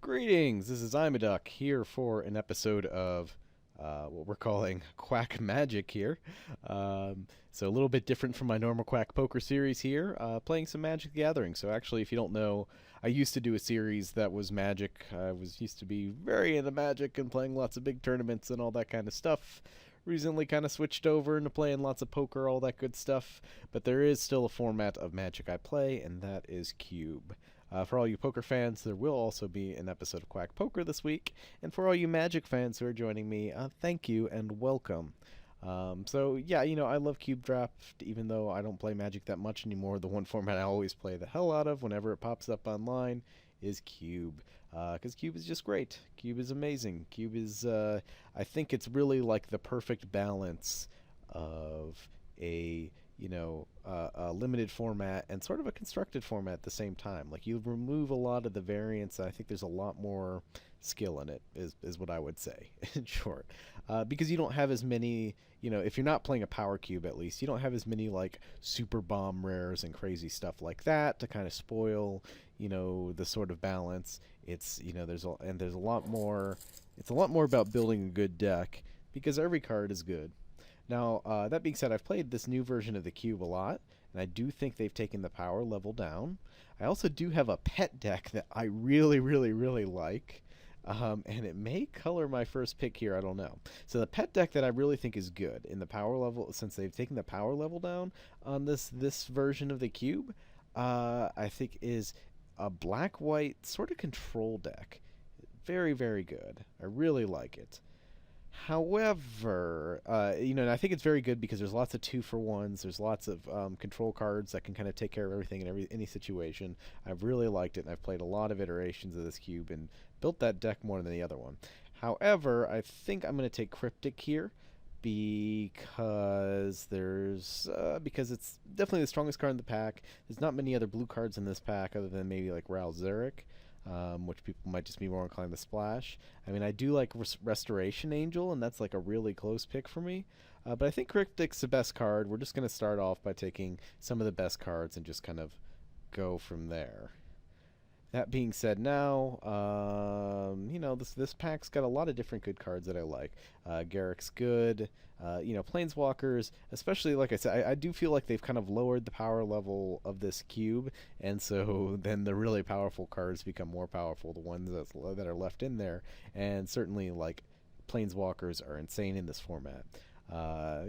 Greetings, this is Imaduck here for an episode of what we're calling Quack Magic here. So a little bit different from my normal Quack Poker series here, playing some Magic the Gathering. So actually, if you don't know, I used to do a series that was Magic. I used to be very into Magic and playing lots of big tournaments and all that kind of stuff. Recently kind of switched over into playing lots of poker, all that good stuff. But there is still a format of Magic I play, and that is Cube. For all you poker fans, there will also be an episode of Quack Poker this week. And for all you Magic fans who are joining me, thank you and welcome. So yeah, I love Cube Draft, even though I don't play Magic that much anymore. The one format I always play the hell out of whenever it pops up online is Cube. Because Cube is just great. Cube is amazing. Cube is, I think it's really like the perfect balance of a limited format and sort of a constructed format at the same time. Like you remove a lot of the variance. I think there's a lot more skill in it, is what I would say in short. Because you don't have as many, if you're not playing a power cube at least, you don't have as many like super bomb rares and crazy stuff like that to kind of spoil, the sort of balance. It's, there's a lot more, it's a lot more about building a good deck because every card is good. Now, that being said, I've played this new version of the cube a lot, and I do think they've taken the power level down. I also do have a pet deck that I really, really, really like, and it may color my first pick here, I don't know. So the pet deck that I really think is good in the power level, since they've taken the power level down on this version of the cube, I think is a black-white sort of control deck. Very, very good. I really like it. However, and I think it's very good because there's lots of 2-for-1s. There's lots of control cards that can kind of take care of everything in any situation. I've really liked it, and I've played a lot of iterations of this cube and built that deck more than the other one. However, I think I'm going to take Cryptic here because because it's definitely the strongest card in the pack. There's not many other blue cards in this pack other than maybe like Ral Zarek. Which people might just be more inclined to splash. I mean, I do like Restoration Angel, and that's like a really close pick for me. But I think Cryptic's the best card. We're just going to start off by taking some of the best cards and just kind of go from there. That being said, now, this pack's got a lot of different good cards that I like. Garrick's good. Planeswalkers, especially, like I said, I do feel like they've kind of lowered the power level of this cube, and so then the really powerful cards become more powerful, the ones that are left in there, and certainly, like, Planeswalkers are insane in this format.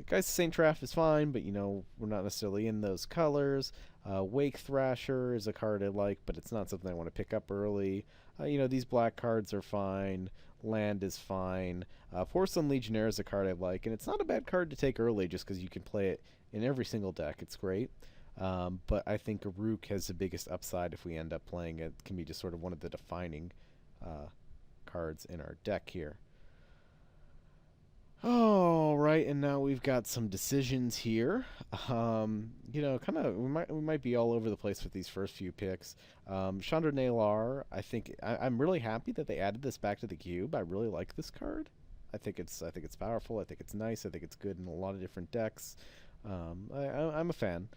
Guys, Saint Traff is fine, but we're not necessarily in those colors. Wake Thrasher is a card I like, but it's not something I want to pick up early. These black cards are fine. Land is fine. Porcelain Legionnaire is a card I like, and it's not a bad card to take early just because you can play it in every single deck. It's great. But I think Rook has the biggest upside if we end up playing it. It can be just sort of one of the defining cards in our deck here. All right, and now we've got some decisions here. Kind of we might be all over the place with these first few picks. Chandra Naylar, I'm really happy that they added this back to the cube. I really like this card. I think it's powerful. I think it's nice. I think it's good in a lot of different decks. I'm a fan.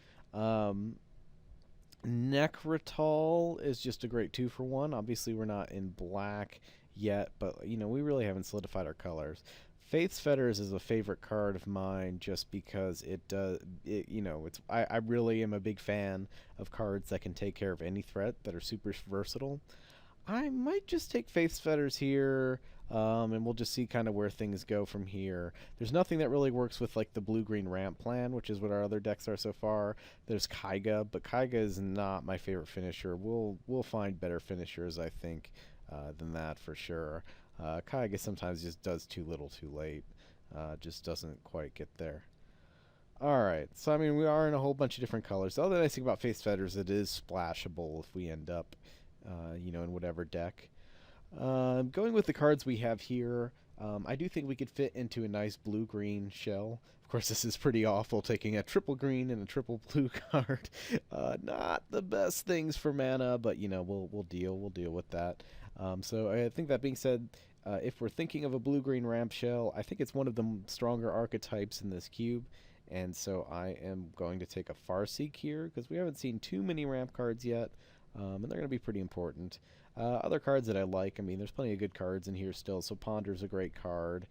Necrotal is just a great 2-for-1. Obviously, we're not in black yet, but we really haven't solidified our colors. Faith's Fetters is a favorite card of mine just because I really am a big fan of cards that can take care of any threat that are super versatile. I might just take Faith's Fetters here, and we'll just see kind of where things go from here. There's nothing that really works with like the blue-green ramp plan, which is what our other decks are so far. There's Kaiga, but Kaiga is not my favorite finisher. We'll find better finishers, I think, than that for sure. Kaiga sometimes just does too little too late. Just doesn't quite get there. Alright, so I mean, we are in a whole bunch of different colors. The other nice thing about Faith's Fetters, it is splashable if we end up, in whatever deck. Going with the cards we have here, I do think we could fit into a nice blue-green shell. Of course, this is pretty awful, taking a triple green and a triple blue card. Not the best things for mana, but, we'll deal with that. So I think that being said, if we're thinking of a blue-green ramp shell, I think it's one of the stronger archetypes in this cube, and so I am going to take a Farseek here, because we haven't seen too many ramp cards yet, and they're going to be pretty important. Other cards that I like, I mean, there's plenty of good cards in here still. So Ponder's a great card.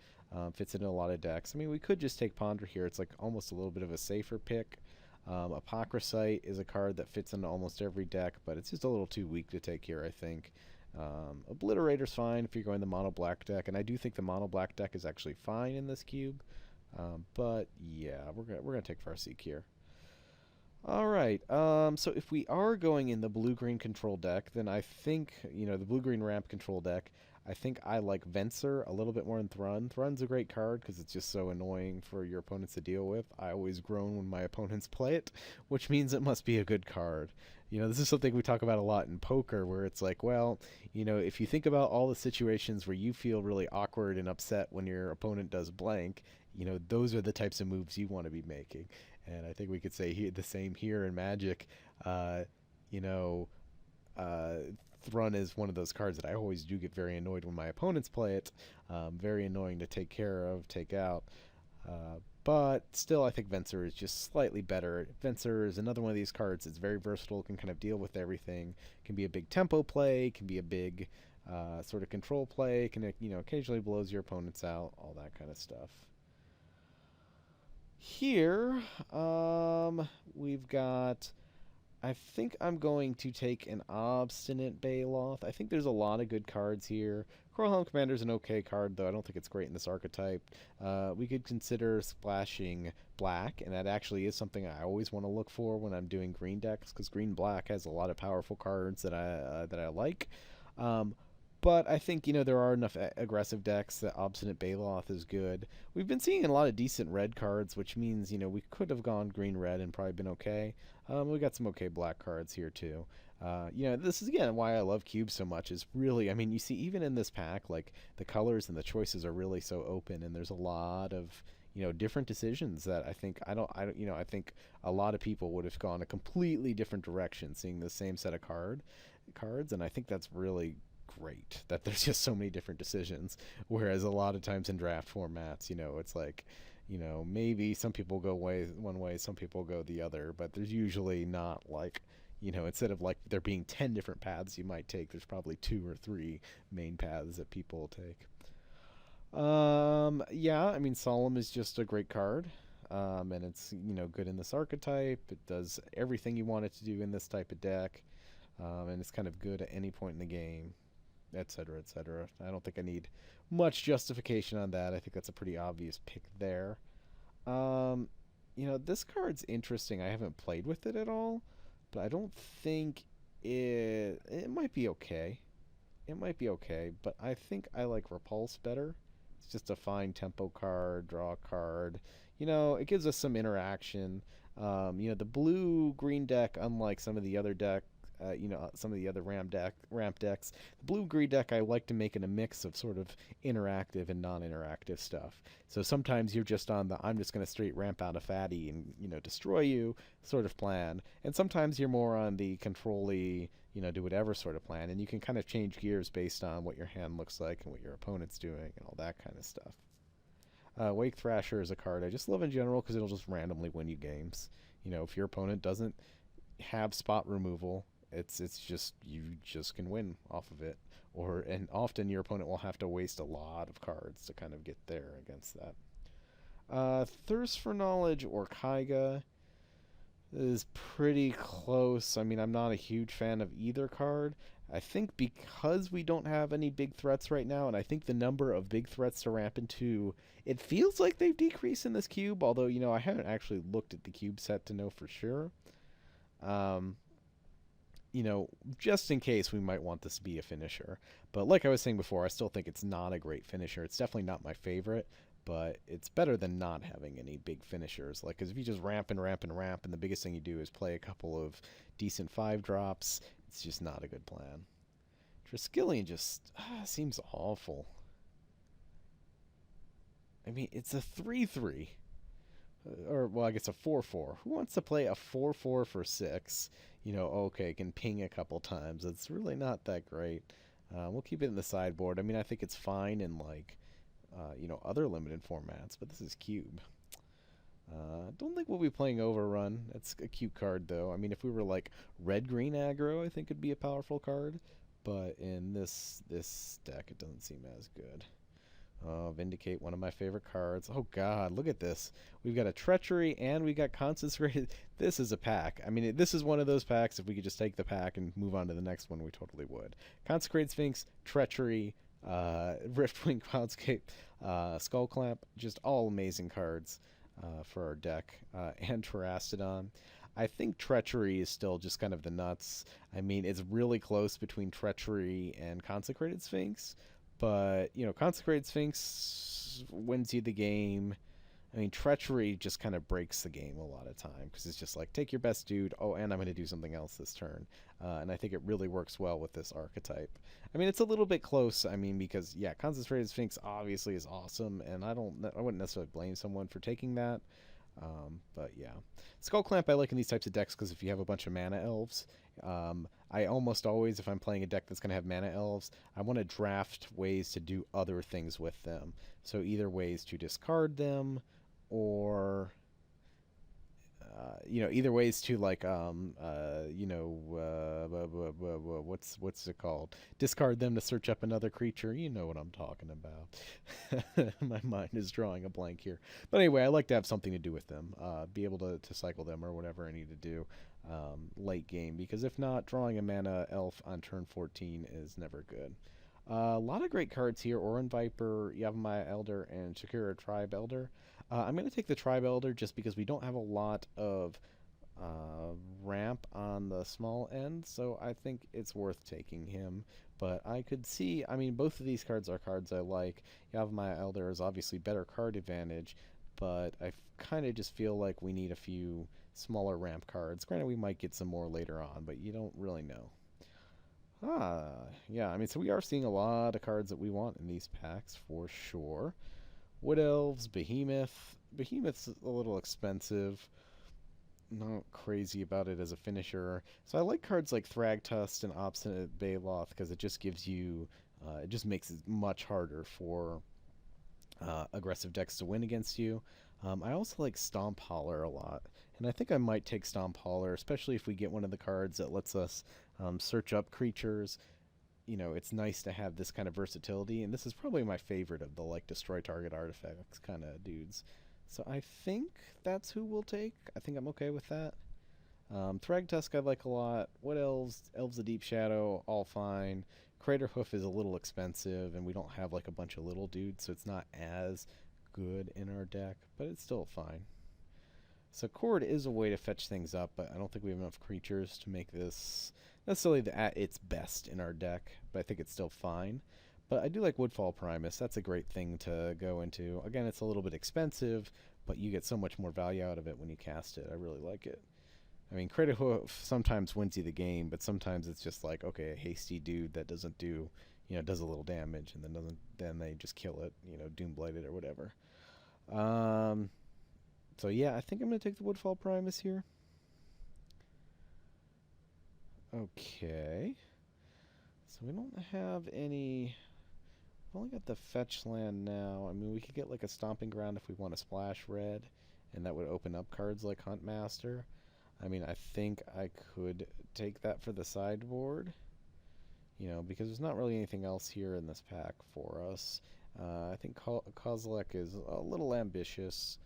Fits in a lot of decks. I mean, we could just take Ponder here. It's like almost a little bit of a safer pick. Apocryphite is a card that fits into almost every deck, but it's just a little too weak to take here, I think. Obliterator's fine if you're going the mono black deck, and I do think the mono black deck is actually fine in this cube. But yeah, we're gonna take Farseek here. All right. So if we are going in the blue-green control deck, then I think, the blue-green ramp control deck, I think I like Venser a little bit more than Thrun. Thrun's a great card because it's just so annoying for your opponents to deal with. I always groan when my opponents play it, which means it must be a good card. This is something we talk about a lot in poker, where it's like, well, if you think about all the situations where you feel really awkward and upset when your opponent does blank, those are the types of moves you want to be making. And I think we could say the same here in Magic. You know, uh, Thrun is one of those cards that I always do get very annoyed when my opponents play it. Very annoying to take care of, take out. But still, I think Venser is just slightly better. Venser is another one of these cards that's very versatile, can kind of deal with everything. Can be a big tempo play, can be a big sort of control play, can occasionally blows your opponents out, all that kind of stuff. Here, we've got. I think I'm going to take an Obstinate Baloth. I think there's a lot of good cards here. Coral Helm Commander is an okay card, though I don't think it's great in this archetype. We could consider splashing black, and that actually is something I always want to look for when I'm doing green decks, because green-black has a lot of powerful cards that I like. But I think, there are enough aggressive decks that Obstinate Baloth is good. We've been seeing a lot of decent red cards, which means, we could have gone green-red and probably been okay. We got some okay black cards here, too. This is, again, why I love cubes so much, is really, I mean, you see, even in this pack, like, the colors and the choices are really so open, and there's a lot of, different decisions that I think, I think a lot of people would have gone a completely different direction seeing the same set of cards, and I think that's really great that there's just so many different decisions, whereas a lot of times in draft formats, it's like, maybe some people go one way, some people go the other, but there's usually not like, instead of like there being 10 different paths you might take, there's probably 2 or 3 main paths that people take. Yeah, I mean, Solemn is just a great card. And it's, good in this archetype. It does everything you want it to do in this type of deck. And it's kind of good at any point in the game, etc., etc. I don't think I need much justification on that. I think that's a pretty obvious pick there. Um, this card's interesting. I haven't played with it at all, but I don't think it might be okay. It might be okay, but I think I like Repulse better. It's just a fine tempo card, draw card. It gives us some interaction. The blue green deck, unlike some of the other some of the other ramp decks. The blue green deck I like to make in a mix of sort of interactive and non-interactive stuff. So sometimes you're just on the I'm just going to straight ramp out a fatty and destroy you sort of plan, and sometimes you're more on the control-y, do whatever sort of plan, and you can kind of change gears based on what your hand looks like and what your opponent's doing and all that kind of stuff. Wake Thrasher is a card I just love in general because it'll just randomly win you games. If your opponent doesn't have spot removal, it's just you just can win off of it, and often your opponent will have to waste a lot of cards to kind of get there against that. Thirst for Knowledge or Kaiga is pretty close. I mean, I'm not a huge fan of either card. I think because we don't have any big threats right now, and I think the number of big threats to ramp into, it feels like they've decreased in this cube, although, I haven't actually looked at the cube set to know for sure. Um, just in case we might want this to be a finisher. But like I was saying before, I still think it's not a great finisher. It's definitely not my favorite, but it's better than not having any big finishers. Like, because if you just ramp and ramp and ramp, and the biggest thing you do is play a couple of decent 5-drops, it's just not a good plan. Triskelion just seems awful. I mean, it's a 3/3. Or, well, I guess a 4/4. Who wants to play a 4/4 for 6? Okay, can ping a couple times. It's really not that great. We'll keep it in the sideboard. I mean, I think it's fine in, like, other limited formats, but this is Cube. Don't think we'll be playing Overrun. It's a cute card, though. I mean, if we were, like, red-green aggro, I think it'd be a powerful card. but in this deck, it doesn't seem as good. Vindicate, one of my favorite cards. Oh God, look at this. We've got a Treachery and we got Concentrated. This is a pack. I mean, this is one of those packs. If we could just take the pack and move on to the next one, we totally would. Consecrated Sphinx, Treachery, Riftwing Cloudscape, Skull Clamp, just all amazing cards for our deck. And Terastodon. I think Treachery is still just kind of the nuts. I mean, it's really close between Treachery and Consecrated Sphinx. But, you know, Consecrated Sphinx wins you the game. I mean, Treachery just kind of breaks the game a lot of time because it's just like, take your best dude. Oh, and I'm going to do something else this turn. And I think it really works well with this archetype. I mean, it's a little bit close. I mean, because, yeah, Concentrated Sphinx obviously is awesome. And I wouldn't necessarily blame someone for taking that. But yeah, Skull Clamp I like in these types of decks because if you have a bunch of mana elves, I almost always, if I'm playing a deck that's going to have mana elves, I want to draft ways to do other things with them. So either ways to discard them, or you know, either ways to like you know, what's it called? Discard them to search up another creature. You know what I'm talking about. My mind is drawing a blank here. But anyway, I like to have something to do with them. Be able to cycle them or whatever I need to do late game. Because if not, drawing a mana elf on turn 14 is never good. A lot of great cards here. Oran Viper, Yavimaya Elder, and Shakira Tribe Elder. I'm going to take the Tribe Elder just because we don't have a lot of ramp on the small end, so I think it's worth taking him. But I could see, I mean, both of these cards are cards I like. Yavimaya Elder is obviously better card advantage, but I kind of just feel like we need a few smaller ramp cards. Granted, we might get some more later on, but you don't really know. Yeah, I mean, so we are seeing a lot of cards that we want in these packs for sure. Wood Elves, Behemoth. Behemoth's a little expensive. Not crazy about it as a finisher. So I like cards like Thragtusk and Obstinate Baloth because it just gives you, it just makes it much harder for aggressive decks to win against you. I also like Stomp Holler a lot, and I think I might take Stomp Holler, especially if we get one of the cards that lets us search up creatures. You know, it's nice to have this kind of versatility, and this is probably my favorite of the like destroy target artifacts kind of dudes. So I think that's who we'll take. I think I'm okay with that. Thragtusk I like a lot. What Elves? Elves of Deep Shadow, all fine. Crater Hoof is a little expensive, and we don't have like a bunch of little dudes, so it's not as good in our deck, but it's still fine. So Cord is a way to fetch things up, but I don't think we have enough creatures to make this necessarily at its best in our deck, but I think it's still fine. But I do like Woodfall Primus. That's a great thing to go into. Again, it's a little bit expensive, but you get so much more value out of it when you cast it. I really like it. I mean, Crater Hoof sometimes wins you the game, but sometimes it's just like, okay, a hasty dude that doesn't do, you know, does a little damage, and then they just kill it, you know, Doomblight it or whatever. So yeah, I think I'm going to take the Woodfall Primus here. Okay. So we don't have any... We've only got the fetch land now. I mean, we could get like a Stomping Ground if we want to splash red, and that would open up cards like Huntmaster. I mean, I think I could take that for the sideboard, you know, because there's not really anything else here in this pack for us. I think Kozilek is a little ambitious,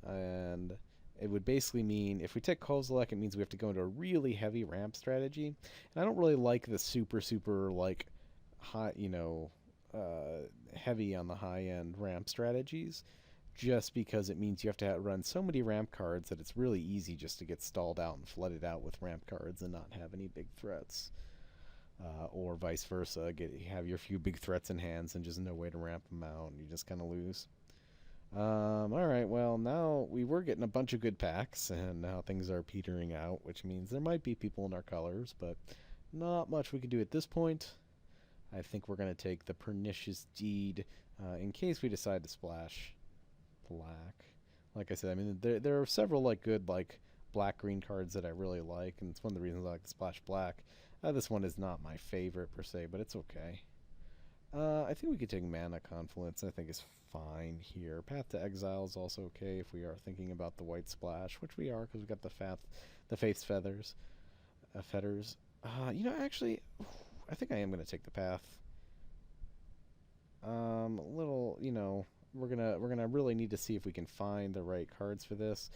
and it would basically mean if we take Kozilek, it means we have to go into a really heavy ramp strategy, and I don't really like the super like high, you know, heavy on the high end ramp strategies, just because it means you have to run so many ramp cards that it's really easy just to get stalled out and flooded out with ramp cards and not have any big threats. Or vice versa, have your few big threats in hands and just no way to ramp them out, and you just kind of lose. Alright, well, now we were getting a bunch of good packs, and now things are petering out, which means there might be people in our colors, but not much we can do at this point. I think we're going to take the Pernicious Deed in case we decide to splash black. Like I said, I mean, there are several like good like black-green cards that I really like, and it's one of the reasons I like to splash black. This one is not my favorite per se, but it's okay. I think we could take Mana Confluence. I think is fine here. Path to Exile is also okay if we are thinking about the white splash, which we are because we got the Faith's Feathers. Fetters. You know, actually, I think I am going to take the path. A little, we're gonna really need to see if we can find the right cards for this.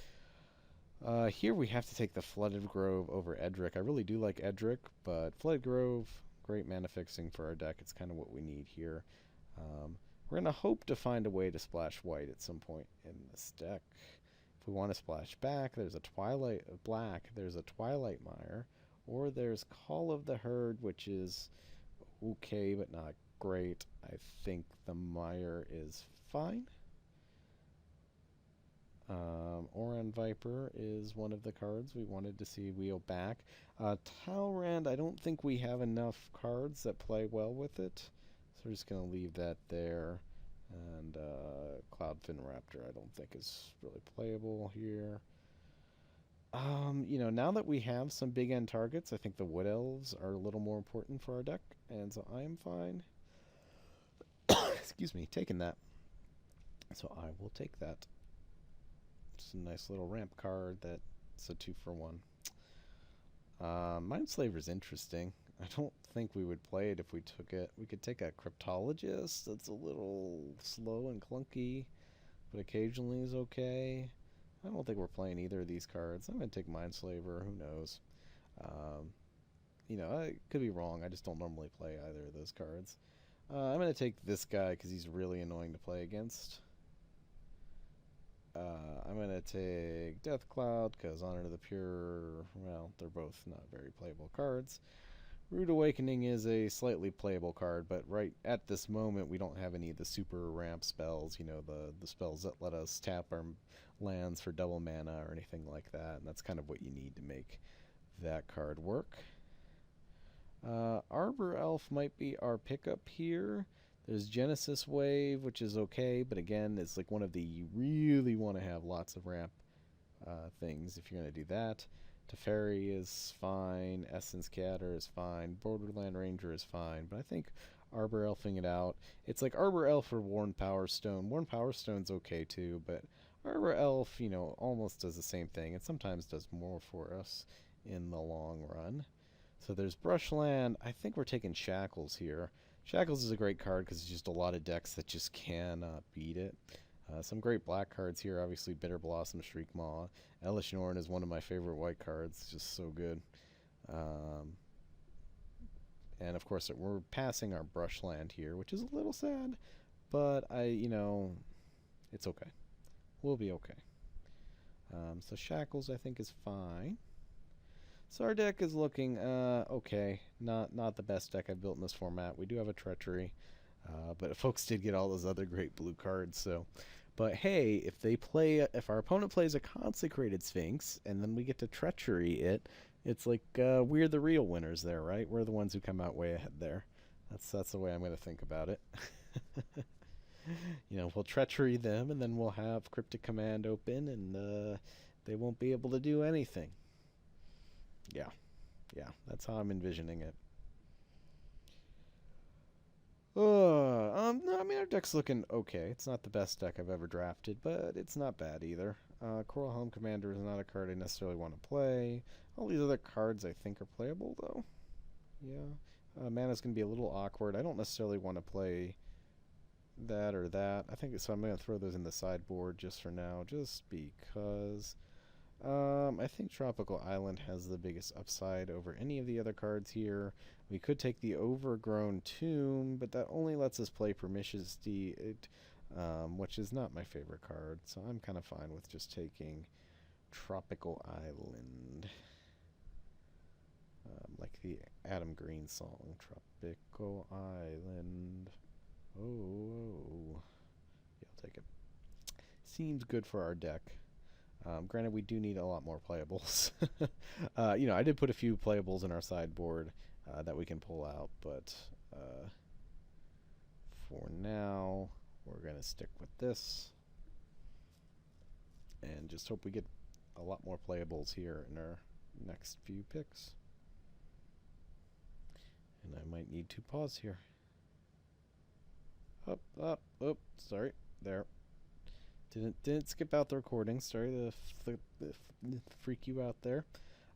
Here we have to take the Flooded Grove over Edric. I really do like Edric, but Flooded Grove, great mana fixing for our deck. It's kind of what we need here. We're going to hope to find a way to splash white at some point in this deck. If we want to splash back, there's a Twilight Black, there's a Twilight Mire, or there's Call of the Herd, which is okay, but not great. I think the Mire is fine. Oran Viper is one of the cards we wanted to see wheel back. Talrand, I don't think we have enough cards that play well with it, so we're just going to leave that there. And Cloudfin Raptor I don't think is really playable here. Now that we have some big end targets, I think the Wood Elves are a little more important for our deck, and so I am fine. Excuse me, taking that. So I will take that. It's a nice little ramp card that's a 2-for-1. Mindslaver is interesting. I don't think we would play it if we took it. We could take a Cryptologist that's a little slow and clunky, but occasionally is okay. I don't think we're playing either of these cards. I'm going to take Mindslaver. Who knows? I could be wrong. I just don't normally play either of those cards. I'm going to take this guy because he's really annoying to play against. I'm going to take Death Cloud because Honor to the Pure, well, they're both not very playable cards. Rude Awakening is a slightly playable card, but right at this moment we don't have any of the super ramp spells, the spells that let us tap our lands for double mana or anything like that, and that's kind of what you need to make that card work. Arbor Elf might be our pickup here. There's Genesis Wave, which is okay, but again, it's like one of the you really want to have lots of ramp things if you're going to do that. Teferi is fine. Essence Scatter is fine. Borderland Ranger is fine, but I think Arbor Elfing it out. It's like Arbor Elf or Worn Power Stone. Worn Power Stone's okay too, but Arbor Elf, almost does the same thing. It sometimes does more for us in the long run. So there's Brushland. I think we're taking Shackles here. Shackles is a great card because it's just a lot of decks that just cannot beat it. Some great black cards here, obviously Bitter Blossom, Shriekmaw. Elish Norn is one of my favorite white cards. It's just so good. And of course, we're passing our Brushland here, which is a little sad, but it's okay. We'll be okay. So Shackles, I think, is fine. So our deck is looking okay. Not the best deck I've built in this format. We do have a Treachery, but folks did get all those other great blue cards. So, but hey, if our opponent plays a Consecrated Sphinx and then we get to Treachery it's like we're the real winners there, right? We're the ones who come out way ahead there. That's the way I'm going to think about it. We'll Treachery them, and then we'll have Cryptic Command open, and they won't be able to do anything. Yeah, that's how I'm envisioning it. No, I mean, our deck's looking okay. It's not the best deck I've ever drafted, but it's not bad either. Coral Helm Commander is not a card I necessarily want to play. All these other cards I think are playable, though. Yeah. Mana's going to be a little awkward. I don't necessarily want to play that or that. I think so. I'm going to throw those in the sideboard just for now, just because. I think Tropical Island has the biggest upside over any of the other cards here. We could take the Overgrown Tomb, but that only lets us play Permissionity, which is not my favorite card, so I'm kind of fine with just taking Tropical Island. Like the Adam Green song, Tropical Island. Oh. Yeah, I'll take it. Seems good for our deck. Granted, we do need a lot more playables. I did put a few playables in our sideboard that we can pull out, but for now, we're going to stick with this and just hope we get a lot more playables here in our next few picks. And I might need to pause here. Up, sorry, there. Didn't skip out the recording. Sorry to freak you out there.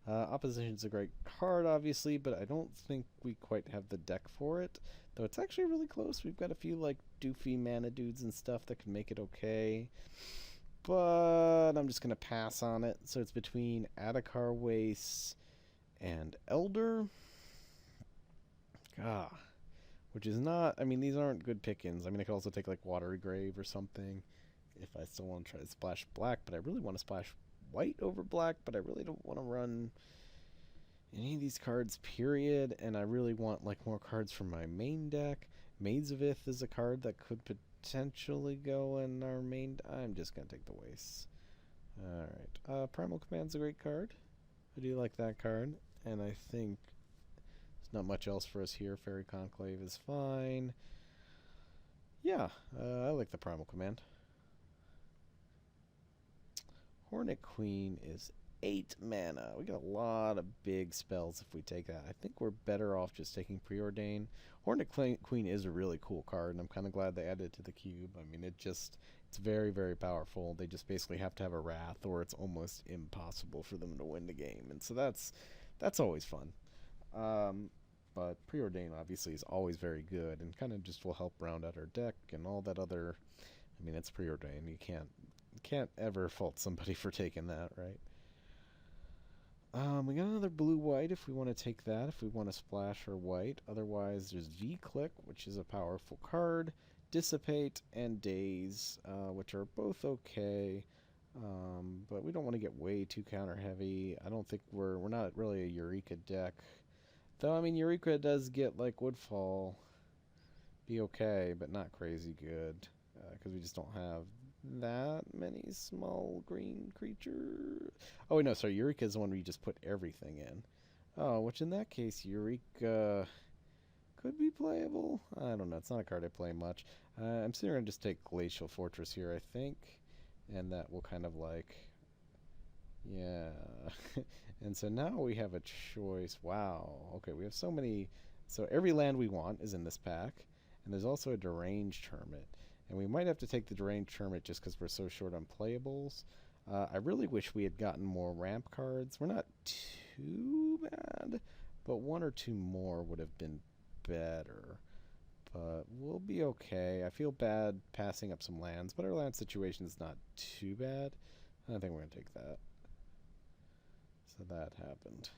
Opposition's a great card, obviously, but I don't think we quite have the deck for it. Though it's actually really close. We've got a few like doofy mana dudes and stuff that can make it okay. But I'm just gonna pass on it. So it's between Adakar Waste and Elder. Ah, which is not. I mean, these aren't good pickings. I mean, I could also take like Watery Grave or something if I still want to try to splash black. But I really want to splash white over black. But I really don't want to run any of these cards, period. And I really want like more cards from my main deck. Maze of Ith is a card that could potentially go in our main. I'm just gonna take the wastes. All right. Primal Command's a great card. I do like that card, and I think there's not much else for us here. Fairy Conclave is fine. Yeah, I like the Primal Command. Hornet Queen is 8 mana. We got a lot of big spells if we take that. I think we're better off just taking Preordain. Hornet Queen is a really cool card, and I'm kind of glad they added it to the cube. I mean, it's very, very powerful. They just basically have to have a Wrath, or it's almost impossible for them to win the game. And so that's always fun. But Preordain obviously is always very good, and kind of just will help round out our deck and all that other. I mean, it's Preordain. You can't ever fault somebody for taking that, right? We got another blue-white if we want to take that, if we want to splash our white. Otherwise, there's V-Click, which is a powerful card, Dissipate, and Daze, which are both okay. But we don't want to get way too counter-heavy. I don't think we're not really a Eureka deck. Though, I mean, Eureka does get, like, Woodfall be okay, but not crazy good, because we just don't have that many small green creatures. Oh, wait, no, sorry. Eureka is the one where you just put everything in. Oh, which in that case, Eureka could be playable. I don't know. It's not a card I play much. I'm still going to just take Glacial Fortress here, I think. And that will kind of like... Yeah. And so now we have a choice. Wow. Okay, we have so many... So every land we want is in this pack. And there's also a Deranged Hermit. And we might have to take the Deranged Hermit just because we're so short on playables. I really wish we had gotten more ramp cards. We're not too bad, but 1 or 2 more would have been better. But we'll be okay. I feel bad passing up some lands, but our land situation is not too bad. I think we're going to take that. So that happened.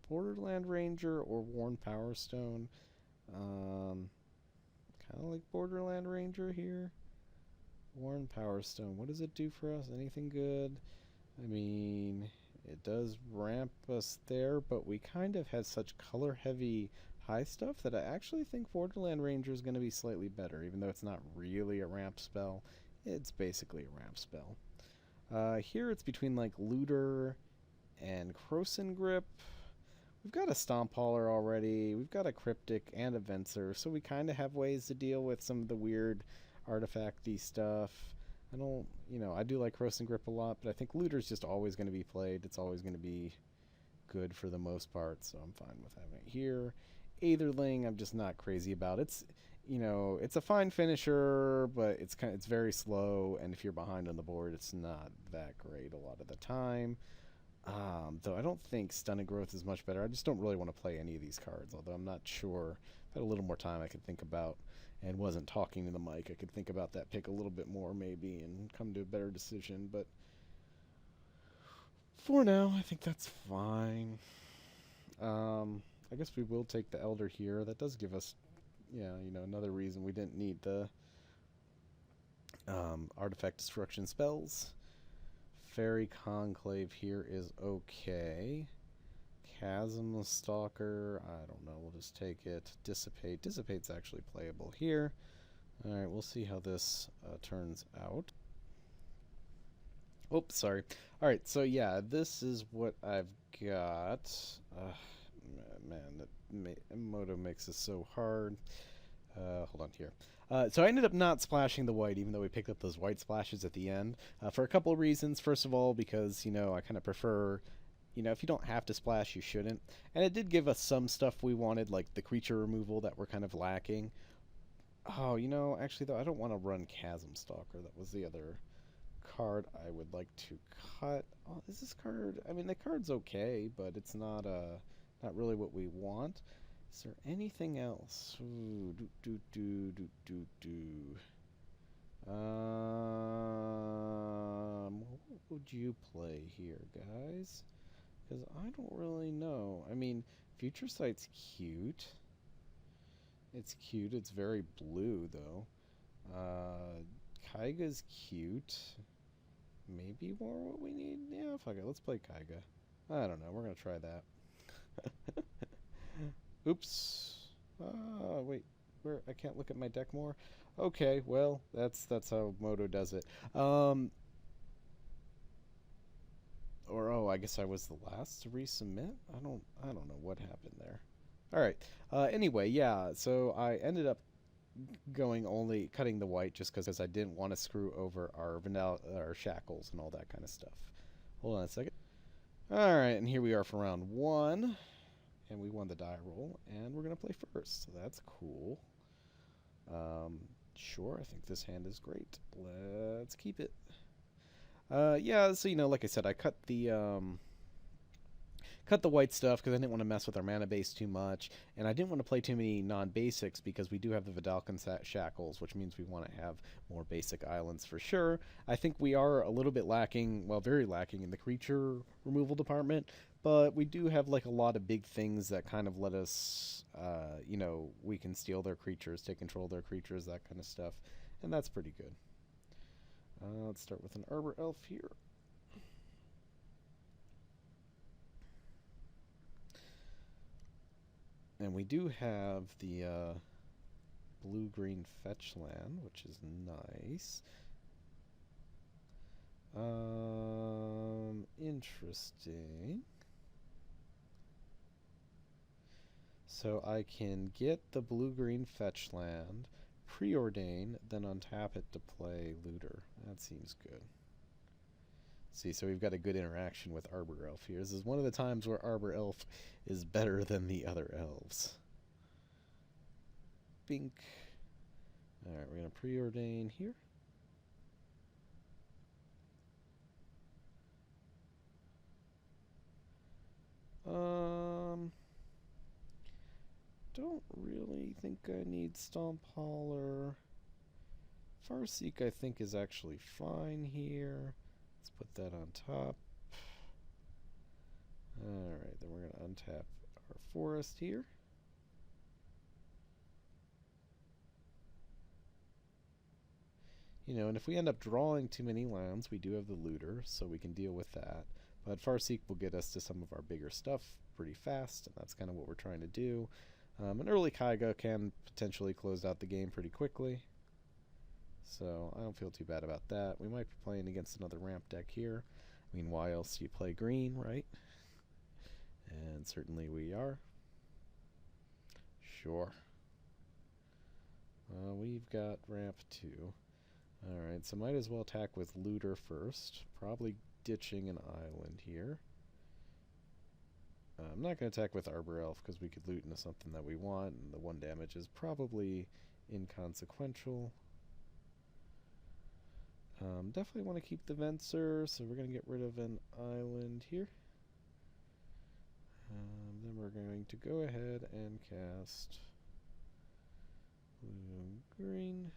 Borderland Ranger or Worn Power Stone. Kind of like Borderland Ranger here. Worn Power Stone. What does it do for us? Anything good? I mean, it does ramp us there, but we kind of had such color-heavy high stuff that I actually think Borderland Ranger is going to be slightly better, even though it's not really a ramp spell. It's basically a ramp spell. Here it's between like Looter and Krosan Grip. We've got a Stomp Hauler already. We've got a Cryptic and a Venser, so we kind of have ways to deal with some of the weird artifacty stuff. I don't, I do like Krosan Grip a lot, but I think Looter's just always going to be played. It's always going to be good for the most part, so I'm fine with having it here. Aetherling, I'm just not crazy about. It's a fine finisher, but it's very slow, and if you're behind on the board, it's not that great a lot of the time. Though I don't think Stunning Growth is much better. I just don't really want to play any of these cards, although I'm not sure. If I had a little more time, I could think about, and wasn't talking to the mic, I could think about that pick a little bit more maybe and come to a better decision, but for now, I think that's fine. I guess we will take the Elder here. That does give us, another reason we didn't need the artifact destruction spells. Fairy Conclave here is okay. Chasm Stalker, I don't know, we'll just take it. Dissipate. Dissipate's actually playable here. Alright, we'll see how this turns out. Oops, sorry. Alright, so yeah, this is what I've got. Man, that Moto makes this so hard. Hold on here. So I ended up not splashing the white, even though we picked up those white splashes at the end, for a couple of reasons. First of all, because, I kind of prefer, if you don't have to splash, you shouldn't. And it did give us some stuff we wanted, like the creature removal that we're kind of lacking. Oh, actually, though, I don't want to run Chasm Stalker. That was the other card I would like to cut. Oh, is this card? I mean, the card's okay, but it's not really what we want. Is there anything else? Ooh, what would you play here, guys? Because I don't really know. I mean, Future Sight's cute. It's cute. It's very blue, though. Kaiga's cute. Maybe more what we need? Yeah, fuck it. Let's play Kaiga. I don't know. We're going to try that. Oops. Wait. Where? I can't look at my deck more? Okay, well, that's how Moto does it. Or, oh, I guess I was the last to resubmit? I don't know what happened there. All right. Anyway, yeah, so I ended up cutting the white just because I didn't want to screw over our shackles and all that kind of stuff. Hold on a second. All right, and here we are for round 1, and we won the die roll, and we're gonna play first. So that's cool. Sure, I think this hand is great. Let's keep it. Yeah, so like I said, I cut the white stuff because I didn't want to mess with our mana base too much, and I didn't want to play too many non-basics because we do have the Vidalcan shackles, which means we want to have more basic islands for sure. I think we are a little bit lacking, well, very lacking in the creature removal department, but we do have like a lot of big things that kind of let us, we can steal their creatures, take control of their creatures, that kind of stuff, and that's pretty good. Let's start with an Arbor Elf here. And we do have the blue-green fetch land, which is nice. Interesting. So I can get the blue-green fetch land, preordain, then untap it to play Looter. That seems good. See, so we've got a good interaction with Arbor Elf here. This is one of the times where Arbor Elf is better than the other elves. Bink. Alright, we're going to preordain here. Don't really think I need Stomp Hauler. Farseek I think is actually fine here. Let's put that on top. Alright, then we're going to untap our forest here. And if we end up drawing too many lands, we do have the Looter, so we can deal with that. But Farseek will get us to some of our bigger stuff pretty fast, and that's kind of what we're trying to do. An early Kaiga can potentially close out the game pretty quickly, so I don't feel too bad about that. We might be playing against another ramp deck here. I mean, why else do you play green, right? And certainly we are. Sure. We've got ramp 2. Alright, so might as well attack with Looter first. Probably ditching an island here. I'm not going to attack with Arbor Elf because we could loot into something that we want, and the 1 damage is probably inconsequential. Definitely want to keep the Venser, so we're going to get rid of an island here. Then we're going to go ahead and cast blue green.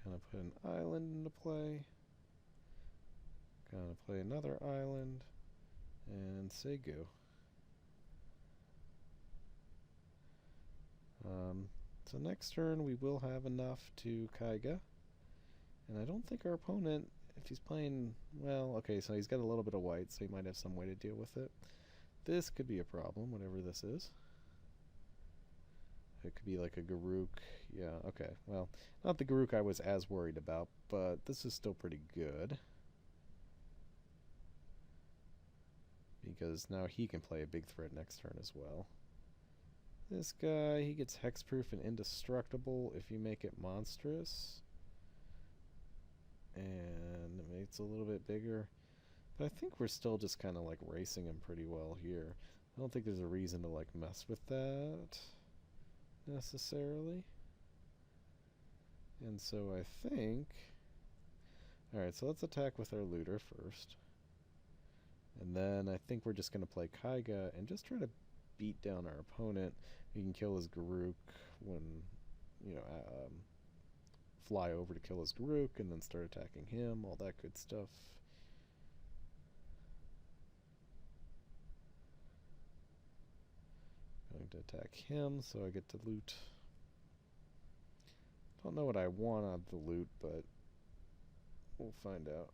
Kind of put an island into play. Gonna play another island and say go. So next turn we will have enough to Kaiga. And I don't think our opponent, if he's playing, well, okay, so he's got a little bit of white, so he might have some way to deal with it. This could be a problem, whatever this is. It could be like a Garruk. Yeah, okay. Well, not the Garruk I was as worried about, but this is still pretty good. Because now he can play a big threat next turn as well. This guy, he gets hexproof and indestructible if you make it monstrous. And it makes it a little bit bigger. But I think we're still just kind of like racing him pretty well here. I don't think there's a reason to like mess with that necessarily. And so I think... Alright, so let's attack with our looter first. And then I think we're just going to play Kaiga and just try to beat down our opponent. We can kill his Garuk when, you know, fly over to kill his Garuk and then start attacking him, all that good stuff. Going to attack him, so I get to loot. Don't know what I want out of the loot, but we'll find out.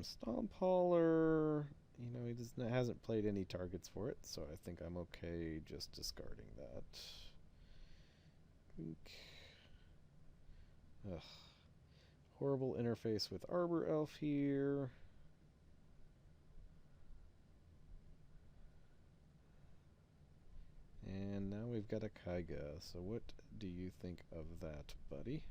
Stomphauler, you know, he hasn't played any targets for it, so I think I'm okay just discarding that. Ugh. Horrible interface with Arbor Elf here. And now we've got a Kaiga, so what do you think of that, buddy?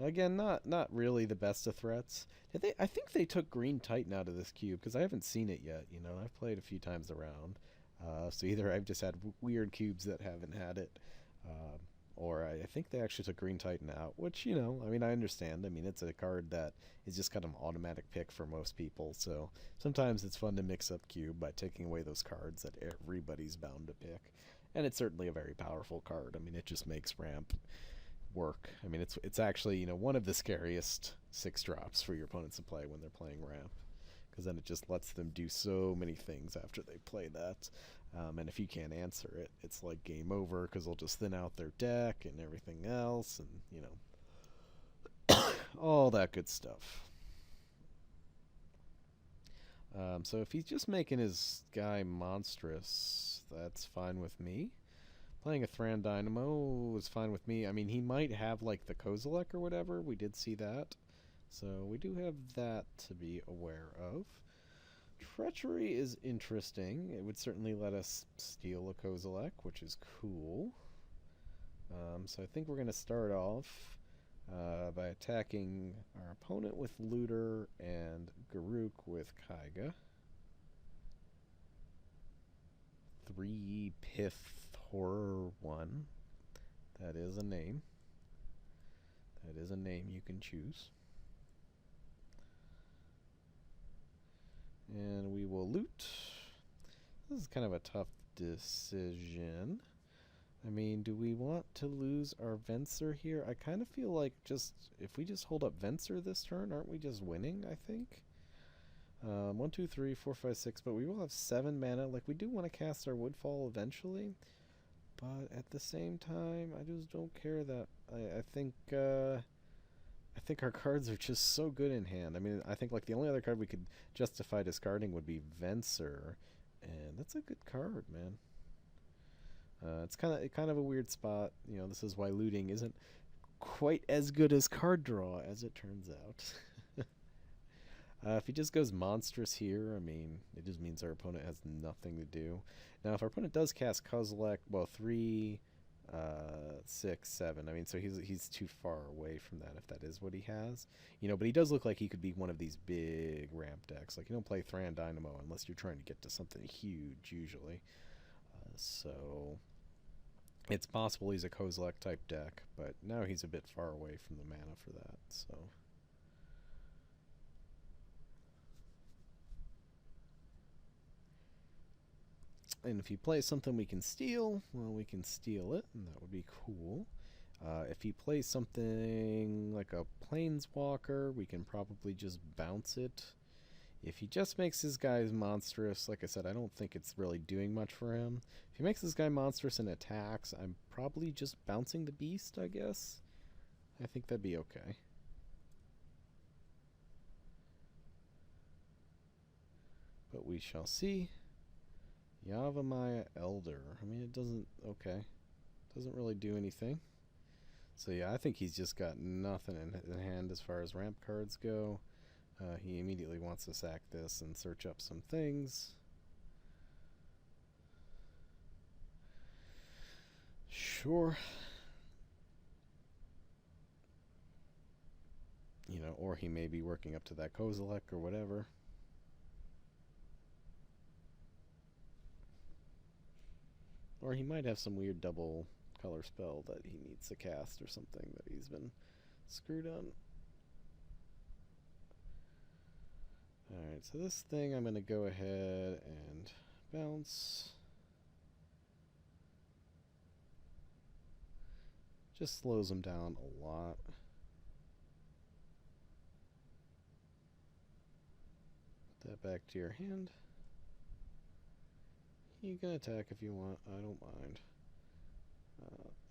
Again, not really the best of threats. I think they took Green Titan out of this cube, because I haven't seen it yet, you know. I've played a few times around. So either I've just had weird cubes that haven't had it, or I think they actually took Green Titan out, which, you know, I mean, I understand. I mean, it's a card that is just kind of an automatic pick for most people, so sometimes it's fun to mix up cube by taking away those cards that everybody's bound to pick. And it's certainly a very powerful card. I mean, it just makes ramp work. I mean, it's actually, you know, one of the scariest 6-drops for your opponents to play when they're playing ramp, because then it just lets them do so many things after they play that. And if you can't answer it, it's like game over, because they'll just thin out their deck and everything else, and, you know, all that good stuff. So if he's just making his guy monstrous, that's fine with me. Playing a Thran Dynamo is fine with me. I mean, he might have, like, the Kozilek or whatever. We did see that. So we do have that to be aware of. Treachery is interesting. It would certainly let us steal a Kozilek, which is cool. So I think we're going to start off by attacking our opponent with Looter and Garuk with Kaiga. 3 Pith Horror 1. That is a name. That is a name you can choose. And we will loot. This is kind of a tough decision. I mean, do we want to lose our Venser here? I kind of feel like if we just hold up Venser this turn, aren't we just winning, I think? 1, 2, 3, 4, 5, 6, but we will have 7 mana. Like, we do want to cast our Woodfall eventually, but at the same time, I just don't care that. I think our cards are just so good in hand. I mean, I think like the only other card we could justify discarding would be Venser, and that's a good card, man. It's kind of a weird spot. You know, this is why looting isn't quite as good as card draw, as it turns out. If he just goes monstrous here, I mean, it just means our opponent has nothing to do. Now, if our opponent does cast Kozilek, well, 3, 6, 7. I mean, so he's too far away from that if that is what he has. You know, but he does look like he could be one of these big ramp decks. Like, you don't play Thran Dynamo unless you're trying to get to something huge, usually. So it's possible he's a Kozilek type deck, but now he's a bit far away from the mana for that, so... And if he plays something we can steal, well, we can steal it, and that would be cool. If he plays something like a Planeswalker, we can probably just bounce it. If he just makes his guys monstrous, like I said, I don't think it's really doing much for him. If he makes this guy monstrous and attacks, I'm probably just bouncing the beast, I guess. I think that'd be okay. But we shall see. Yavimaya Elder. I mean, it doesn't... Okay. Doesn't really do anything. So yeah, I think he's just got nothing in hand as far as ramp cards go. He immediately wants to sack this and search up some things. Sure. You know, or he may be working up to that Kozilek or whatever. Or he might have some weird double color spell that he needs to cast or something that he's been screwed on. Alright, so this thing I'm going to go ahead and bounce. Just slows him down a lot. Put that back to your hand. You can attack if you want, I don't mind.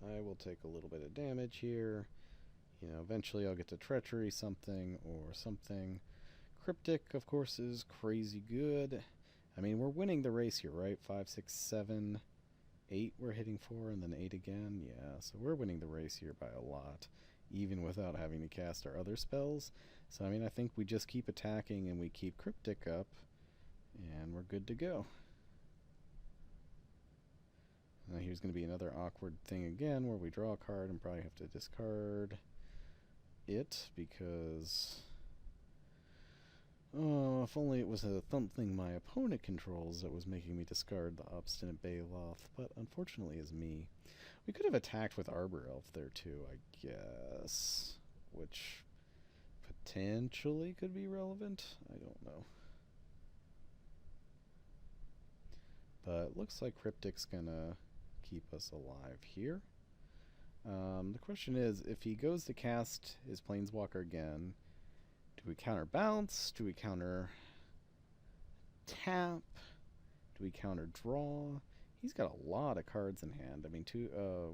I will take a little bit of damage here. You know, eventually I'll get to Treachery something or something. Cryptic, of course, is crazy good. I mean, we're winning the race here, right? 5, 6, 7, 8 we're hitting for, and then 8 again. Yeah, so we're winning the race here by a lot, even without having to cast our other spells. So, I mean, I think we just keep attacking and we keep Cryptic up, and we're good to go. Now here's going to be another awkward thing again, where we draw a card and probably have to discard it, because... oh, if only it was something my opponent controls that was making me discard the Obstinate Baloth, but unfortunately is me. We could have attacked with Arbor Elf there too, I guess, which potentially could be relevant. I don't know. But looks like Cryptic's gonna keep us alive here. The question is, if he goes to cast his Planeswalker again, do we counter bounce? Do we counter tap? Do we counter draw? He's got a lot of cards in hand. I mean,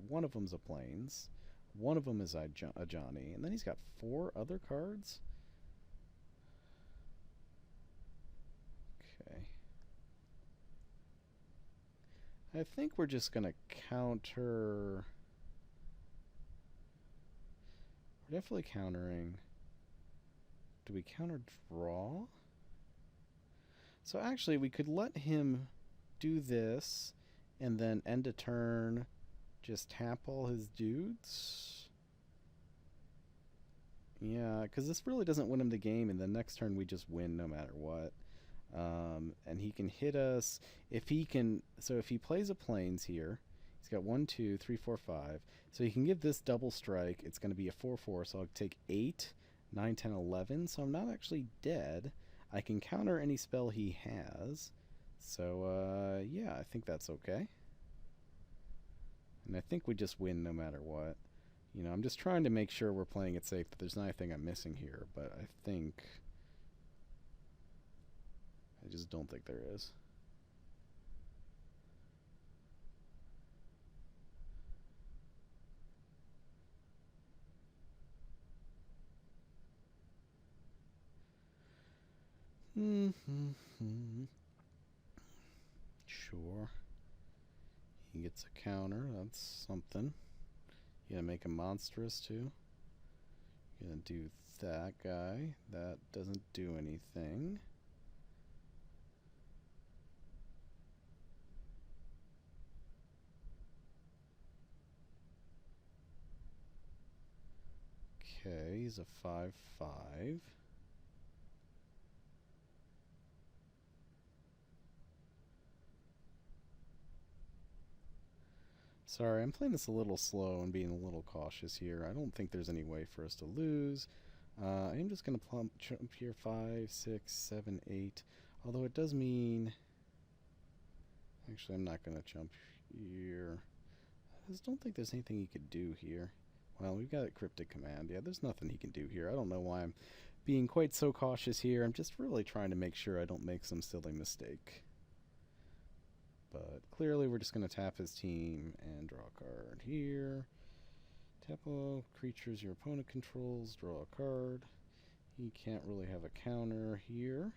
one of them's a Plains, one of them is a Johnny, and then he's got 4 other cards. Okay. I think we're just gonna counter. We're definitely countering. Do we counter draw? So actually we could let him do this and then end a turn, just tap all his dudes. Yeah, because this really doesn't win him the game, and the next turn we just win no matter what. And he can hit us if he can. So if he plays a Plains here, he's got 1, 2, 3, 4, 5. So he can give this double strike. It's going to be a 4/4. So I'll take 8, 9, 10, 11. So I'm not actually dead. I can counter any spell he has. So yeah, I think that's okay. And I think we just win no matter what. You know, I'm just trying to make sure we're playing it safe, that there's not anything I'm missing here, but I just don't think there is. Sure. He gets a counter, that's something. You gonna make him monstrous too? You're gonna do that guy. That doesn't do anything. Okay, he's a 5/5. Sorry, I'm playing this a little slow and being a little cautious here. I don't think there's any way for us to lose. I'm just going to jump here 5, 6, 7, 8. Although it does mean... Actually, I'm not going to jump here. I just don't think there's anything he could do here. Well, we've got a Cryptic Command. Yeah, there's nothing he can do here. I don't know why I'm being quite so cautious here. I'm just really trying to make sure I don't make some silly mistake. But clearly we're just going to tap his team and draw a card here. Tap all creatures your opponent controls, draw a card. He can't really have a counter here.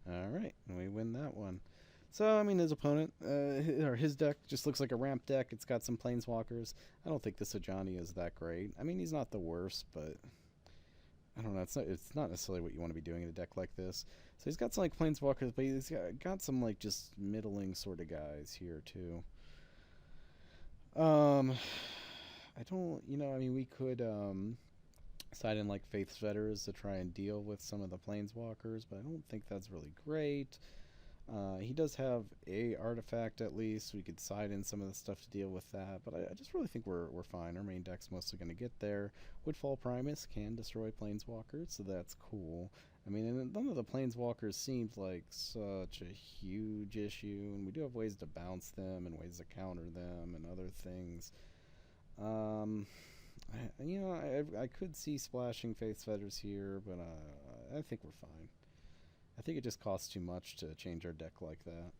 Alright, and we win that one. So, I mean, his opponent, or his deck just looks like a ramp deck. It's got some Planeswalkers. I don't think this Ajani is that great. I mean, he's not the worst, but I don't know. It's not necessarily what you want to be doing in a deck like this. So he's got some, like, Planeswalkers, but he's got some, like, just middling sort of guys here, too. I don't, you know, I mean, we could, Side in like Faith's Fetters to try and deal with some of the planeswalkers, but I don't think that's really great. He does have a artifact at least. We could side in some of the stuff to deal with that, but I just really think we're fine. Our main deck's mostly going to get there. Woodfall Primus can destroy planeswalkers, so that's cool. I mean, and none of the planeswalkers seemed like such a huge issue, and we do have ways to bounce them and ways to counter them and other things. Um, I could see splashing Faith's Fetters here, but I think we're fine. I think it just costs too much to change our deck like that.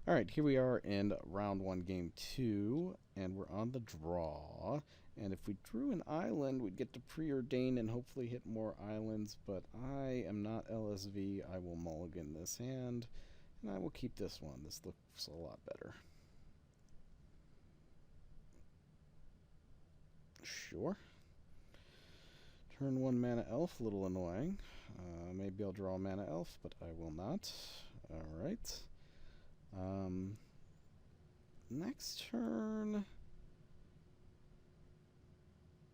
Alright, here we are in round 1, game 2, and we're on the draw. And if we drew an island, we'd get to preordain and hopefully hit more islands, but I am not LSV. I will mulligan this hand, and I will keep this one. This looks a lot better. Sure. Turn 1 mana elf, a little annoying. Maybe I'll draw a mana elf, but I will not. Alright. Next turn,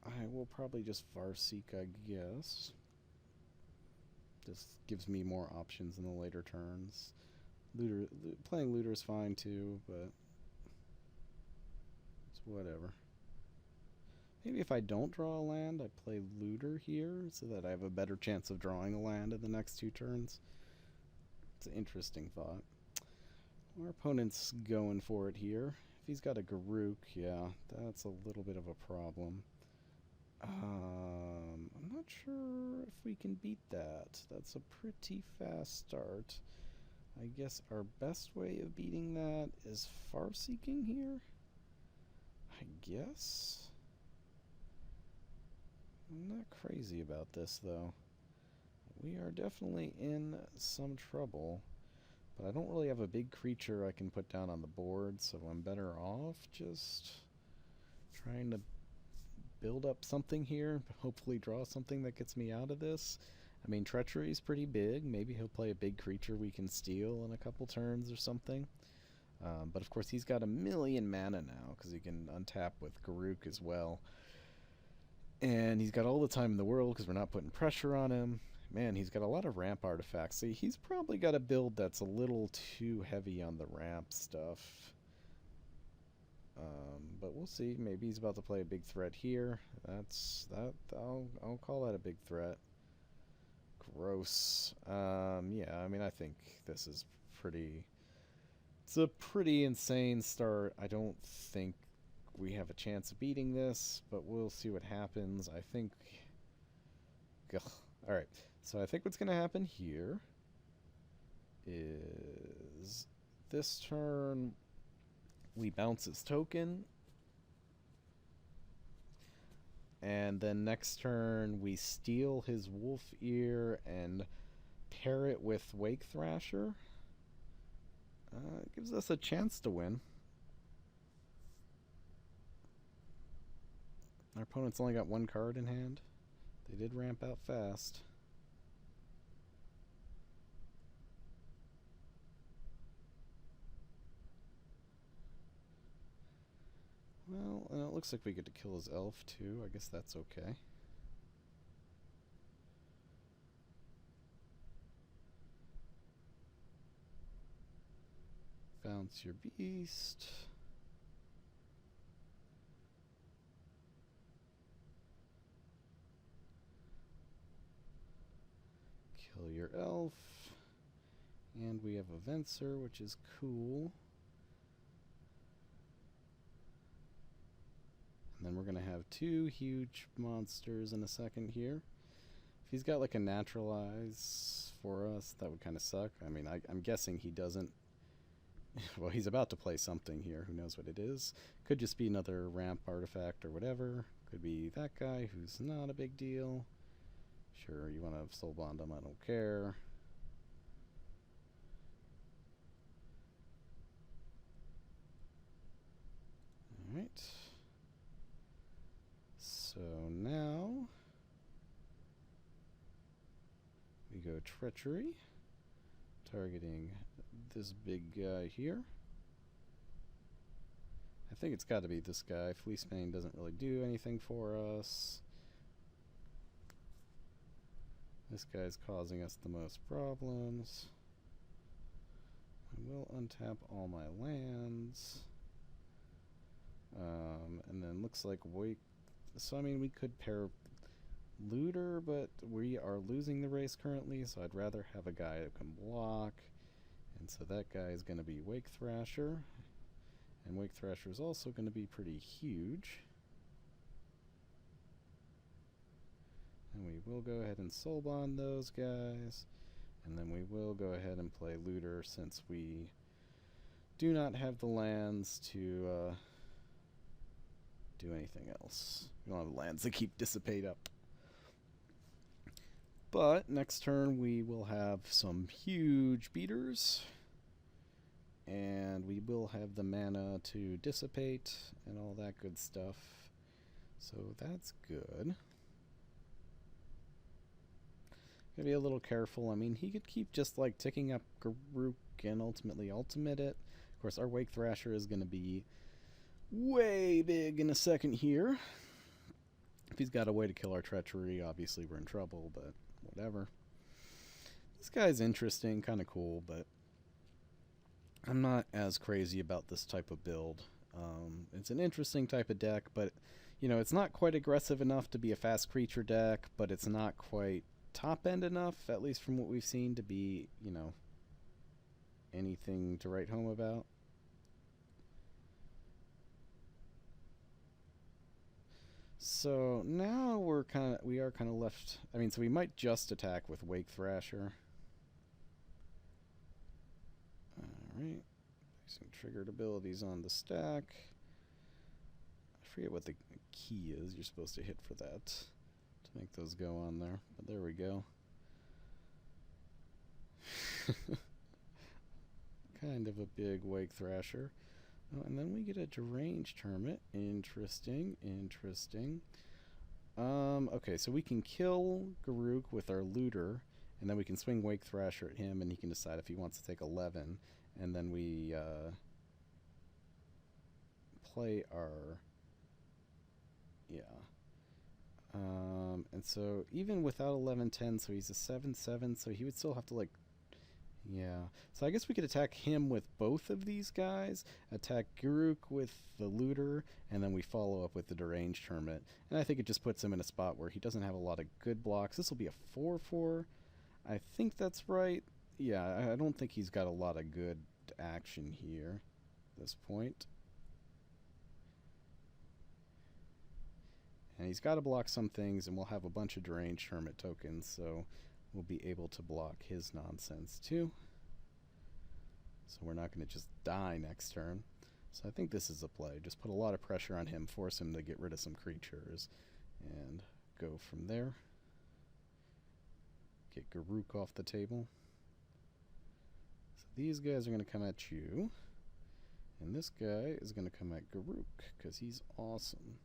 I will probably just Farseek, I guess. This gives me more options in the later turns. Playing Looter is fine too, but it's whatever. Maybe if I don't draw a land, I play Looter here so that I have a better chance of drawing a land in the next 2 turns. It's an interesting thought. Our opponent's going for it here. If he's got a Garruk, yeah, that's a little bit of a problem. I'm not sure if we can beat that. That's a pretty fast start. I guess our best way of beating that is Farseeking here? I guess? I'm not crazy about this, though. We are definitely in some trouble. But I don't really have a big creature I can put down on the board, so I'm better off just trying to build up something here, hopefully draw something that gets me out of this. I mean, Treachery is pretty big. Maybe he'll play a big creature we can steal in a couple turns or something. But of course, he's got 1,000,000 mana now, because he can untap with Garruk as well. And he's got all the time in the world, because we're not putting pressure on him. Man, he's got a lot of ramp artifacts. See, he's probably got a build that's a little too heavy on the ramp stuff. But we'll see. Maybe he's about to play a big threat here. I'll call that a big threat. Gross. Yeah, I mean, I think this is pretty... It's a pretty insane start. I don't think we have a chance of beating this, but we'll see what happens. I think... Ugh. Alright, so I think what's going to happen here is this turn we bounce his token, and then next turn we steal his wolf ear and pair it with Wake Thrasher. It gives us a chance to win. Our opponent's only got 1 card in hand. They did ramp out fast. Well, and it looks like we get to kill his elf too. I guess that's okay. Bounce your beast. Kill your elf. And we have a Venser, which is cool. And then we're going to have 2 huge monsters in a second here. If he's got like a Naturalize for us, that would kind of suck. I mean, I'm guessing he doesn't. Well, he's about to play something here. Who knows what it is? Could just be another ramp artifact or whatever. Could be that guy who's not a big deal. Sure, you want to soul bond him, I don't care. Alright. So now we go Treachery, targeting this big guy here. I think it's got to be this guy. Fleecebane doesn't really do anything for us. This guy's causing us the most problems. I will untap all my lands. And then looks like Wake. So, I mean, we could pair Looter, but we are losing the race currently, so I'd rather have a guy that can block. And so that guy is going to be Wake Thrasher. And Wake Thrasher is also going to be pretty huge. And we will go ahead and soul bond those guys. And then we will go ahead and play Looter since we do not have the lands to do anything else. We don't have lands that keep dissipate up. But next turn we will have some huge beaters. And we will have the mana to dissipate and all that good stuff. So that's good. Gotta be a little careful. I mean, he could keep just like ticking up Garruk and ultimately ultimate it. Of course, our Wake Thrasher is going to be way big in a second here. If he's got a way to kill our Treachery, obviously we're in trouble, but whatever. This guy's interesting, kind of cool, but I'm not as crazy about this type of build. It's an interesting type of deck, but, you know, it's not quite aggressive enough to be a fast creature deck, but it's not quite top end enough, at least from what we've seen, to be, you know, anything to write home about. So now we are kind of left. I mean, so we might just attack with Wake Thrasher. All right, some triggered abilities on the stack. I forget what the key is. You're supposed to hit for that to make those go on there, but there we go. Kind of a big Wake Thrasher. Oh, and then we get a Deranged Hermit. Interesting, interesting. Okay, so we can kill Garruk with our Looter, and then we can swing Wake Thrasher at him, and he can decide if he wants to take 11. And then we play our... Yeah. And so even without 11-10, so he's a 7-7, so he would still have to, like... Yeah. So I guess we could attack him with both of these guys, attack Garruk with the Looter, and then we follow up with the Deranged Hermit. And I think it just puts him in a spot where he doesn't have a lot of good blocks. This will be a 4-4. I think that's right. Yeah, I don't think he's got a lot of good action here at this point. And he's got to block some things, and we'll have a bunch of Deranged Hermit tokens, so we'll be able to block his nonsense too. So we're not going to just die next turn. So I think this is a play. Just put a lot of pressure on him, force him to get rid of some creatures, and go from there. Get Garruk off the table. So these guys are going to come at you, and this guy is going to come at Garruk, because he's awesome.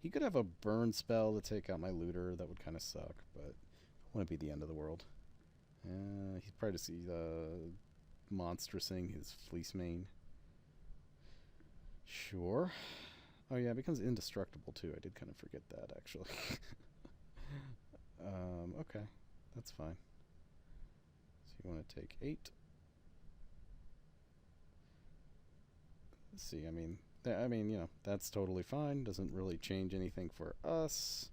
He could have a burn spell to take out my Looter. That would kind of suck, but wouldn't be the end of the world. He's probably just monstrosing his Fleece Mane. Sure. Oh yeah, it becomes indestructible too. I did kind of forget that, actually. Okay, that's fine. So you want to take 8. Let's see. I mean, you know, that's totally fine. Doesn't really change anything for us.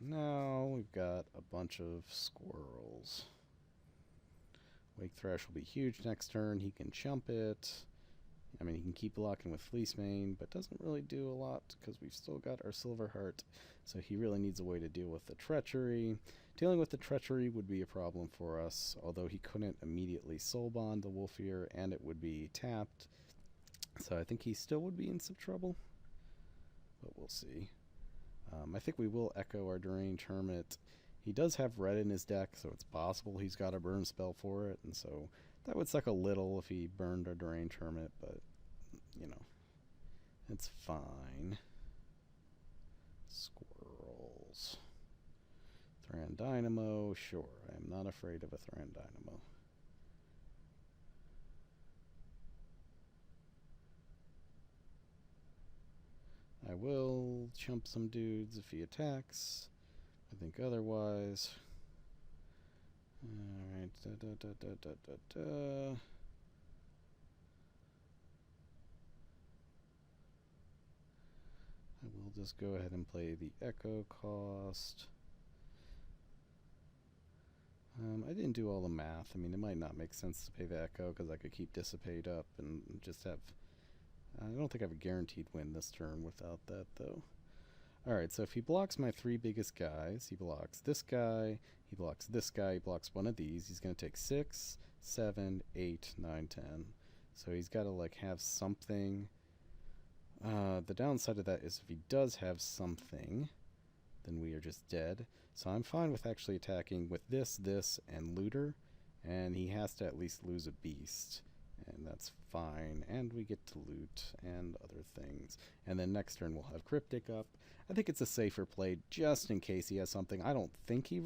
Now we've got a bunch of squirrels. Wake Thrash will be huge next turn. He can chump it. I mean, he can keep blocking with Fleece Mane, but doesn't really do a lot because we've still got our Silver Heart. So he really needs a way to deal with the Treachery. Dealing with the Treachery would be a problem for us, although he couldn't immediately Soul Bond the Wolfear, and it would be tapped. So I think he still would be in some trouble, but we'll see. I think we will echo our Deranged Hermit. He does have red in his deck, so it's possible he's got a burn spell for it, and so that would suck a little if he burned our Deranged Hermit, but, you know, it's fine. Squirrels. Thran Dynamo, sure. I am not afraid of a Thran Dynamo. I will chump some dudes if he attacks. I think otherwise. Alright, I will just go ahead and play the Echo cost. I didn't do all the math. I mean, it might not make sense to pay the Echo because I could keep Dissipate up and just have... I don't think I have a guaranteed win this turn without that, though. Alright, so if he blocks my 3 biggest guys, he blocks this guy, he blocks this guy, he blocks one of these, he's going to take 6, 7, 8, 9, 10. So he's got to, like, have something. The downside of that is if he does have something, then we are just dead. So I'm fine with actually attacking with this, and Looter, and he has to at least lose a beast. And that's fine, and we get to loot and other things. And then next turn we'll have Cryptic up. I think it's a safer play just in case he has something. I don't think he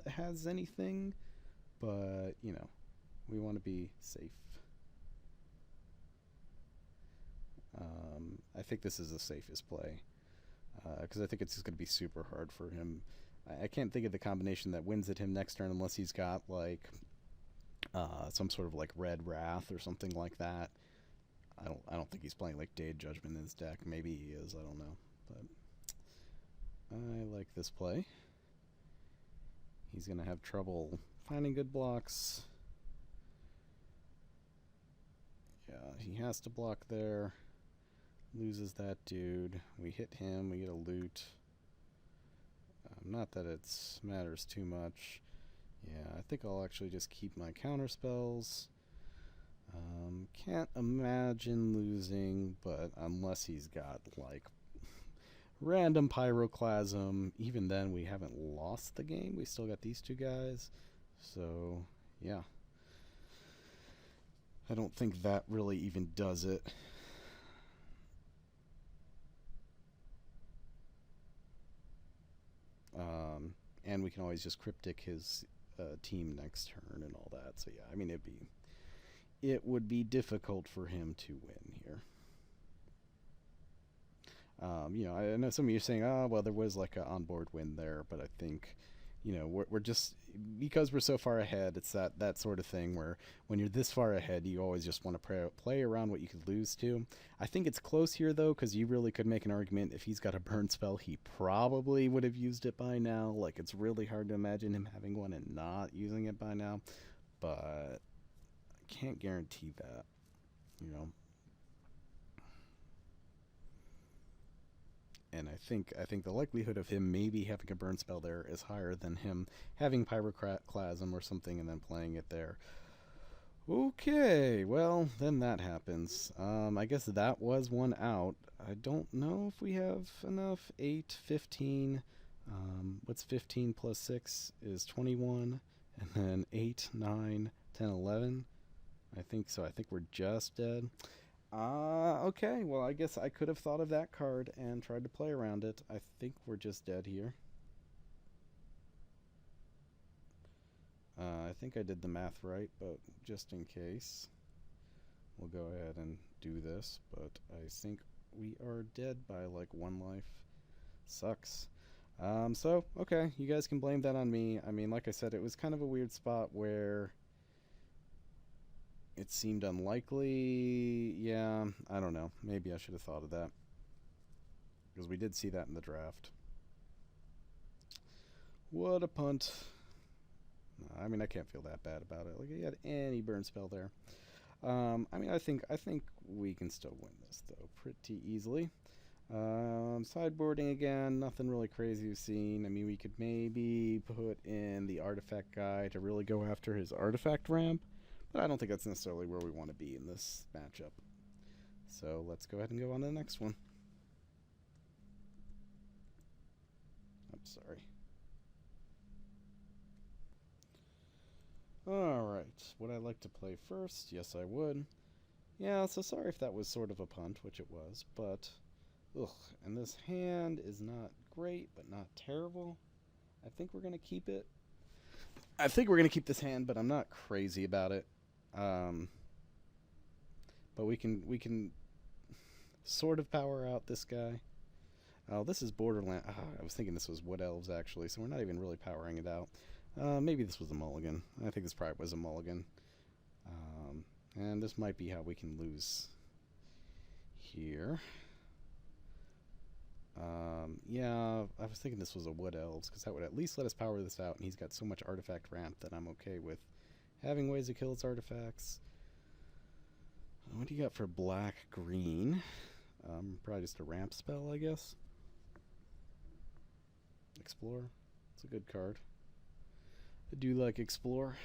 has anything, but, you know, we want to be safe. I think this is the safest play, because I think it's just going to be super hard for him. I can't think of the combination that wins at him next turn unless he's got, like... some sort of like Red Wrath or something like that. I don't think he's playing like Day of Judgment in his deck. Maybe he is, I don't know. But I like this play. He's gonna have trouble finding good blocks. Yeah, he has to block there. Loses that dude. We hit him, we get a loot. Not that it matters too much. Yeah, I think I'll actually just keep my counter spells. Can't imagine losing, but unless he's got, like, random Pyroclasm, even then we haven't lost the game. We still got these two guys. So, yeah. I don't think that really even does it. And we can always just Cryptic his... team next turn and all that. So yeah, I mean it would be difficult for him to win here. You know, I know some of you are saying, oh well, there was like an onboard win there, but I think, you know, we're just, because we're so far ahead, it's that sort of thing where when you're this far ahead, you always just want to play around what you could lose to. I think it's close here, though, because you really could make an argument if he's got a burn spell, he probably would have used it by now. Like, it's really hard to imagine him having one and not using it by now, but I can't guarantee that, you know. And I think the likelihood of him maybe having a burn spell there is higher than him having Pyroclasm or something and then playing it there. Okay, well, then that happens. I guess that was one out. I don't know if we have enough. 8, 15. What's 15 plus 6 is 21. And then 8, 9, 10, 11. I think so. I think we're just dead. Okay, well, I guess I could have thought of that card and tried to play around it. I think we're just dead here. I think I did the math right, but just in case, we'll go ahead and do this. But I think we are dead by like 1 life. Sucks. So, okay, you guys can blame that on me. I mean, like I said, it was kind of a weird spot where it seemed unlikely. Yeah, I don't know. Maybe I should have thought of that, because we did see that in the draft. What a punt. No, I mean, I can't feel that bad about it. Like, he had any burn spell there. I mean, I think we can still win this, though, pretty easily. Sideboarding again, nothing really crazy we've seen. I mean, we could maybe put in the artifact guy to really go after his artifact ramp, but I don't think that's necessarily where we want to be in this matchup. So let's go ahead and go on to the next one. I'm sorry. Alright, would I like to play first? Yes, I would. Yeah, so sorry if that was sort of a punt, which it was, but... Ugh, and this hand is not great, but not terrible. I think we're going to keep it. I think we're going to keep this hand, but I'm not crazy about it. But we can sort of power out this guy. Oh, this is Borderland. I was thinking this was Wood Elves, actually, so we're not even really powering it out. Maybe this was a mulligan. I think this probably was a mulligan. And this might be how we can lose here. Yeah, I was thinking this was a Wood Elves, because that would at least let us power this out, and he's got so much artifact ramp that I'm okay with having ways to kill its artifacts. What do you got for black-green? Probably just a ramp spell, I guess. Explore. It's a good card. I do like Explore.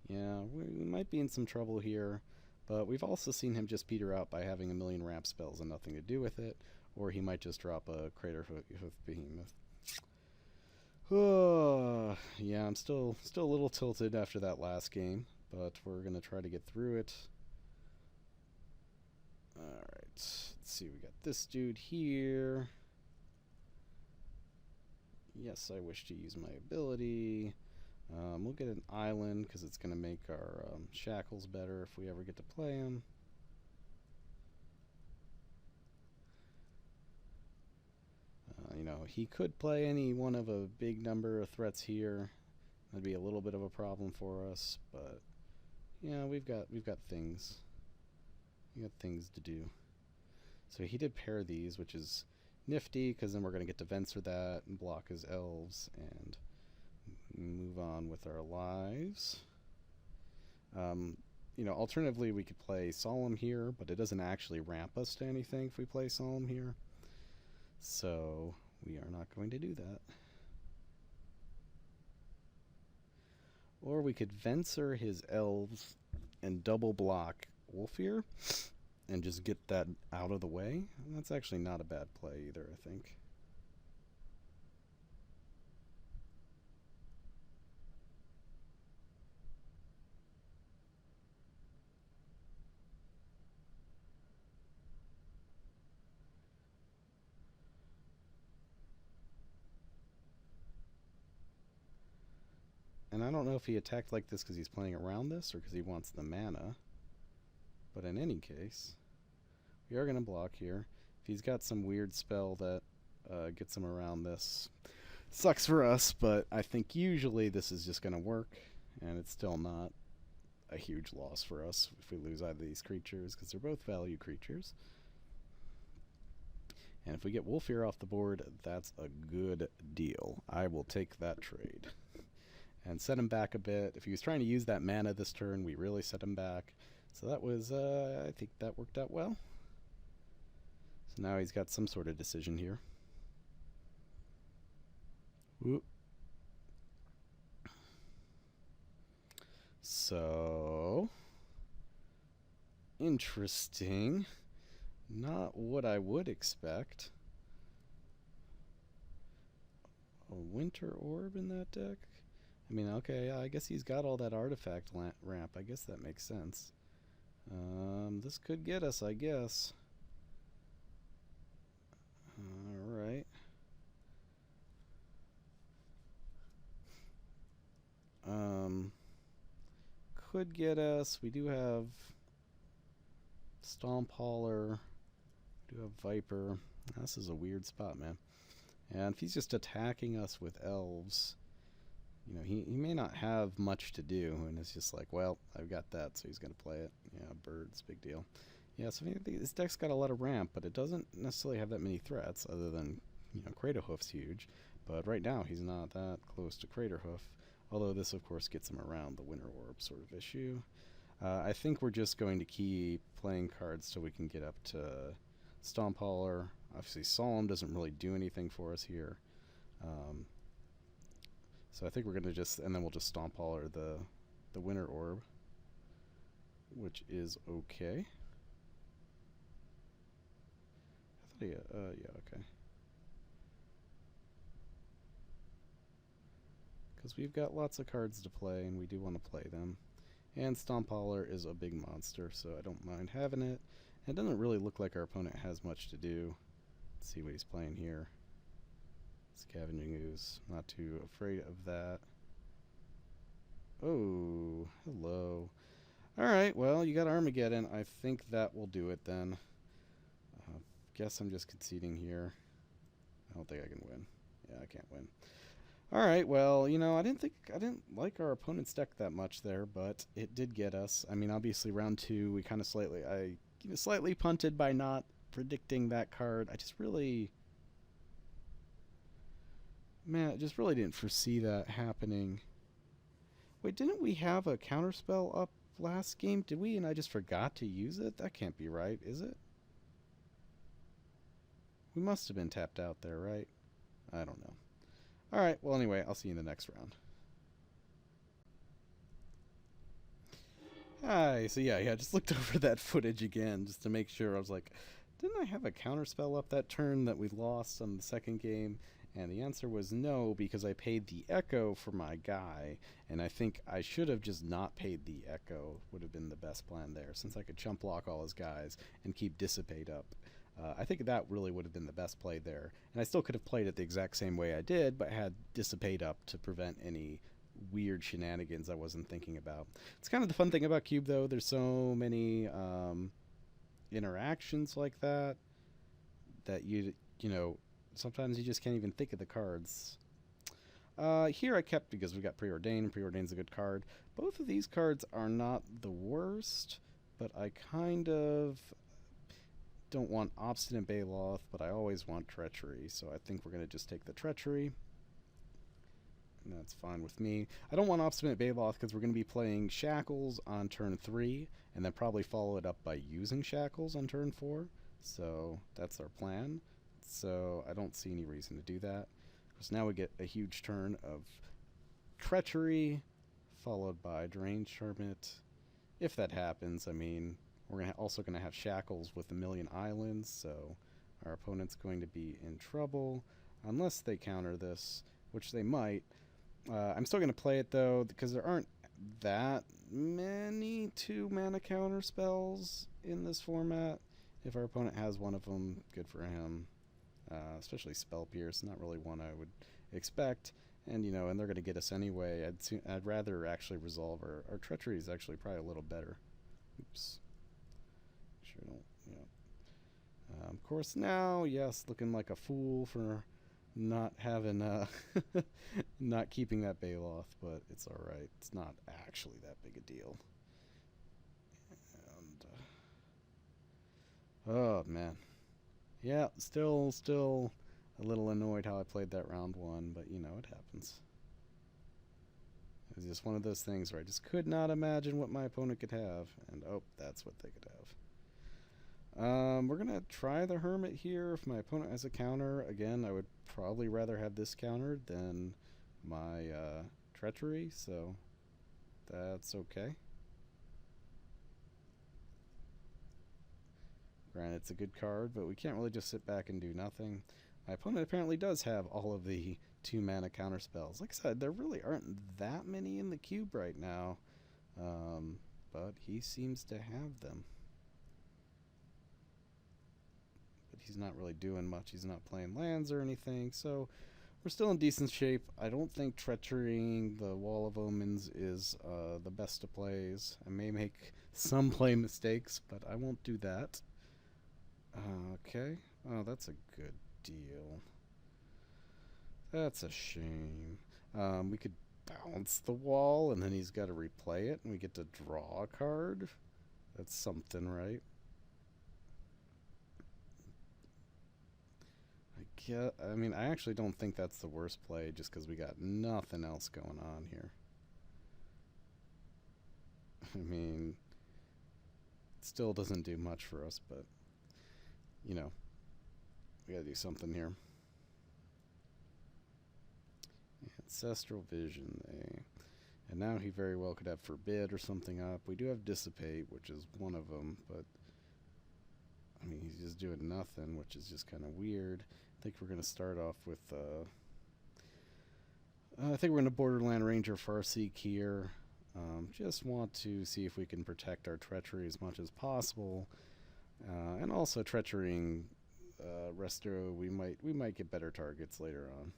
Yeah, we might be in some trouble here, but we've also seen him just peter out by having a million ramp spells and nothing to do with it, or he might just drop a Crater Hoof Behemoth. Yeah, I'm still a little tilted after that last game, but we're going to try to get through it. Alright, let's see, we got this dude here. Yes, I wish to use my ability. We'll get an island because it's going to make our shackles better if we ever get to play them. You know, he could play any one of a big number of threats here. That'd be a little bit of a problem for us, but yeah, we've got things. We got things to do. So he did pair these, which is nifty because then we're going to get to Venser that and block his elves and move on with our lives. You know, alternatively, we could play Solemn here, but it doesn't actually ramp us to anything if we play Solemn here. So we are not going to do that. Or we could Venser his elves and double block Wolfir and just get that out of the way. And that's actually not a bad play either, I think. And I don't know if he attacked like this because he's playing around this or because he wants the mana. But in any case, we are going to block here. If he's got some weird spell that gets him around this, sucks for us, but I think usually this is just going to work, and it's still not a huge loss for us if we lose either of these creatures because they're both value creatures. And if we get Wolfir off the board, that's a good deal. I will take that trade. And set him back a bit. If he was trying to use that mana this turn, we really set him back. So that was, I think that worked out well. So now he's got some sort of decision here. Whoop. So, interesting. Not what I would expect. A Winter Orb in that deck? I mean, okay, I guess he's got all that artifact ramp. I guess that makes sense. This could get us, I guess. Alright. Could get us. We do have Stomp Hauler. We do have Viper. This is a weird spot, man. And if he's just attacking us with elves, you know, he may not have much to do, and it's just like, well, I've got that, so he's going to play it. Yeah, birds, big deal. Yeah, so this deck's got a lot of ramp, but it doesn't necessarily have that many threats, other than, you know, Crater Hoof's huge. But right now, he's not that close to Crater Hoof, although this, of course, gets him around the Winter Orb sort of issue. I think we're just going to keep playing cards till we can get up to Stomp Hauler. Obviously, Solemn doesn't really do anything for us here. So I think we're going to just, and then we'll just Stomp Hauler the Winter Orb, which is okay. I thought yeah, okay. Because we've got lots of cards to play, and we do want to play them. And Stomp Hauler is a big monster, so I don't mind having it. And it doesn't really look like our opponent has much to do. Let's see what he's playing here. Scavenging Ooze. Not too afraid of that. Oh, hello. Alright, well, you got Armageddon. I think that will do it then. guess I'm just conceding here. I don't think I can win. Yeah, I can't win. All right, well, I didn't like our opponent's deck that much there, but it did get us. I mean, obviously round 2 we kind of slightly punted by not predicting that card. I just really didn't foresee that happening. Wait, didn't we have a counterspell up last game? Did we and I just forgot to use it? That can't be right, is it? We must have been tapped out there, right? I don't know. Alright, well anyway, I'll see you in the next round. Hi, so yeah, I just looked over that footage again just to make sure. I was like, didn't I have a counterspell up that turn that we lost on the second game? And the answer was no, because I paid the Echo for my guy, and I think I should have just not paid the Echo, would have been the best plan there, since I could chump block all his guys and keep Dissipate up. I think that really would have been the best play there. And I still could have played it the exact same way I did, but had Dissipate up to prevent any weird shenanigans I wasn't thinking about. It's kind of the fun thing about Cube, though. There's so many interactions like that sometimes you just can't even think of the cards. Here I kept, because we got Preordain, and Preordain's a good card. Both of these cards are not the worst, but I kind of don't want Obstinate Baloth, but I always want Treachery, so I think we're going to just take the Treachery. And that's fine with me. I don't want Obstinate Baloth because we're going to be playing Shackles on turn 3, and then probably follow it up by using Shackles on turn 4. So that's our plan. So I don't see any reason to do that. Because now we get a huge turn of Treachery, followed by Deranged Hermit. If that happens, I mean, we're also going to have Shackles with a million islands, so our opponent's going to be in trouble, unless they counter this, which they might. I'm still going to play it, though, because there aren't that many 2-mana counter spells in this format. If our opponent has one of them, good for him. Especially Spell Pierce, not really one I would expect. And, and they're going to get us anyway. I'd rather actually resolve our Treachery is actually probably a little better. Oops. Sure don't, of course now, yes, looking like a fool for not having, not keeping that Baloth, but it's alright. It's not actually that big a deal. And, oh, man. Yeah, still a little annoyed how I played that round 1, but, it happens. It was just one of those things where I just could not imagine what my opponent could have, and oh, that's what they could have. We're going to try the Hermit here. If my opponent has a counter, again, I would probably rather have this countered than my Treachery, so that's okay. Granted, it's a good card, but we can't really just sit back and do nothing. My opponent apparently does have all of the 2-mana counter spells. Like I said, there really aren't that many in the cube right now, but he seems to have them. But he's not really doing much. He's not playing lands or anything, so we're still in decent shape. I don't think Treacherying the Wall of Omens is the best of plays. I may make some play mistakes, but I won't do that. Okay. Oh, that's a good deal. That's a shame. We could bounce the wall, and then he's got to replay it, and we get to draw a card. That's something, right? I mean, I actually don't think that's the worst play, just because we got nothing else going on here. I mean, it still doesn't do much for us, but we gotta do something here. Ancestral Vision, and now he very well could have Forbid or something up. We do have Dissipate, which is one of them, but I mean, he's just doing nothing, which is just kind of weird. I think we're gonna start off with I think we're gonna Borderland Ranger Farseek here. Just want to see if we can protect our Treachery as much as possible. And also Treacherying Resto, we might get better targets later on.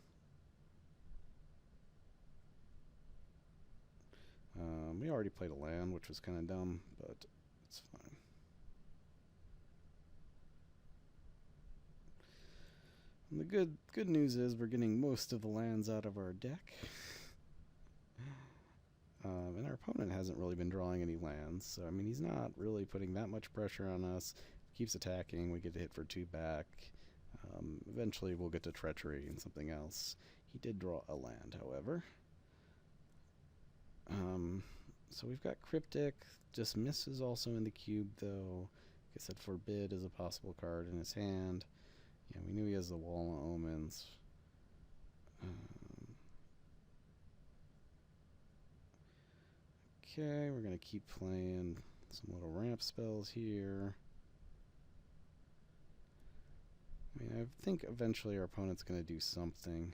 We already played a land, which was kind of dumb, but it's fine. good news is we're getting most of the lands out of our deck. And our opponent hasn't really been drawing any lands, so I mean he's not really putting that much pressure on us. Keeps attacking, we get to hit for 2 back. Eventually we'll get to Treachery and something else. He did draw a land, however. So we've got Cryptic. Dismiss is also in the cube, though. Like I said, Forbid is a possible card in his hand. Yeah, we knew he has the Wall of Omens. Okay, we're going to keep playing some little ramp spells here. I mean, I think eventually our opponent's going to do something.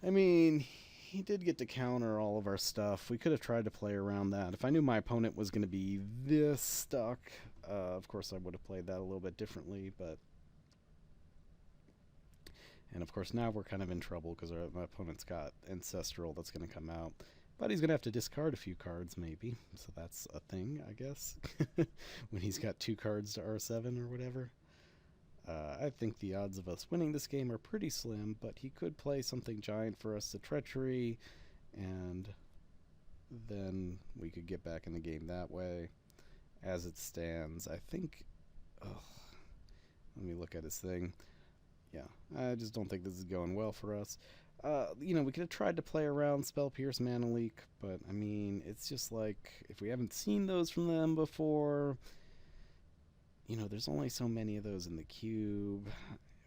I mean, he did get to counter all of our stuff. We could have tried to play around that. If I knew my opponent was going to be this stuck, of course I would have played that a little bit differently, but... And of course now we're kind of in trouble because my opponent's got Ancestral that's going to come out. But he's going to have to discard a few cards, maybe. So that's a thing, I guess. When he's got 2 cards to R7 or whatever. I think the odds of us winning this game are pretty slim, but he could play something giant for us to Treachery, and then we could get back in the game that way. As it stands, I think... let me look at his thing. Yeah, I just don't think this is going well for us. You know, we could have tried to play around Spell Pierce, Mana Leak, but, I mean, it's just like, if we haven't seen those from them before, you know, there's only so many of those in the cube.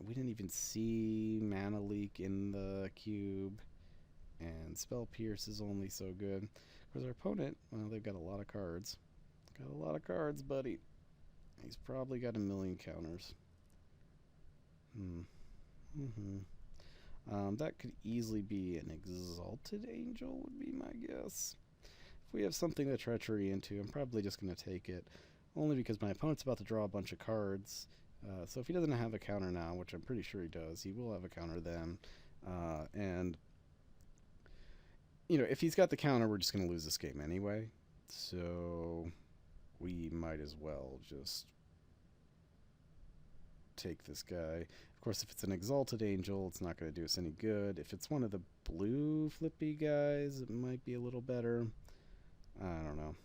We didn't even see Mana Leak in the cube, and Spell Pierce is only so good. Of course, our opponent, well, they've got a lot of cards. Got a lot of cards, buddy. He's probably got a million counters. That could easily be an Exalted Angel, would be my guess. If we have something to Treachery into, I'm probably just going to take it. Only because my opponent's about to draw a bunch of cards. So if he doesn't have a counter now, which I'm pretty sure he does, he will have a counter then. And, you know, if he's got the counter, we're just going to lose this game anyway. So we might as well just take this guy. Of course, if it's an Exalted Angel, it's not going to do us any good. If it's one of the blue flippy guys, it might be a little better. I don't know.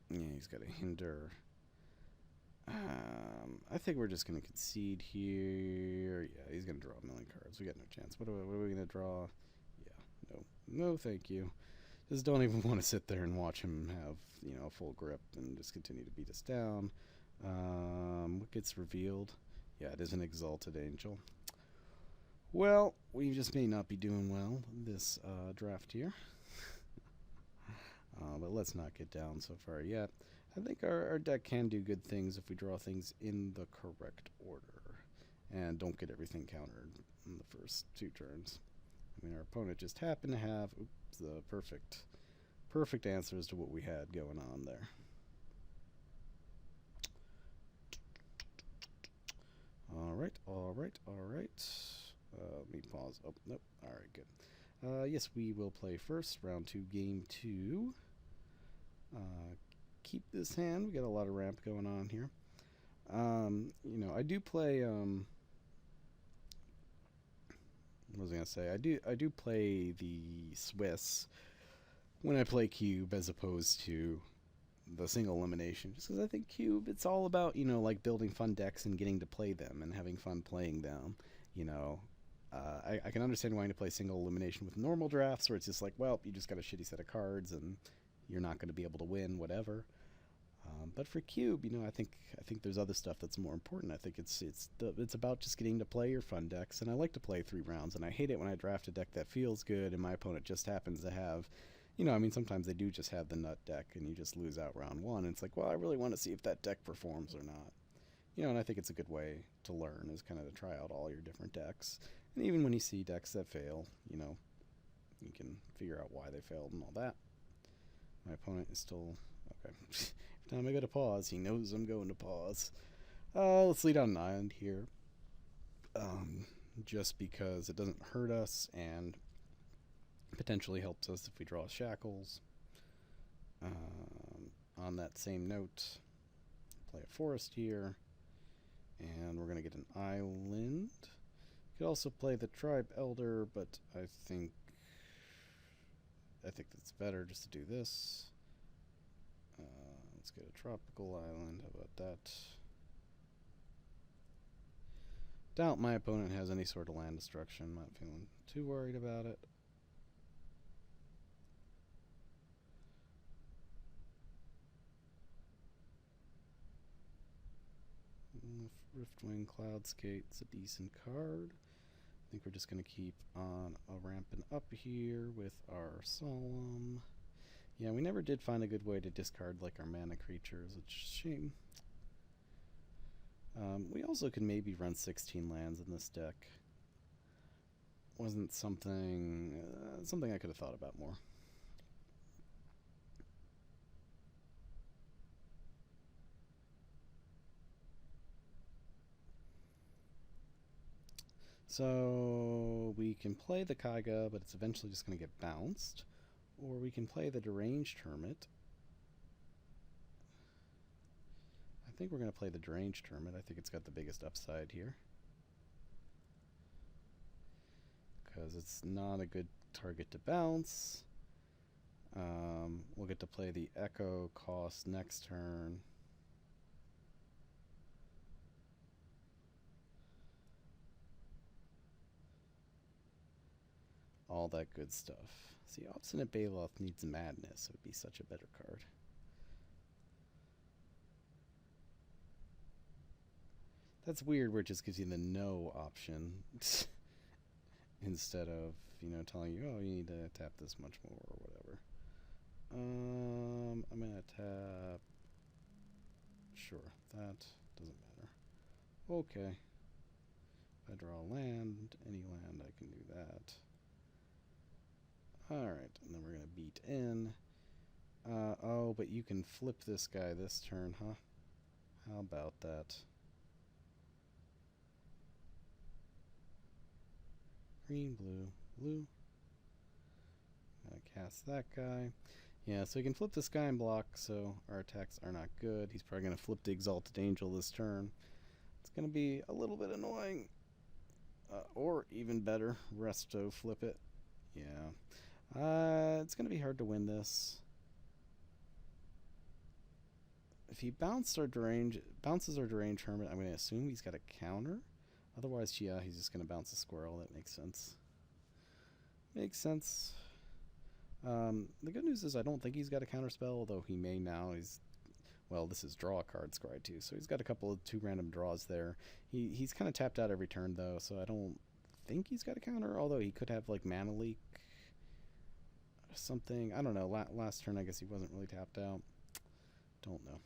Yeah, he's got a hinder. I think we're just going to concede here. Yeah, he's going to draw a million cards. We got no chance. What are we going to draw? Yeah, no, thank you. Just don't even want to sit there and watch him have, you know, full grip and just continue to beat us down. What gets revealed? Yeah, it is an Exalted Angel. Well, we just may not be doing well this draft here. But let's not get down so far yet. I think our deck can do good things if we draw things in the correct order and don't get everything countered in the first 2 turns. I mean, our opponent just happened to have the perfect answers to what we had going on there. All right. Let me pause. Oh, nope. All right, good. Yes, we will play first. Round 2, game 2. Keep this hand. We got a lot of ramp going on here. You know, I do play. What was I gonna say? I do play the Swiss when I play cube as opposed to the single elimination, just because I think cube, it's all about, you know, like building fun decks and getting to play them and having fun playing them. You know, I can understand wanting to play single elimination with normal drafts where it's just like, well, you just got a shitty set of cards and you're not going to be able to win, whatever. But for cube, you know, I think there's other stuff that's more important. I think it's about just getting to play your fun decks, and I like to play 3 rounds, and I hate it when I draft a deck that feels good and my opponent just happens to have, you know, I mean, sometimes they do just have the nut deck and you just lose out round 1, and it's like, well, I really want to see if that deck performs or not. You know, and I think it's a good way to learn, is kind of to try out all your different decks. And even when you see decks that fail, you know, you can figure out why they failed and all that. My opponent is still... Okay. Every time I go to pause, he knows I'm going to pause. Let's lead on an island here. Just because it doesn't hurt us and potentially helps us if we draw shackles. On that same note, play a forest here, and we're going to get an island. Could also play the tribe elder, but I think that's better just to do this. Let's get a tropical island. How about that? Doubt my opponent has any sort of land destruction. Not feeling too worried about it. Riftwing Cloudskate's a decent card. I think we're just going to keep on ramping up here with our Solemn. Yeah, we never did find a good way to discard like our mana creatures, which is a shame. We also could maybe run 16 lands in this deck. Wasn't something I could have thought about more. So we can play the Kaiga, but it's eventually just going to get bounced. Or we can play the Deranged Hermit. I think we're going to play the Deranged Hermit. I think it's got the biggest upside here. Because it's not a good target to bounce. We'll get to play the Echo cost next turn. All that good stuff. See, Obstinate Baloth needs Madness. It would be such a better card. That's weird where it just gives you the no option instead of, telling you, oh, you need to tap this much more or whatever. I'm going to tap... Sure, that doesn't matter. Okay. If I draw a land, any land, I can do that. Alright, and then we're going to beat in. Oh, but you can flip this guy this turn, huh? How about that? Green, blue, blue. Cast that guy. Yeah, so he can flip this guy and block, so our attacks are not good. He's probably going to flip the Exalted Angel this turn. It's going to be a little bit annoying. Or even better, Resto flip it. Yeah. It's going to be hard to win this. If he bounces our Deranged Hermit, I'm going to assume he's got a counter. Otherwise, yeah, he's just going to bounce a squirrel. That makes sense. Makes sense. The good news is I don't think he's got a counterspell, although he may now. Well, this is draw a card scry too, so he's got a couple of 2 random draws there. He's kind of tapped out every turn though, so I don't think he's got a counter, although he could have like Mana Leak or something. I don't know. Last turn I guess he wasn't really tapped out. Don't know.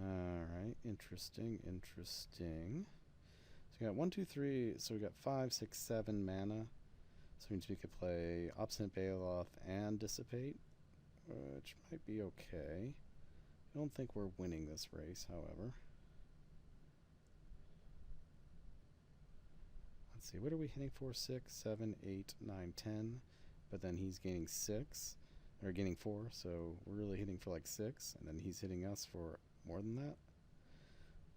Alright, interesting. So we got 1, 2, 3, so we got 5, 6, 7 mana. So it means we could play Obstinate Baloth and Dissipate, which might be okay. I don't think we're winning this race, however. Let's see, what are we hitting for? 6, 7, 8, 9, 10. But then he's gaining 6, or gaining 4, so we're really hitting for like 6, and then he's hitting us for more than that.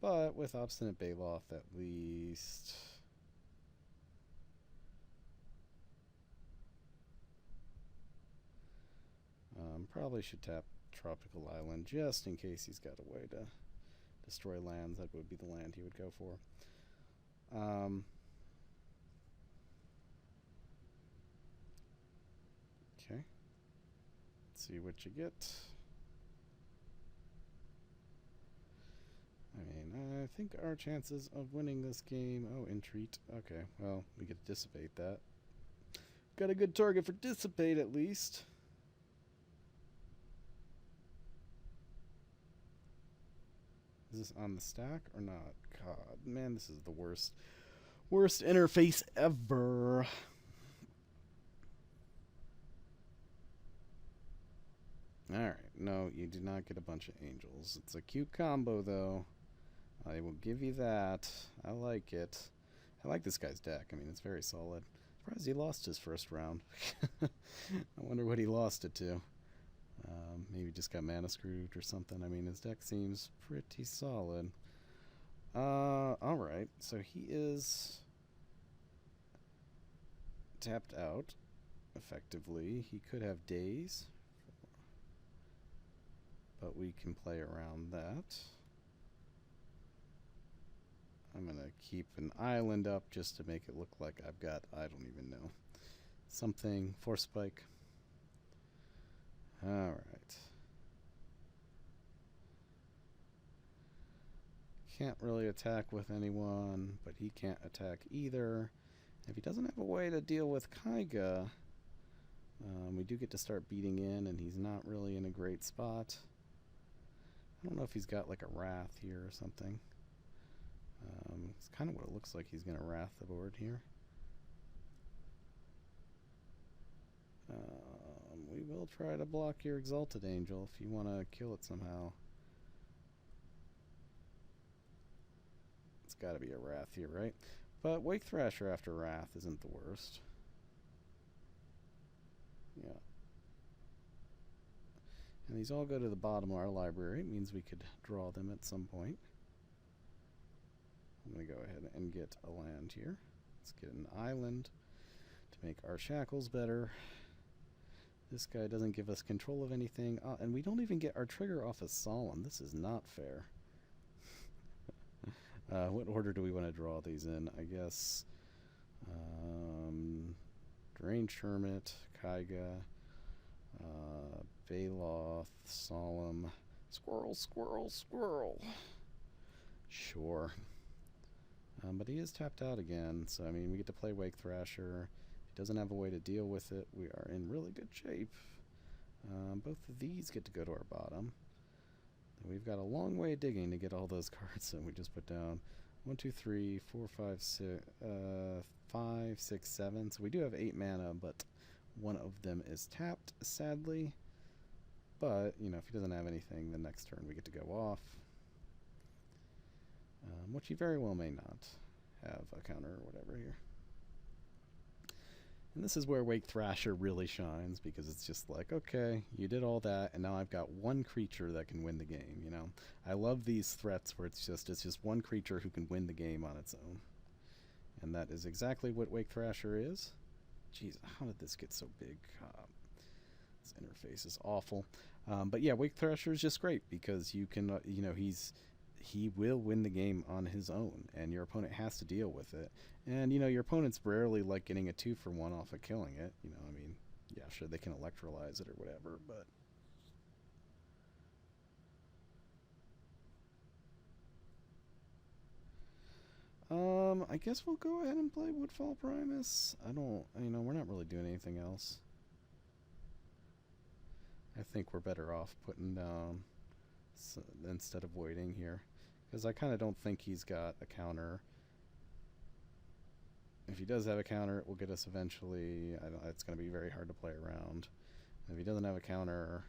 But with Obstinate Baloth, at least... probably should tap Tropical Island just in case he's got a way to destroy lands. That would be the land he would go for. Okay. Let's see what you get. I mean, I think our chances of winning this game... Oh, Entreat. Okay, well, we get to Dissipate that. Got a good target for Dissipate, at least. Is this on the stack or not? God, man, this is the worst interface ever. Alright, no, you do not get a bunch of angels. It's a cute combo, though. I will give you that. I like it. I like this guy's deck. I mean, it's very solid. Surprised he lost his first round. I wonder what he lost it to. Maybe just got mana screwed or something. I mean, his deck seems pretty solid. Alright. So he is tapped out, effectively. He could have days, but we can play around that. I'm going to keep an island up just to make it look like I've got, I don't even know, something. Force spike. Alright. Can't really attack with anyone, but he can't attack either. If he doesn't have a way to deal with Kaiga, we do get to start beating in, and he's not really in a great spot. I don't know if he's got like a Wrath here or something. It's kind of what it looks like. He's going to Wrath the board here. We will try to block your Exalted Angel if you want to kill it somehow. It's got to be a Wrath here, right? But Wake Thrasher after Wrath isn't the worst. Yeah. And these all go to the bottom of our library. It means we could draw them at some point. I'm going to go ahead and get a land here. Let's get an island to make our shackles better. This guy doesn't give us control of anything. And we don't even get our trigger off of Solemn. This is not fair. What order do we want to draw these in? I guess Deranged Hermit, Kaiga, Baloth, Solemn, Squirrel, Squirrel, Squirrel. Sure. But he is tapped out again, so I mean, we get to play Wake Thrasher. He doesn't have a way to deal with it. We are in really good shape. Both of these get to go to our bottom. We've got a long way digging to get all those cards, so we just put down 1, 2, 3, 4, 5, 6, 5, 6, 7. So we do have 8 mana, but one of them is tapped, sadly. But, you know, if he doesn't have anything, the next turn we get to go off. Which he very well may not have a counter or whatever here. And this is where Wake Thrasher really shines, because it's just like, okay, you did all that, and now I've got one creature that can win the game, you know? I love these threats where it's just one creature who can win the game on its own. And that is exactly what Wake Thrasher is. Jeez, how did this get so big? This interface is awful. But yeah, Wake Thrasher is just great, because you can, you know, he will win the game on his own, and your opponent has to deal with it. And, you know, your opponent's rarely like getting a 2-for-1 off of killing it. You know, I mean, yeah, sure, they can electrolyze it or whatever, but... I guess we'll go ahead and play Woodfall Primus. You know, we're not really doing anything else. I think we're better off putting down instead of waiting here, because I kind of don't think he's got a counter. If he does have a counter, it will get us eventually. It's going to be very hard to play around. And if he doesn't have a counter,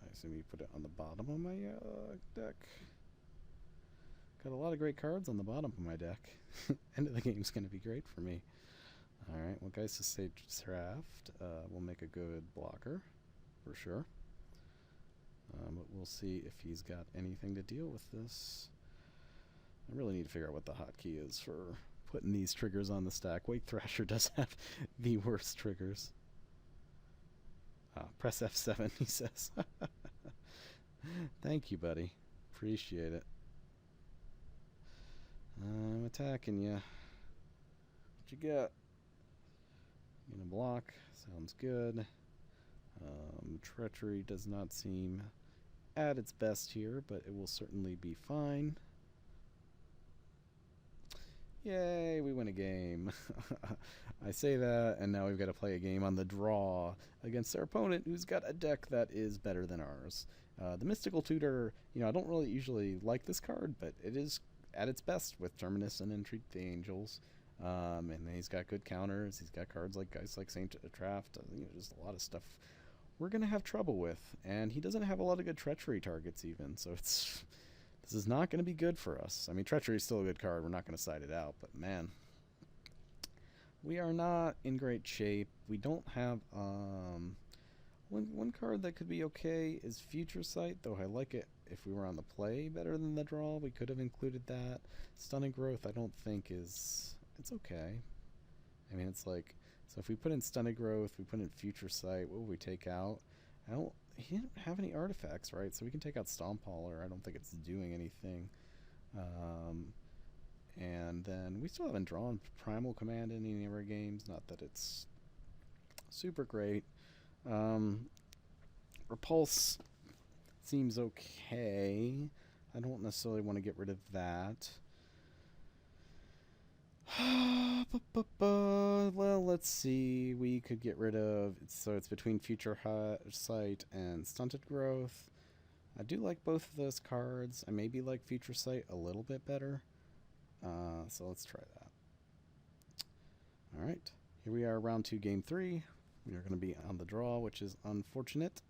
I assume you put it on the bottom of my deck. Got a lot of great cards on the bottom of my deck. End of the game's going to be great for me. Alright, well, Geist Sage Draft will make a good blocker, for sure. But we'll see if he's got anything to deal with this. I really need to figure out what the hotkey is for putting these triggers on the stack. Wake Thrasher does have the worst triggers. Press F7, he says. Thank you, buddy. Appreciate it. I'm attacking you. What you got? You gonna block? Sounds good. Treachery does not seem at its best here, but it will certainly be fine. Yay, we win a game. I say that, and now we've got to play a game on the draw against our opponent, who's got a deck that is better than ours. The Mystical Tutor, you know, I don't really usually like this card, but it is at its best with Terminus and Entreat the Angels. And he's got good counters. He's got cards like Geist like Saint Draft. You know, just a lot of stuff we're going to have trouble with. And he doesn't have a lot of good treachery targets even, so this is not going to be good for us. I mean, treachery is still a good card. We're not going to side it out, but man, we are not in great shape. We don't have one card that could be okay is Future Sight, though I like it if we were on the play better than the draw. We could have included that. Stunning Growth I don't think is... it's okay. I mean, it's like... so if we put in Stunning Growth, we put in Future Sight, what would we take out? He didn't have any artifacts, right? So we can take out Stomp Hauler. I don't think it's doing anything. And then we still haven't drawn Primal Command in any of our games. Not that it's super great. Repulse seems okay. I don't necessarily want to get rid of that. Well, let's see. We could get rid of... so it's between Future Sight and Stunted Growth. I do like both of those cards. I maybe like Future Sight a little bit better. So let's try that. Alright. Here we are, round 2, game 3. We are going to be on the draw, which is unfortunate.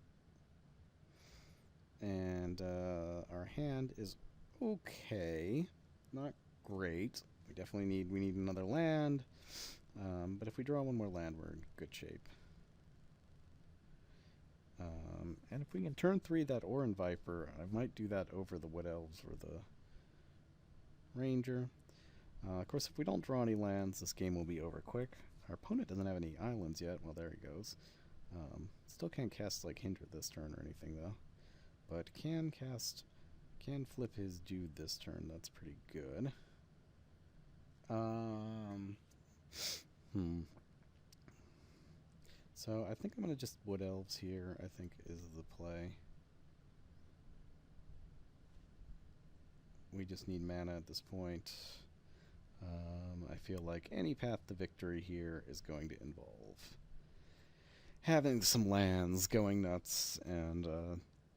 And our hand is okay. Not great. We need another land. But if we draw one more land, we're in good shape. And if we can turn 3 that Orin Viper, I might do that over the Wood Elves or the Ranger. Of course, if we don't draw any lands, this game will be over quick. Our opponent doesn't have any islands yet. Well, there he goes. Still can't cast, like, Hinder this turn or anything, though. But can flip his dude this turn. That's pretty good. So I think I'm going to just Wood Elves here, I think is the play. We just need mana at this point. I feel like any path to victory here is going to involve having some lands, going nuts, and,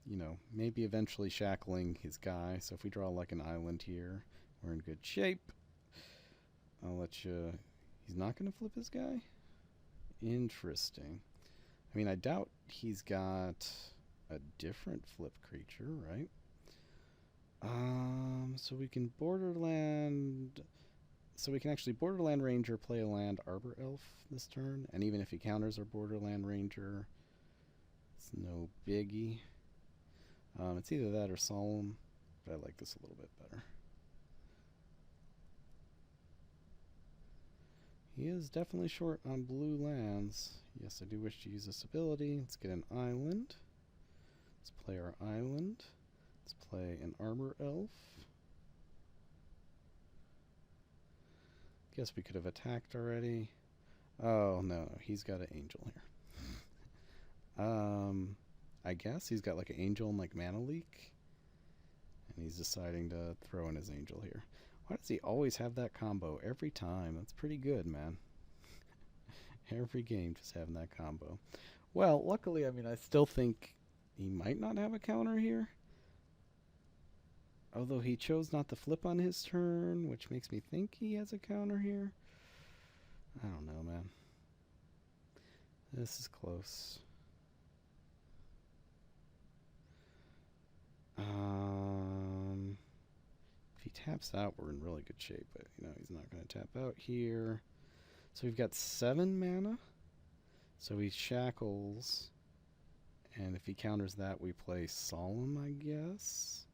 you know, maybe eventually shackling his guy. So if we draw like an island here, we're in good shape. I'll let you... he's not going to flip his guy? Interesting. I mean, I doubt he's got a different flip creature, right? So we can Borderland... so we can actually Borderland Ranger, play a land Arbor Elf this turn, and even if he counters our Borderland Ranger, it's no biggie. It's either that or Solemn, but I like this a little bit better. He is definitely short on blue lands. Yes, I do wish to use this ability. Let's get an island. Let's play our island. Let's play an Arbor Elf. Guess we could have attacked already. Oh, no, he's got an angel here. I guess he's got like an angel and like mana leak. And he's deciding to throw in his angel here. Why does he always have that combo every time? That's pretty good, man. Every game just having that combo. Well, luckily, I mean, I still think he might not have a counter here. Although he chose not to flip on his turn, which makes me think he has a counter here. I don't know, man. This is close. If he taps out, we're in really good shape, but you know, he's not going to tap out here. So we've got 7 mana. So he shackles. And if he counters that, we play Solemn, I guess.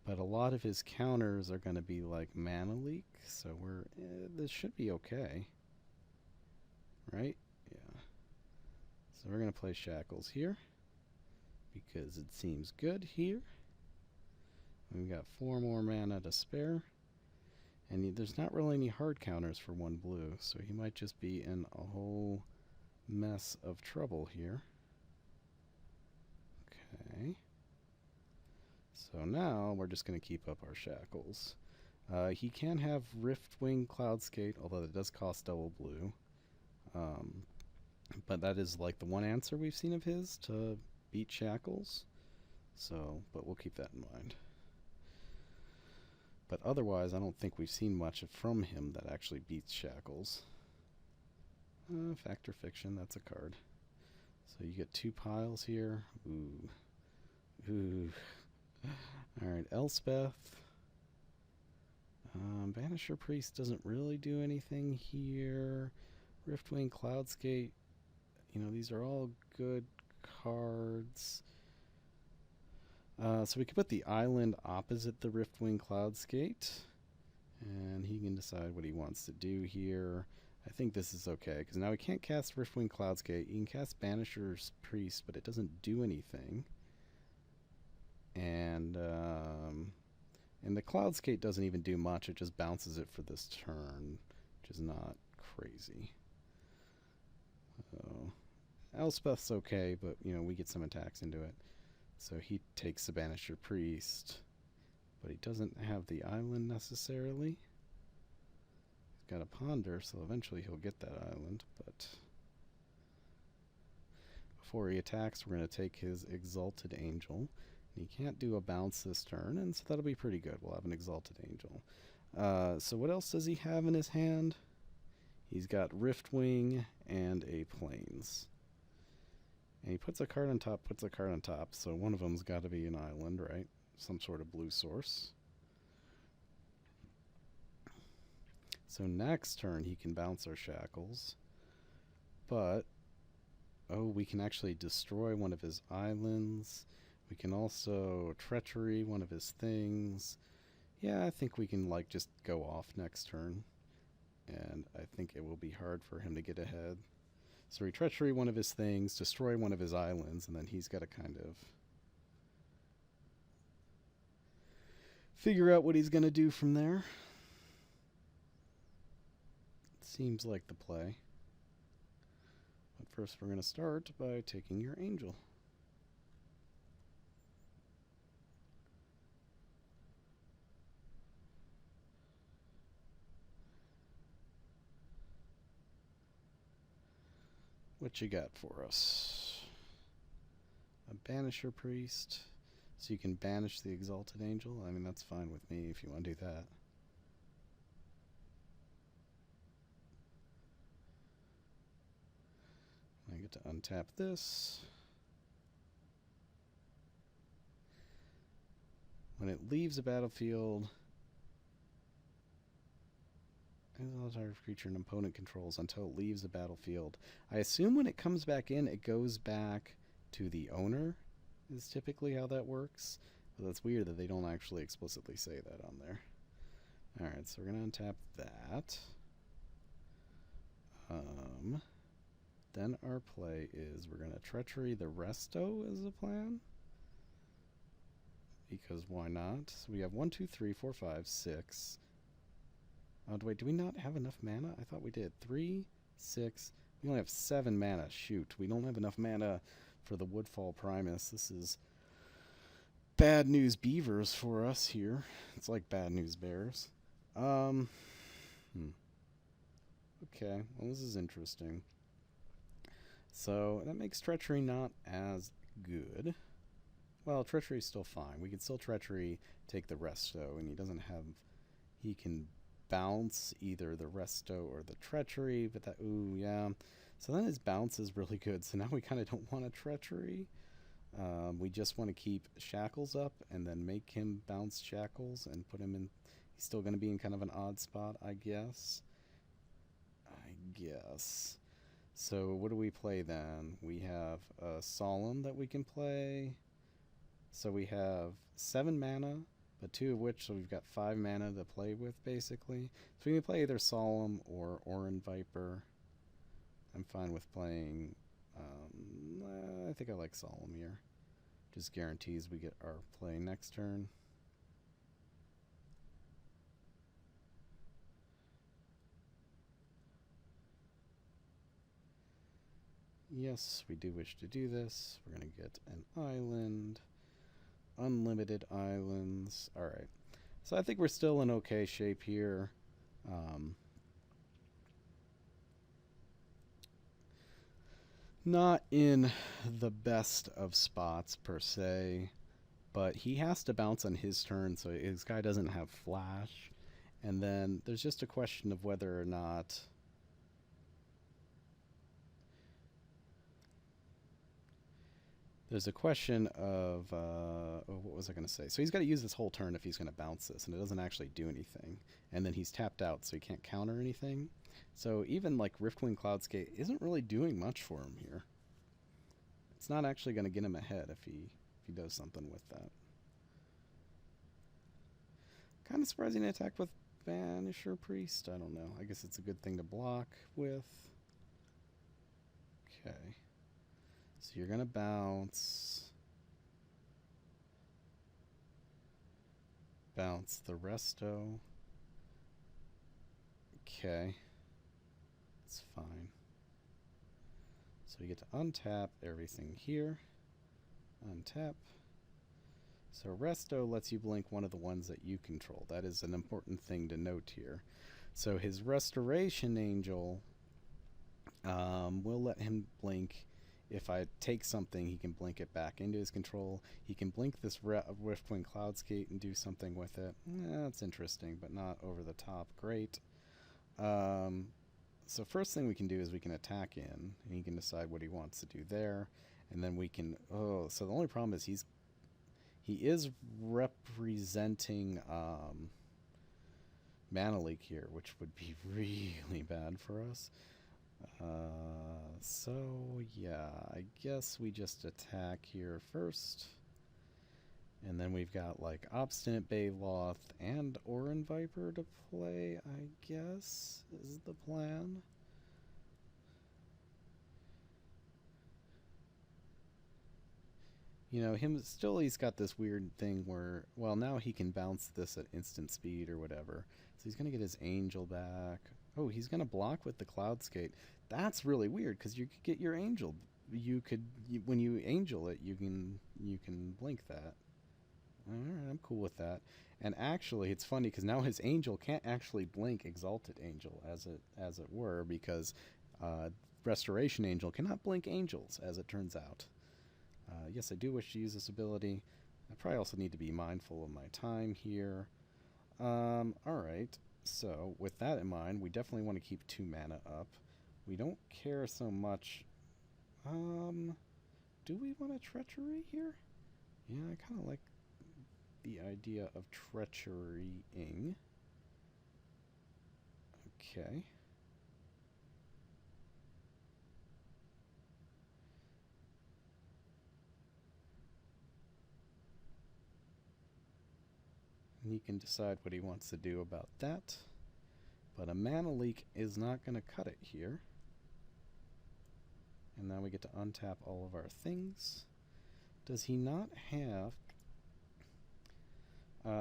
But a lot of his counters are going to be like mana leak, so we're this should be okay. Right? Yeah. So we're going to play Shackles here because it seems good here. We've got 4 more mana to spare. And there's not really any hard counters for 1 blue, so he might just be in a whole mess of trouble here. Okay. So now we're just going to keep up our shackles. He can have Riftwing Cloudskate, although it does cost double blue. But that is like the one answer we've seen of his to beat shackles. So, but we'll keep that in mind. But otherwise, I don't think we've seen much from him that actually beats shackles. Fact or Fiction, that's a card. So So you get 2 piles here. Ooh. Ooh. Alright, Elspeth. Banisher Priest doesn't really do anything here. Riftwing, Cloudskate. You know, these are all good cards. So we could put the island opposite the Riftwing Cloudskate. And he can decide what he wants to do here. I think this is okay, because now he can't cast Riftwing Cloudskate. He can cast Banisher's Priest, but it doesn't do anything. And the Cloudskate doesn't even do much. It just bounces it for this turn, which is not crazy. So Elspeth's okay, but, you know, we get some attacks into it. So he takes the Banisher Priest, but he doesn't have the island necessarily. He's got a Ponder, so eventually he'll get that island, but before he attacks, we're going to take his Exalted Angel. And he can't do a bounce this turn, and so that'll be pretty good. We'll have an Exalted Angel. So what else does he have in his hand? He's got Riftwing and a Plains. And he puts a card on top, puts a card on top, so one of them's got to be an island, right? Some sort of blue source. So next turn he can bounce our Shackles. But, oh, we can actually destroy one of his islands. We can also Treachery one of his things. Yeah, I think we can, like, just go off next turn. And I think it will be hard for him to get ahead. So we Treachery one of his things, destroy one of his islands, and then he's got to kind of figure out what he's going to do from there. Seems like the play. But first we're going to start by taking your Angel. What you got for us? A Banisher Priest. So you can banish the Exalted Angel. I mean, that's fine with me if you want to do that. I get to untap this. When it leaves a battlefield, exile a target creature an opponent controls until it leaves the battlefield. I assume when it comes back in, it goes back to the owner, is typically how that works. But that's weird that they don't actually explicitly say that on there. Alright, so we're going to untap that. Then our play is we're going to Treachery the Resto as a plan. Because why not? So we have 1, 2, 3, 4, 5, 6. Oh, wait, do we not have enough mana? I thought we did. 3, 6. We only have 7 mana. Shoot, we don't have enough mana for the Woodfall Primus. This is bad news beavers for us here. It's like bad news bears. Okay, well, this is interesting. So that makes Treachery not as good. Well, Treachery is still fine. We can still Treachery, take the Resto, and he doesn't have... He can bounce either the Resto or the Treachery, but that... Ooh, yeah. So then his bounce is really good, so now we kind of don't want a Treachery. We just want to keep Shackles up and then make him bounce Shackles and put him in... He's still going to be in kind of an odd spot, I guess. So what do we play then? We have a Solemn that we can play. So we have 7 mana, but 2 of which, so we've got 5 mana to play with, basically. So we can play either Solemn or Orin Viper. I'm fine with playing... I think I like Solemn here. Just guarantees we get our play next turn. Yes, we do wish to do this. We're going to get an island. Unlimited islands. Alright. So I think we're still in okay shape here. Not in the best of spots, per se. But he has to bounce on his turn, so his guy doesn't have flash. And then there's just a question of whether or not... There's a question of, oh, what was I going to say? So he's got to use this whole turn if he's going to bounce this, and it doesn't actually do anything. And then he's tapped out, so he can't counter anything. So even like Riftwing Cloudscape isn't really doing much for him here. It's not actually going to get him ahead if he does something with that. Kind of surprising to attack with Banisher Priest. I don't know. I guess it's a good thing to block with. Okay. So you're going to bounce the resto. Okay. It's fine. So we get to untap everything here. Untap. So resto lets you blink one of the ones that you control. That is an important thing to note here. So his Restoration Angel will let him blink. If I take something, he can blink it back into his control. He can blink this Riftwing Cloudscape and do something with it. That's interesting, but not over the top. Great. So first thing we can do is we can attack in, and he can decide what he wants to do there. And then we can... Oh, so the only problem is he is representing Mana Leak here, which would be really bad for us. So yeah, I guess we just attack here first. And then we've got like Obstinate Bayloth and Orin Viper to play, I guess, is the plan. You know, he's got this weird thing where, well, now he can bounce this at instant speed or whatever. So he's going to get his Angel back. Oh, he's going to block with the Cloudscape. That's really weird because you could get your Angel. When you Angel it, you can blink that. All right, I'm cool with that. And actually, it's funny because now his Angel can't actually blink Exalted Angel as it were, because Restoration Angel cannot blink Angels, as it turns out. Yes, I do wish to use this ability. I probably also need to be mindful of my time here. Alright, so with that in mind, we definitely want to keep 2 mana up. We don't care so much. Do we want a Treachery here? Yeah, I kind of like the idea of treacherying. Okay. And he can decide what he wants to do about that. But a Mana Leak is not going to cut it here. And now we get to untap all of our things. Does he not have...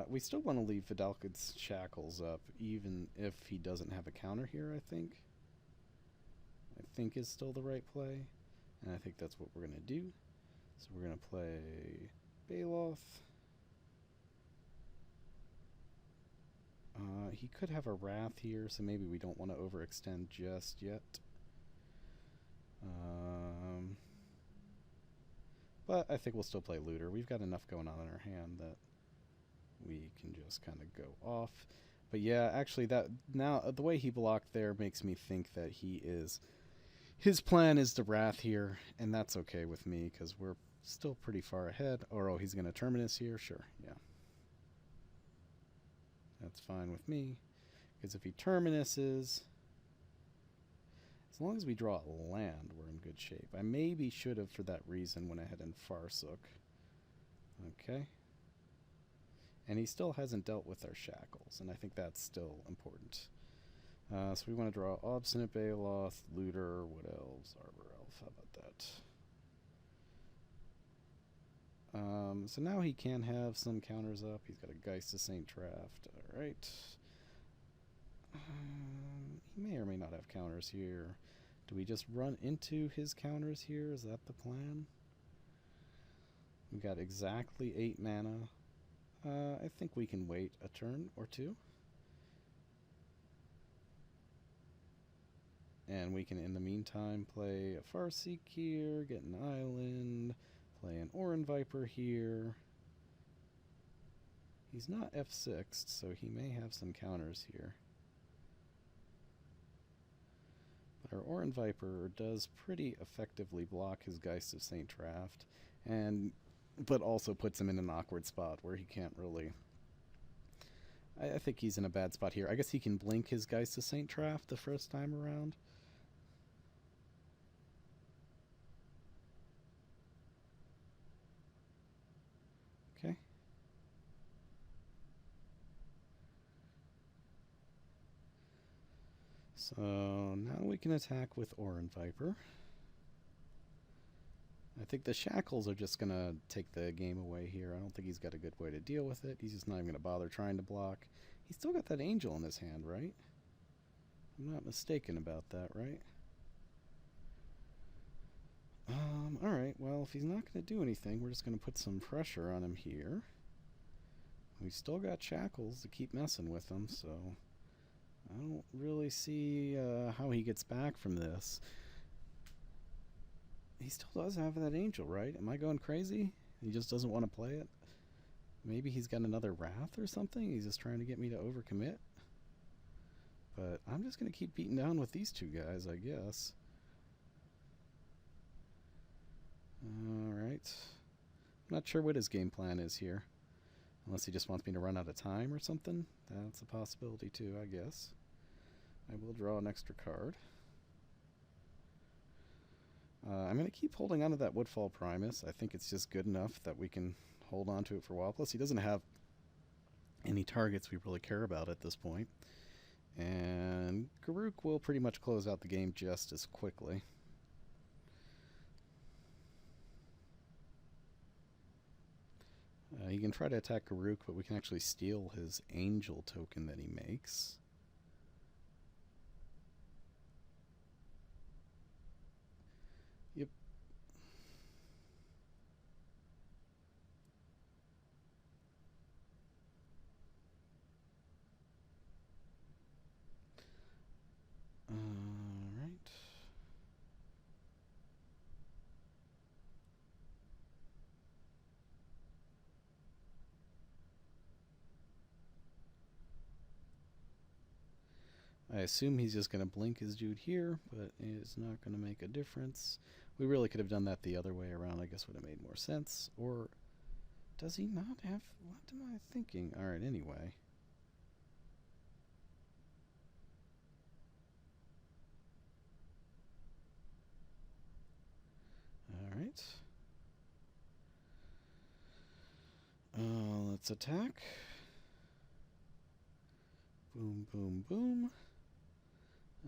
we still want to leave Vidalkid's Shackles up, even if he doesn't have a counter here, I think. I think is still the right play. And I think that's what we're going to do. So we're going to play Bayloth. He could have a Wrath here, so maybe we don't want to overextend just yet. But I think we'll still play Looter. We've got enough going on in our hand that we can just kind of go off. But yeah, actually, the way he blocked there makes me think that his plan is to Wrath here, and that's okay with me because we're still pretty far ahead. Oh, he's going to Terminus here? Sure, yeah. That's fine with me, because if he Terminuses, as long as we draw a land, we're in good shape. I maybe should have, for that reason, went ahead and Farsook. Okay. And he still hasn't dealt with our Shackles, and I think that's still important. So we want to draw Obstinate Bayloth, Looter, what else? Arbor Elf, how about that? So now he can have some counters up. He's got a Geist of Saint Draft. Alright. He may or may not have counters here. Do we just run into his counters here? Is that the plan? We got exactly 8 mana. I think we can wait a turn or two. And we can, in the meantime, play a Farseek here, get an island, play an Orin Viper here. He's not F6'd, so he may have some counters here. Our Orin Viper does pretty effectively block his Geist of St. Traft, but also puts him in an awkward spot where he can't really. I think he's in a bad spot here. I guess he can blink his Geist of St. Traft the first time around. Okay. So now we can attack with Orin Viper. I think the shackles are just going to take the game away here. I don't think he's got a good way to deal with it. He's just not even going to bother trying to block. He's still got that angel in his hand, right? I'm not mistaken about that, right? Alright, well, if he's not going to do anything, we're just going to put some pressure on him here. We've still got shackles to keep messing with him, so I don't really see how he gets back from this. He still does have that angel, right? Am I going crazy? He just doesn't want to play it? Maybe he's got another wrath or something? He's just trying to get me to overcommit? But I'm just going to keep beating down with these two guys, I guess. Alright. I'm not sure what his game plan is here. Unless he just wants me to run out of time or something. That's a possibility too, I guess. I will draw an extra card. I'm going to keep holding on to that Woodfall Primus. I think it's just good enough that we can hold on to it for a while. Plus, he doesn't have any targets we really care about at this point. And Garruk will pretty much close out the game just as quickly. He can try to attack Garruk, but we can actually steal his angel token that he makes. Yep. Alright. I assume he's just going to blink his dude here, but it's not going to make a difference. We really could have done that the other way around. I guess would have made more sense. Or does he not have... What am I thinking? Alright, anyway. Alright. Let's attack. Boom, boom, boom.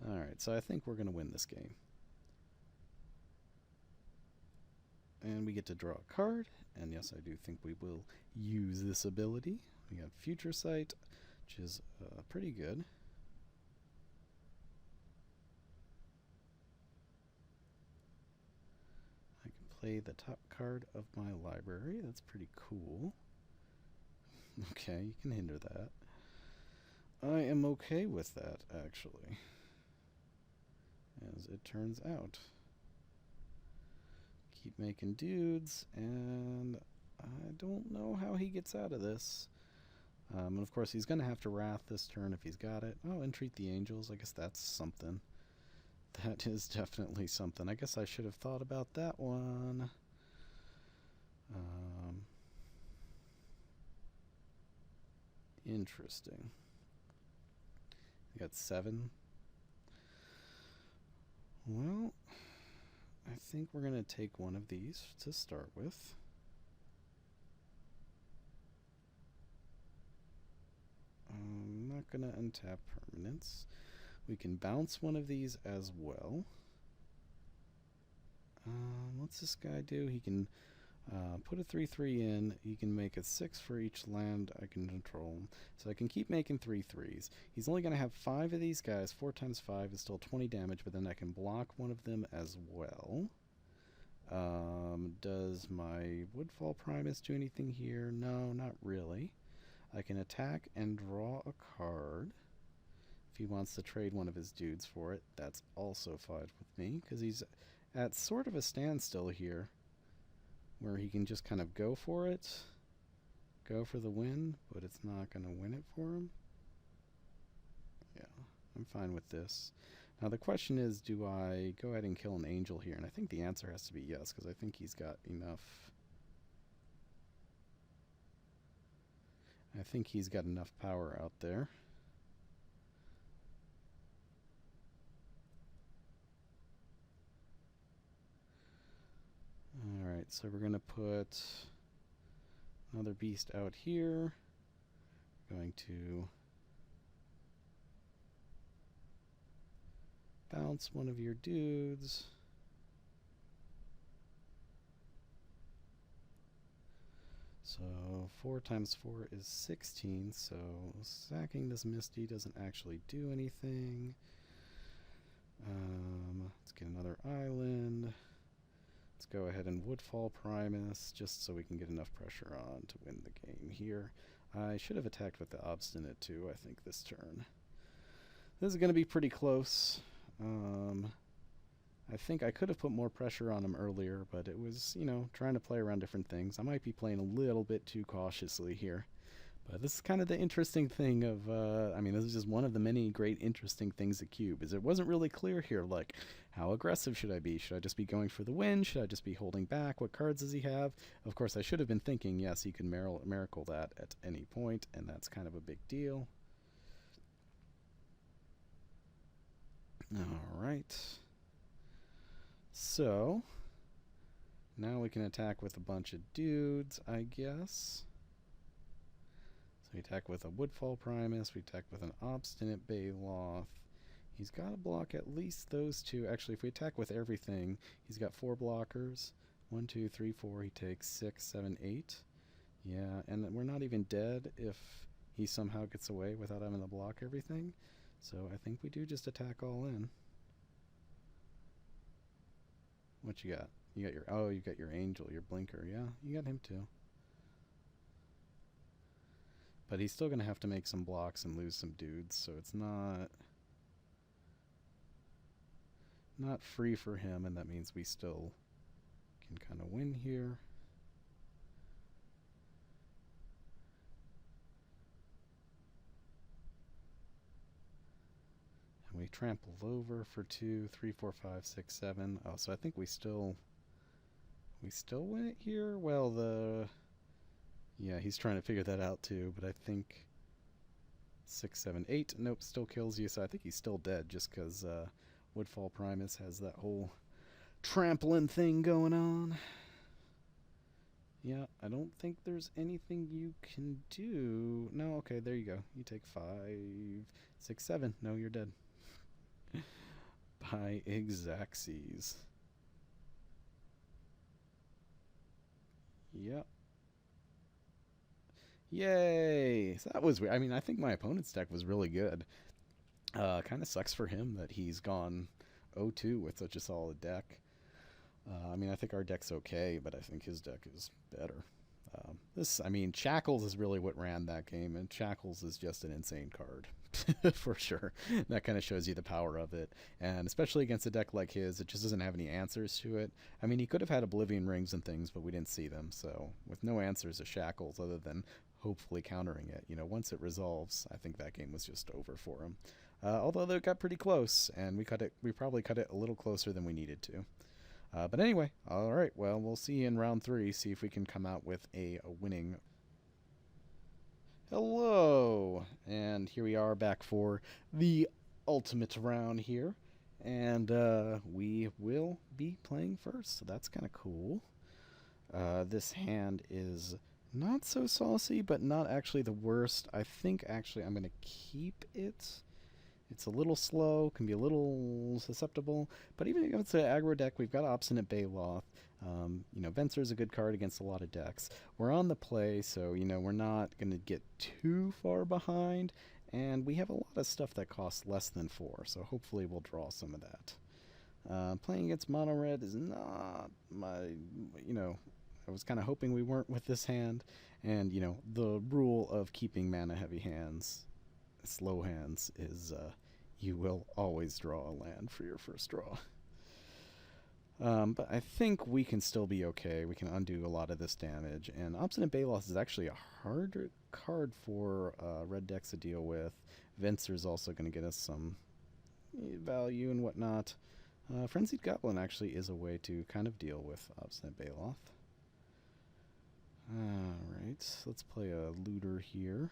Alright, so I think we're going to win this game. And we get to draw a card. And yes, I do think we will use this ability. We got Future Sight, which is pretty good. I can play the top card of my library. That's pretty cool. Okay, you can hinder that. I am okay with that, actually. As it turns out. Keep making dudes, and I don't know how he gets out of this. And of course, he's going to have to Wrath this turn if he's got it. Oh, entreat the angels. I guess that's something. That is definitely something. I guess I should have thought about that one. Interesting. We got 7. Well, I think we're going to take one of these to start with. I'm not going to untap permanents. We can bounce one of these as well. What's this guy do? He can put a 3/3 in. He can make a 6 for each land I can control. So I can keep making 3/3s. He's only going to have 5 of these guys. 4 times 5 is still 20 damage, but then I can block one of them as well. Does my Woodfall Primus do anything here? No, not really. I can attack and draw a card. If he wants to trade one of his dudes for it, that's also fine with me, because he's at sort of a standstill here, where he can just kind of go for it, go for the win, but it's not going to win it for him. Yeah, I'm fine with this. Now the question is, do I go ahead and kill an angel here? And I think the answer has to be yes, because I think he's got enough. I think he's got enough power out there. Alright, so we're going to put another beast out here. Going to bounce one of your dudes. So 4 times 4 is 16, so sacking this Misty doesn't actually do anything. Let's get another island. Let's go ahead and Woodfall Primus, just so we can get enough pressure on to win the game here. I should have attacked with the Obstinate too, I think, this turn. This is going to be pretty close. I think I could have put more pressure on him earlier, but it was, you know, trying to play around different things. I might be playing a little bit too cautiously here. But this is kind of the interesting thing of, I mean, this is just one of the many great interesting things at Cube, is it wasn't really clear here, like, how aggressive should I be? Should I just be going for the win? Should I just be holding back? What cards does he have? Of course, I should have been thinking, yes, he can miracle that at any point, and that's kind of a big deal. All right. So, now we can attack with a bunch of dudes, I guess. So we attack with a Woodfall Primus, we attack with an Obstinate Baloth. He's got to block at least those two. Actually, if we attack with everything, he's got 4 blockers. 1, 2, 3, 4, he takes 6, 7, 8. Yeah, and we're not even dead if he somehow gets away without having to block everything. So I think we do just attack all in. What you got? You got your, oh, you got your angel, your blinker. Yeah, you got him too. But he's still going to have to make some blocks and lose some dudes, so it's not free for him, and that means we still can kind of win here. And we trample over for 2, 3, 4, 5, 6, 7. Oh, so I think we still win it here. Well, yeah, he's trying to figure that out too, but I think 6, 7, 8. Nope, still kills you, so I think he's still dead just because Woodfall Primus has that whole trampling thing going on. Yeah, I don't think there's anything you can do. No, okay, there you go. You take 5, 6, 7. No, you're dead. By Exacxes. Yep. Yay! So that was weird. I mean, I think my opponent's deck was really good. Kind of sucks for him that he's gone 0-2 with such a solid deck. I mean, I think our deck's okay, but I think his deck is better. I mean, Shackles is really what ran that game, and Shackles is just an insane card. For sure. That kind of shows you the power of it. And especially against a deck like his, it just doesn't have any answers to it. I mean, he could have had Oblivion Rings and things, but we didn't see them. So, with no answers to Shackles other than hopefully countering it, you know, once it resolves, I think that game was just over for him. Although they got pretty close, and we probably cut it a little closer than we needed to. But anyway, all right, well, we'll see in round 3, see if we can come out with a winning. Hello, and here we are back for the ultimate round here, and we will be playing first, so that's kind of cool. This hand is not so saucy, but not actually the worst. I think actually I'm going to keep it. It's a little slow, can be a little susceptible, but even if it's an aggro deck, we've got Obstinate Baloth. You know, Venser's a good card against a lot of decks. We're on the play, so, you know, we're not going to get too far behind, and we have a lot of stuff that costs less than 4, so hopefully we'll draw some of that. Playing against Mono Red is not my, you know, I was kind of hoping we weren't with this hand, and, you know, the rule of keeping mana-heavy hands, slow hands, is you will always draw a land for your first draw. But I think we can still be okay. We can undo a lot of this damage. And Obstinate Baloth is actually a harder card for red decks to deal with. Venser's also going to get us some value and whatnot. Frenzied Goblin actually is a way to kind of deal with Obstinate Baloth. Alright, let's play a looter here.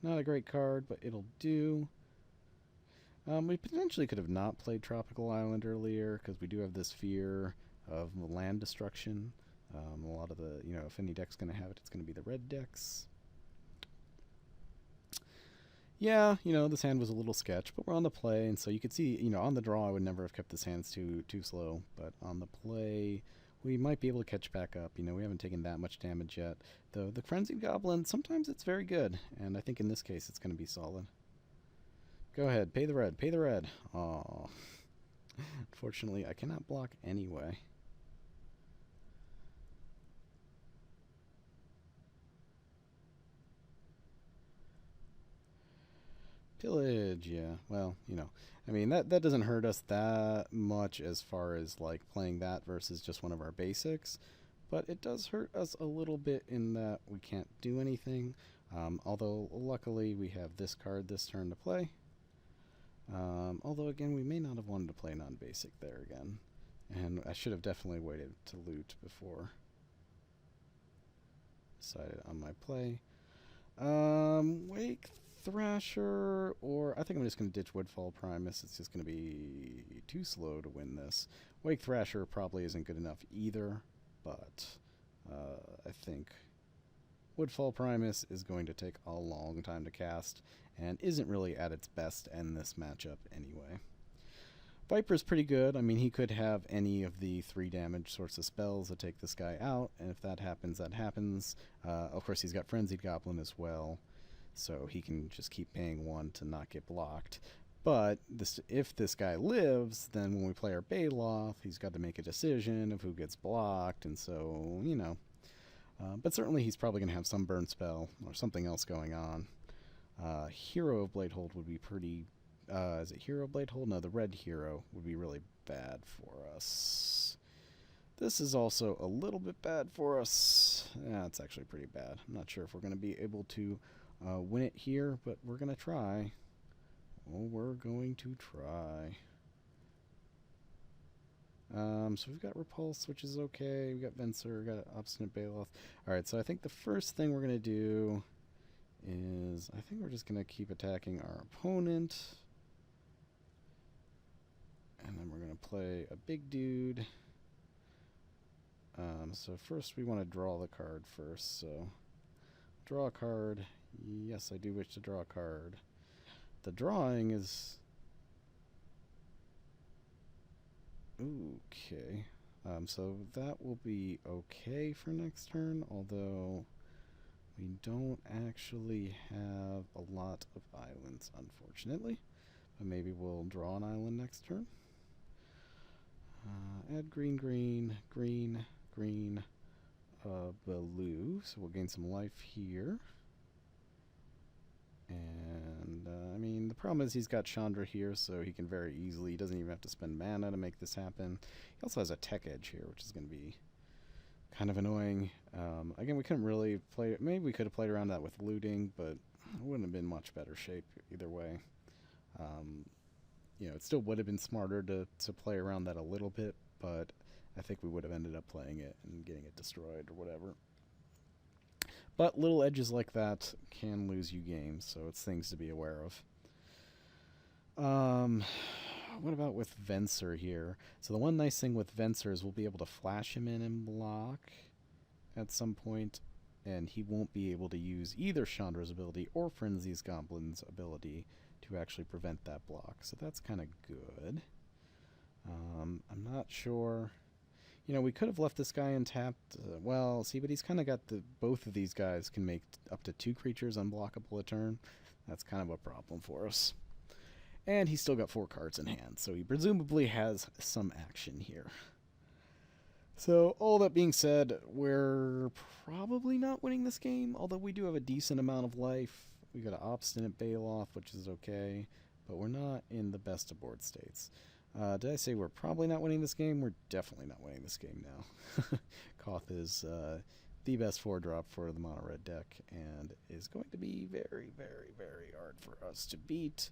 Not a great card, but it'll do. We potentially could have not played Tropical Island earlier, because we do have this fear of land destruction. A lot of the, if any deck's going to have it, it's going to be the red decks. Yeah, this hand was a little sketch, but we're on the play, and so you could see, on the draw I would never have kept this hands too slow, but on the play we might be able to catch back up. We haven't taken that much damage yet. Though the Frenzied Goblin, sometimes it's very good, and I think in this case it's going to be solid. Go ahead, pay the red, pay the red. Aw. Unfortunately, I cannot block anyway. Pillage, yeah. Well, I mean, that doesn't hurt us that much as far as, like, playing that versus just one of our basics. But it does hurt us a little bit in that we can't do anything. Although, luckily, we have this card this turn to play. Although, again, we may not have wanted to play non-basic there again. And I should have definitely waited to loot before decided on my play. Wake Thrasher, or I think I'm just going to ditch Woodfall Primus. It's just going to be too slow to win this. Wake Thrasher probably isn't good enough either, but I think Woodfall Primus is going to take a long time to cast and isn't really at its best in this matchup anyway. Viper's pretty good. I mean, he could have any of the 3 damage sorts of spells that take this guy out, and if that happens, that happens. Of course, he's got Frenzied Goblin as well, so he can just keep paying 1 to not get blocked. But if this guy lives, then when we play our Baloth, he's got to make a decision of who gets blocked, and so, but certainly he's probably going to have some burn spell or something else going on. Hero of Bladehold would be pretty... is it Hero Bladehold? No, the red hero would be really bad for us. This is also a little bit bad for us. Yeah, it's actually pretty bad. I'm not sure if we're going to be able to win it here, but we're going to try. Oh, we're going to try. So we've got Repulse, which is okay. We've got Venser, we've got Obstinate Baloth. Alright, so I think the first thing we're going to do is, I think we're just going to keep attacking our opponent. And then we're going to play a big dude. So first we want to draw the card first. So draw a card. Yes, I do wish to draw a card. The drawing is... okay. So that will be okay for next turn, although we don't actually have a lot of islands, unfortunately. But maybe we'll draw an island next turn. Add green, green, green, green, blue. So we'll gain some life here. And, I mean, the problem is he's got Chandra here, so he can very easily, he doesn't even have to spend mana to make this happen. He also has a tech edge here, which is going to be kind of annoying. Again, we couldn't really play, maybe we could have played around that with looting, but it wouldn't have been much better shape either way. It still would have been smarter to play around that a little bit, but I think we would have ended up playing it and getting it destroyed or whatever. But little edges like that can lose you games, so it's things to be aware of. What about with Venser here? So the one nice thing with Venser is we'll be able to flash him in and block at some point, and he won't be able to use either Chandra's ability or Frenzy's Goblin's ability to actually prevent that block. So that's kind of good. I'm not sure... we could have left this guy untapped. Well, see, but he's kind of got both of these guys can make up to 2 creatures unblockable a turn. That's kind of a problem for us. And he's still got 4 cards in hand, so he presumably has some action here. So, all that being said, we're probably not winning this game, although we do have a decent amount of life. We got an Obstinate Baloth, which is okay, but we're not in the best of board states. Did I say we're probably not winning this game? We're definitely not winning this game now. Koth is the best 4-drop for the mono red deck, and is going to be very, very, very hard for us to beat.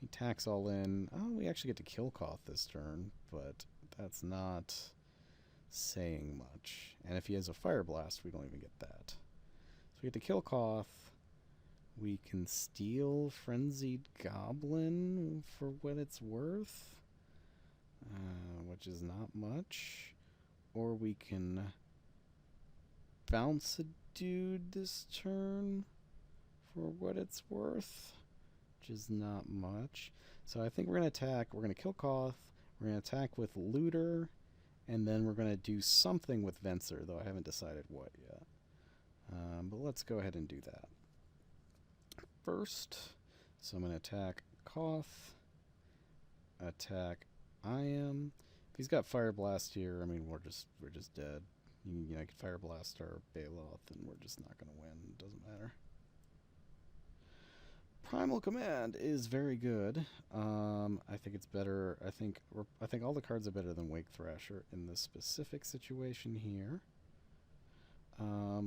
He attacks all in. Oh, we actually get to kill Koth this turn, but that's not saying much. And if he has a Fire Blast, we don't even get that. So we get to kill Koth. We can steal Frenzied Goblin for what it's worth, which is not much. Or we can bounce a dude this turn for what it's worth, which is not much. So I think we're going to attack. We're going to kill Koth. We're going to attack with Looter. And then we're going to do something with Venser, though I haven't decided what yet. But let's go ahead and do that first. So I'm going to attack Koth. Attack Iam. If he's got Fire Blast here, I mean, we're just dead. You know, I could Fire Blast our Baloth, and we're just not going to win. It doesn't matter. Primal Command is very good. I think it's better. I think all the cards are better than Wake Thrasher in this specific situation here.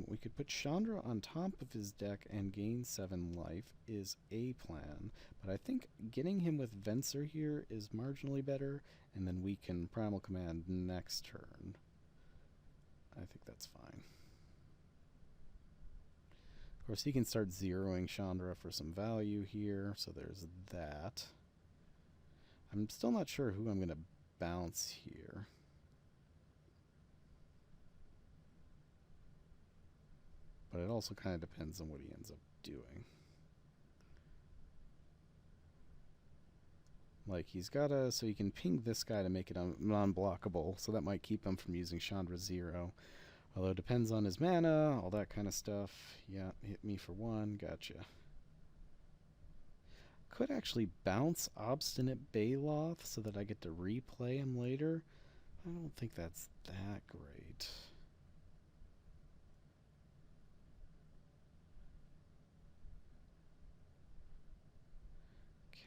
We could put Chandra on top of his deck and gain 7 life is a plan, but I think getting him with Venser here is marginally better, and then we can Primal Command next turn. I think that's fine. Of course, he can start zeroing Chandra for some value here, so there's that. I'm still not sure who I'm going to bounce here. But it also kind of depends on what he ends up doing. Like, he's got a... So he can ping this guy to make it non-blockable, so that might keep him from using Chandra 0. Although it depends on his mana, all that kind of stuff. Yeah, hit me for 1. Gotcha. Could actually bounce Obstinate Baloth so that I get to replay him later. I don't think that's that great.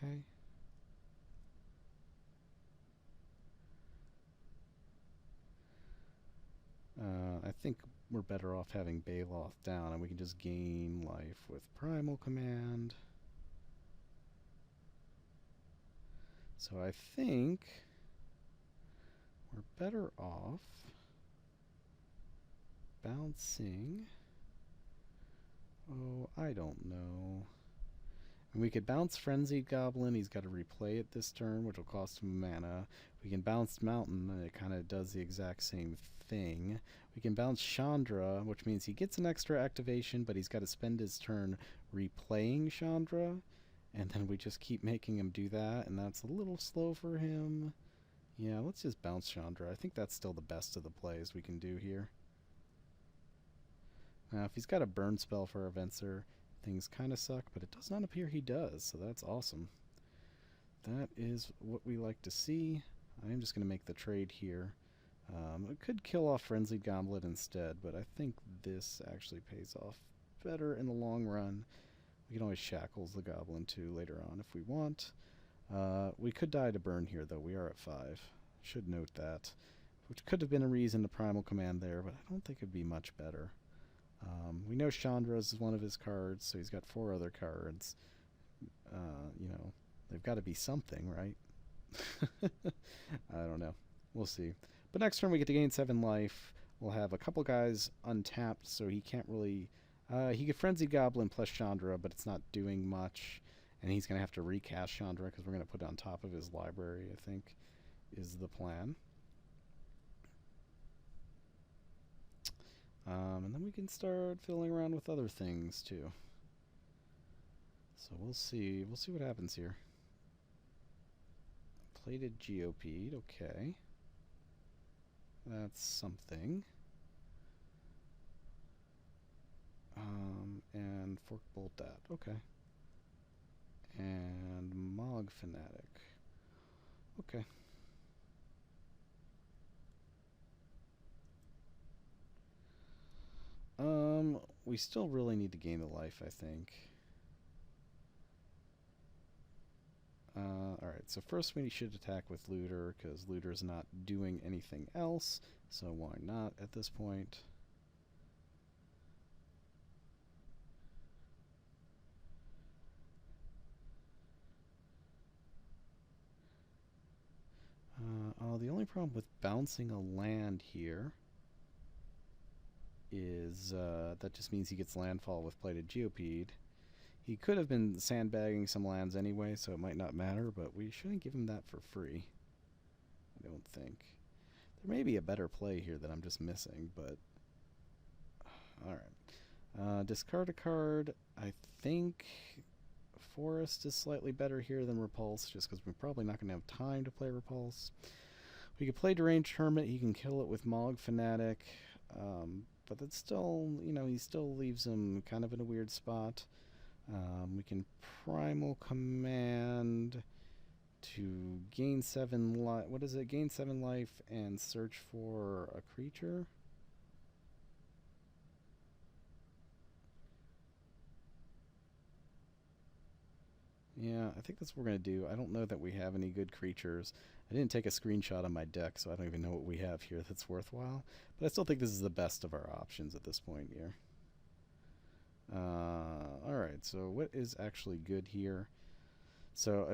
Okay. I think we're better off having Baloth down, and we can just gain life with Primal Command. So I think we're better off bouncing. Oh, I don't know. And we could bounce Frenzied Goblin. He's got to replay it this turn, which will cost him mana. We can bounce Mountain, and it kind of does the exact same thing. We can bounce Chandra, which means he gets an extra activation, but he's got to spend his turn replaying Chandra. And then we just keep making him do that, and that's a little slow for him. Yeah, let's just bounce Chandra. I think that's still the best of the plays we can do here. Now, if he's got a burn spell for our Venser, things kind of suck, but it does not appear he does, so that's awesome. That is what we like to see. I am just going to make the trade here. I could kill off Frenzied Goblet instead, but I think this actually pays off better in the long run. We can always Shackles the Goblin too later on if we want. We could die to burn here, though. We are at 5. Should note that. Which could have been a reason to Primal Command there, but I don't think it'd be much better. We know Chandra's is one of his cards, so he's got 4 other cards. You know, they've got to be something, right? I don't know. We'll see. But next turn we get to gain 7 life. We'll have a couple guys untapped, so he can't really... he could Frenzy Goblin plus Chandra, but it's not doing much. And he's going to have to recast Chandra, because we're going to put it on top of his library, I think, is the plan. And then we can start fiddling around with other things too. So we'll see. We'll see what happens here. Plated GOP'd. Okay. That's something. And Fork Bolt that. Okay. And Mog Fanatic. Okay. We still really need to gain the life, I think. Alright, so first we should attack with Looter, because Looter's not doing anything else, so why not at this point? only problem with bouncing a land here is that just means he gets landfall with plated geopede. He could have been sandbagging some lands anyway, so it might not matter, but we shouldn't give him that for free. I don't think. There may be a better play here that I'm just missing, but alright. Discard a card. I think Forest is slightly better here than Repulse, just because we're probably not going to have time to play Repulse. We could play Deranged Hermit. He can kill it with Mog Fanatic. But that's still, he still leaves him kind of in a weird spot. We can Primal Command to gain 7 life. What is it? Gain 7 life and search for a creature. Yeah, I think that's what we're going to do. I don't know that we have any good creatures. I didn't take a screenshot on my deck, so I don't even know what we have here that's worthwhile. But I still think this is the best of our options at this point here. Alright, so what is actually good here? So,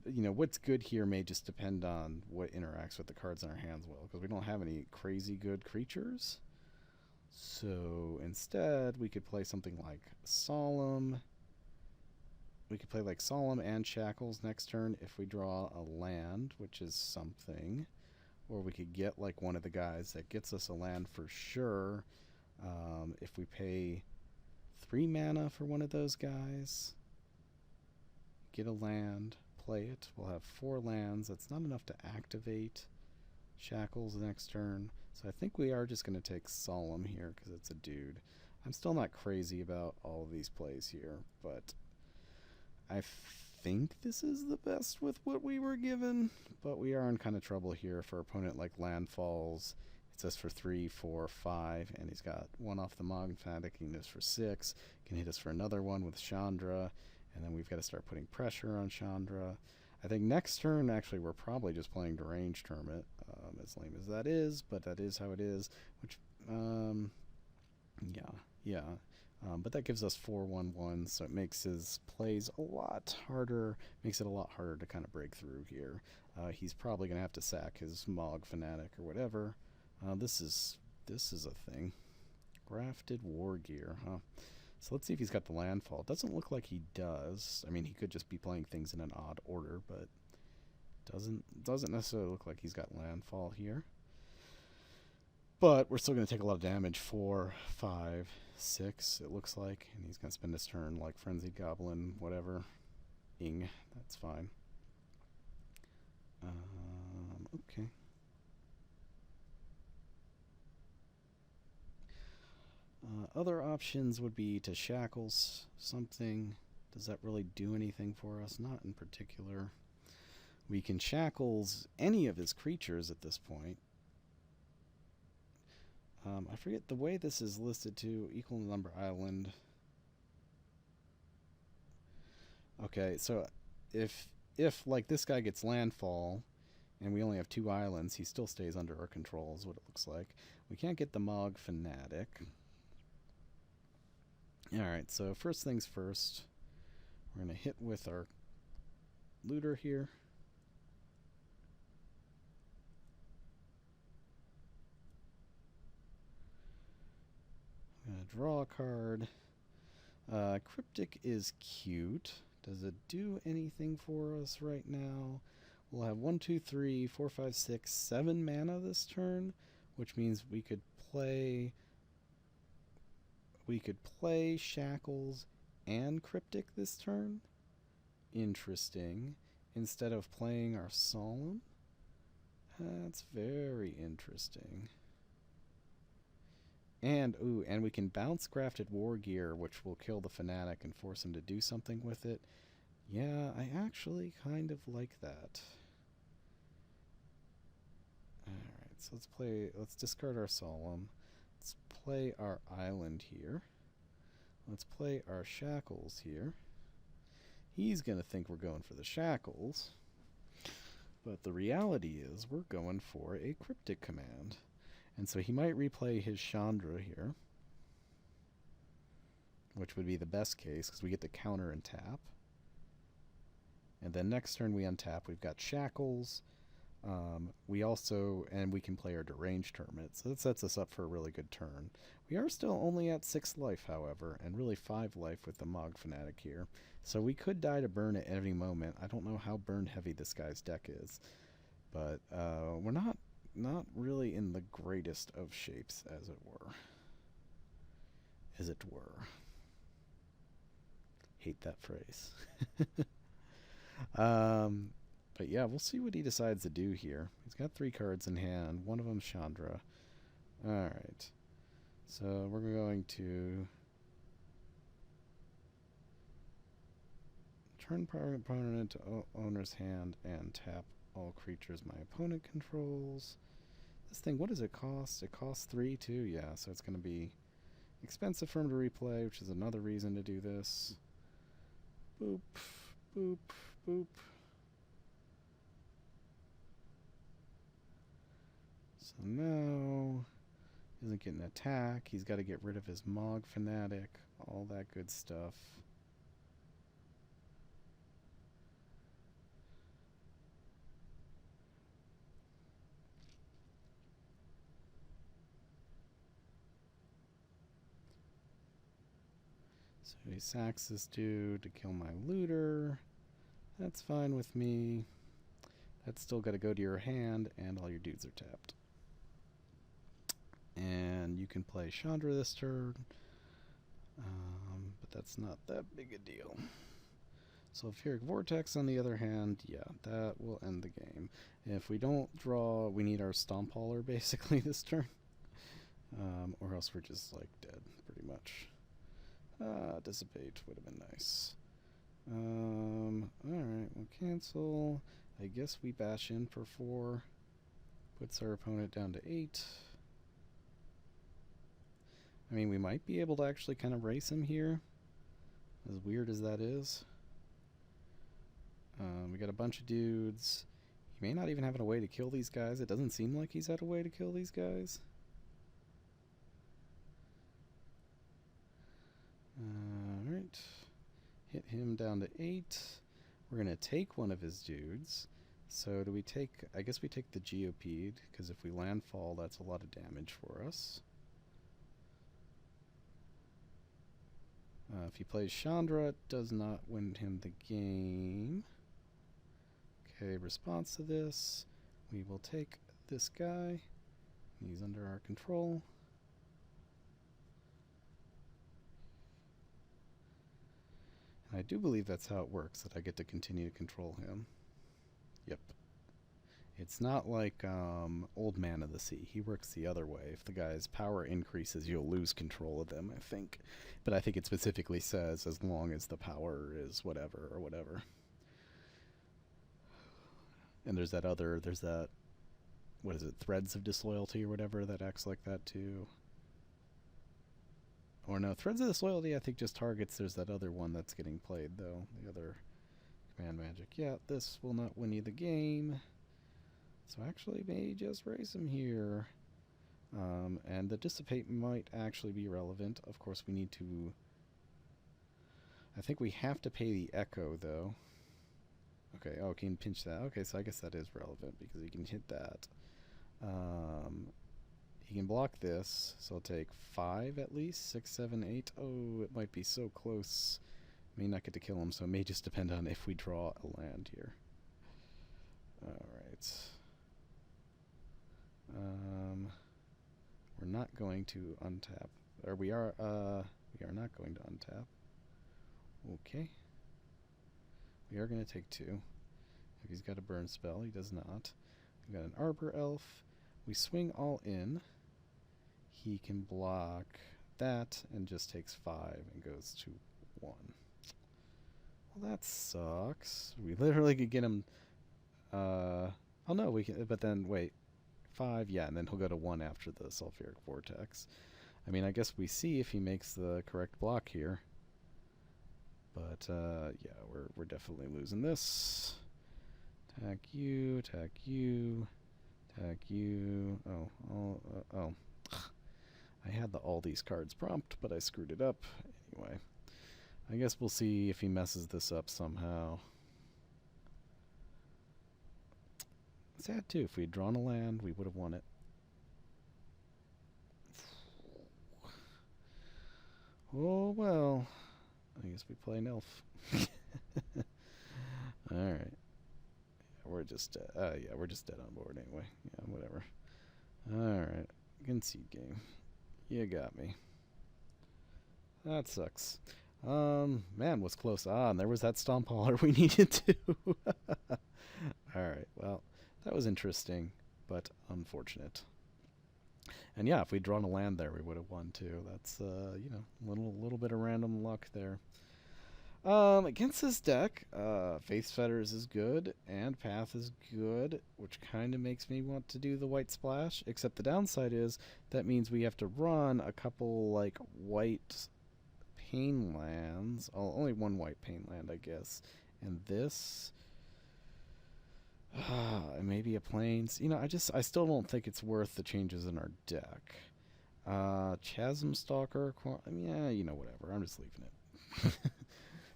what's good here may just depend on what interacts with the cards in our hands well, because we don't have any crazy good creatures. So, instead, we could play something like Solemn. We could play like Solemn and Shackles next turn if we draw a land, which is something. Or we could get like one of the guys that gets us a land for sure. If we pay 3 mana for one of those guys, get a land, play it. We'll have 4 lands. That's not enough to activate Shackles next turn. So I think we are just going to take Solemn here because it's a dude. I'm still not crazy about all of these plays here, but I think this is the best with what we were given, but we are in kind of trouble here if our opponent like landfalls. It's us for 3, 4, 5, and he's got 1 off the Mog Fanatic. He can hit us for 6. Can hit us for another one with Chandra, and then we've got to start putting pressure on Chandra. I think next turn, actually, we're probably just playing Deranged Hermit, as lame as that is, but that is how it is. Which, yeah. But that gives us 4/1/1, so it makes his plays a lot harder. Makes it a lot harder to kind of break through here. He's probably going to have to sack his Mog Fanatic or whatever. This is a thing. Grafted War Gear, huh? So let's see if he's got the landfall. It doesn't look like he does. I mean, he could just be playing things in an odd order, but doesn't necessarily look like he's got landfall here. But we're still going to take a lot of damage. 4, 5, 6, it looks like. And he's going to spend his turn like Frenzied Goblin, whatever. That's fine. Okay. Other options would be to Shackles something. Does that really do anything for us? Not in particular. We can Shackles any of his creatures at this point. I forget the way this is listed to equal number island. Okay, so if like this guy gets landfall and we only have 2 islands, he still stays under our control is what it looks like. We can't get the Mog Fanatic. Alright, so first things first, we're going to hit with our looter here. I'm going to draw a card. Cryptic is cute. Does it do anything for us right now? We'll have 1, 2, 3, 4, 5, 6, 7 mana this turn, which means we could play Shackles and Cryptic this turn. Interesting. Instead of playing our Solemn. That's very interesting. And we can bounce Grafted War Gear, which will kill the Fanatic and force him to do something with it. Yeah, I actually kind of like that. Alright, so let's discard our Solemn. Let's play our island here. Let's play our Shackles here. He's going to think we're going for the Shackles. But the reality is we're going for a Cryptic command. And so he might replay his Chandra here, which would be the best case because we get to counter and tap. And then next turn we untap. We've got Shackles. We also, and we can play our deranged tournament, so that sets us up for a really good turn. We are still only at 6 life, however, and really 5 life with the Mog Fanatic here. So we could die to burn at any moment. I don't know how burn heavy this guy's deck is, but we're not really in the greatest of shapes, as it were. As it were. Hate that phrase. um, but yeah, we'll see what he decides to do here. He's got 3 cards in hand. One of them's Chandra. Alright. So we're going to turn opponent into owner's hand and tap all creatures my opponent controls. This thing, what does it cost? It costs 3 too? Yeah, so it's going to be expensive for him to replay, which is another reason to do this. Boop, boop, boop. So now he doesn't get an attack. He's got to get rid of his Mog Fanatic, all that good stuff. So he sacks this dude to kill my looter. That's fine with me. That's still got to go to your hand, and all your dudes are tapped. And you can play Chandra this turn, but that's not that big a deal. Sulfuric Vortex, on the other hand, yeah, that will end the game. If we don't draw, we need our Stomp Hauler basically this turn, or else we're just like dead, pretty much. Dissipate would have been nice. Alright, we'll cancel. I guess we bash in for 4. Puts our opponent down to 8. I mean, we might be able to actually kind of race him here, as weird as that is. We got a bunch of dudes. He may not even have a way to kill these guys. It doesn't seem like he's had a way to kill these guys. Alright. Hit him down to 8. We're going to take one of his dudes. So do we take... I guess we take the Geopede, because if we landfall, that's a lot of damage for us. If he plays Chandra, it does not win him the game. Okay, response to this. We will take this guy. He's under our control. And I do believe that's how it works, that I get to continue to control him. Yep. It's not like Old Man of the Sea. He works the other way. If the guy's power increases, you'll lose control of them, I think. But I think it specifically says as long as the power is whatever or whatever. And there's that, what is it, Threads of Disloyalty or whatever, that acts like that too. Or no, Threads of Disloyalty I think just targets, there's that other one that's getting played though. The other command magic. Yeah, this will not win you the game. So actually may just race him here. And the Dissipate might actually be relevant. Of course we need to... I think we have to pay the Echo though. Okay, oh, can pinch that. Okay, so I guess that is relevant because he can hit that. He can block this, so I'll take 5 at least. 6, 7, 8. Oh, it might be so close. May not get to kill him, so it may just depend on if we draw a land here. Alright. We're not going to untap. Or we are not going to untap. Okay. We are going to take 2. If he's got a burn spell, he does not. We've got an Arbor Elf. We swing all in. He can block that and just takes 5 and goes to 1. Well, that sucks. We literally could get him... oh no, we can... But then, wait. 5, yeah, and then he'll go to 1 after the Sulfuric Vortex. I mean, I guess we see if he makes the correct block here. But, yeah, we're definitely losing this. Attack you, attack you, attack you. Oh. I had all these cards prompt, but I screwed it up. Anyway, I guess we'll see if he messes this up somehow. Sad too. If we had drawn a land, we would have won it. Oh well. I guess we play an elf. All right. We're just yeah, we're just dead on board anyway. Yeah, whatever. All right. Concede game. You got me. That sucks. Man, was close on. There was that stomp hauler we needed to. All right. Well, that was interesting, but unfortunate. And yeah, if we'd drawn a land there, we would have won too. That's you know, little bit of random luck there. Against this deck, Faith's Fetters is good, and Path is good, which kind of makes me want to do the white splash, except the downside is that means we have to run a couple, like, white pain lands. Oh, only one white pain land, I guess. And this... maybe a plains. You know, I still don't think it's worth the changes in our deck. Chasm Stalker, yeah, you know, whatever. I'm just leaving it.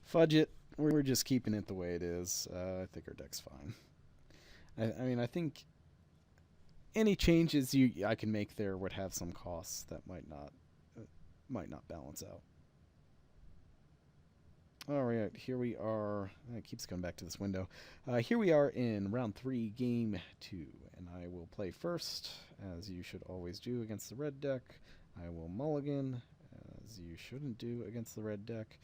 Fudge it. We're just keeping it the way it is. I think our deck's fine. I mean, I think any changes I can make there would have some costs that might not balance out. All right, here we are. It keeps coming back to this window. Here we are in round 3, game 2, and I will play first, as you should always do against the red deck. I will mulligan, as you shouldn't do against the red deck.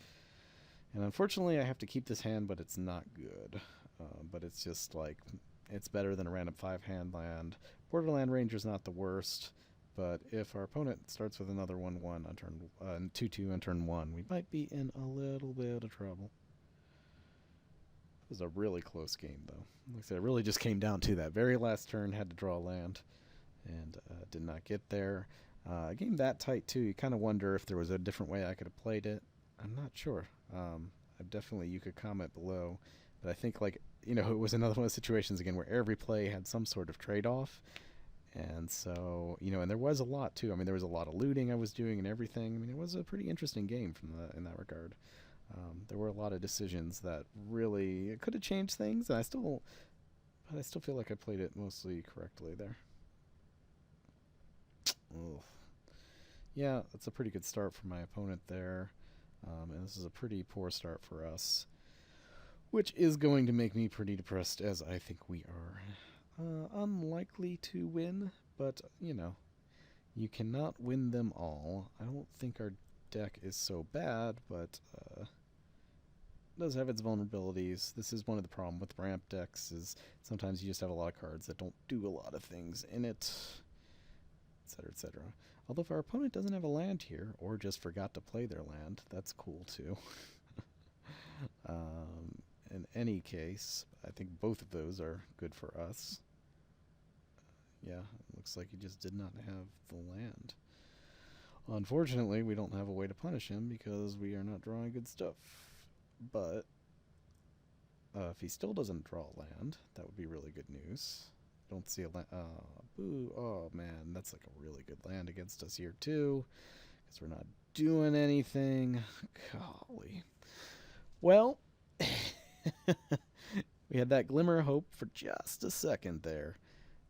And unfortunately, I have to keep this hand, but it's not good. But it's just like, it's better than a random 5-hand land. Borderland Ranger's not the worst, but if our opponent starts with another 1-1 on turn 2-2 on turn 1, we might be in a little bit of trouble. It was a really close game, though. Like I said, it really just came down to that very last turn, had to draw a land, and did not get there. A game that tight, too, you kind of wonder if there was a different way I could have played it. I'm not sure. Definitely, you could comment below. But I think, like, you know, it was another one of those situations, again, where every play had some sort of trade-off. And so, you know, and there was a lot, too. I mean, there was a lot of looting I was doing and everything. I mean, it was a pretty interesting game in that regard. There were a lot of decisions that really could have changed things. And I still feel like I played it mostly correctly there. Ugh. Yeah, that's a pretty good start for my opponent there. And this is a pretty poor start for us, which is going to make me pretty depressed, as I think we are unlikely to win. But, you know, you cannot win them all. I don't think our deck is so bad, but it does have its vulnerabilities. This is one of the problems with ramp decks, is sometimes you just have a lot of cards that don't do a lot of things in it, etc., etc. Although if our opponent doesn't have a land here, or just forgot to play their land, that's cool too. In any case, I think both of those are good for us. Yeah, it looks like he just did not have the land. Unfortunately, we don't have a way to punish him because we are not drawing good stuff. But if he still doesn't draw land, that would be really good news. Don't see a land. Boo. Oh, man. That's like a really good land against us here, too. Because we're not doing anything. Golly. Well, we had that glimmer of hope for just a second there.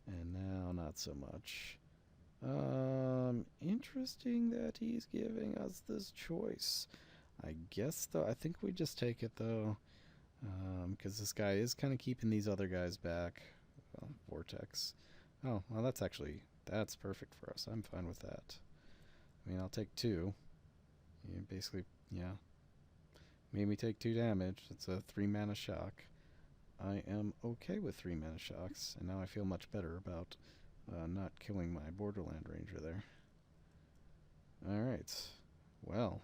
And now, not so much. Interesting that he's giving us this choice. I guess, though, I think we just take it, though. Because this guy is kind of keeping these other guys back. Vortex. Oh, well, that's perfect for us. I'm fine with that. I mean, I'll take 2. You basically, yeah. Made me take 2 damage. It's a 3-mana shock. I am okay with 3 mana shocks, and now I feel much better about not killing my Borderland Ranger there. Alright. Well,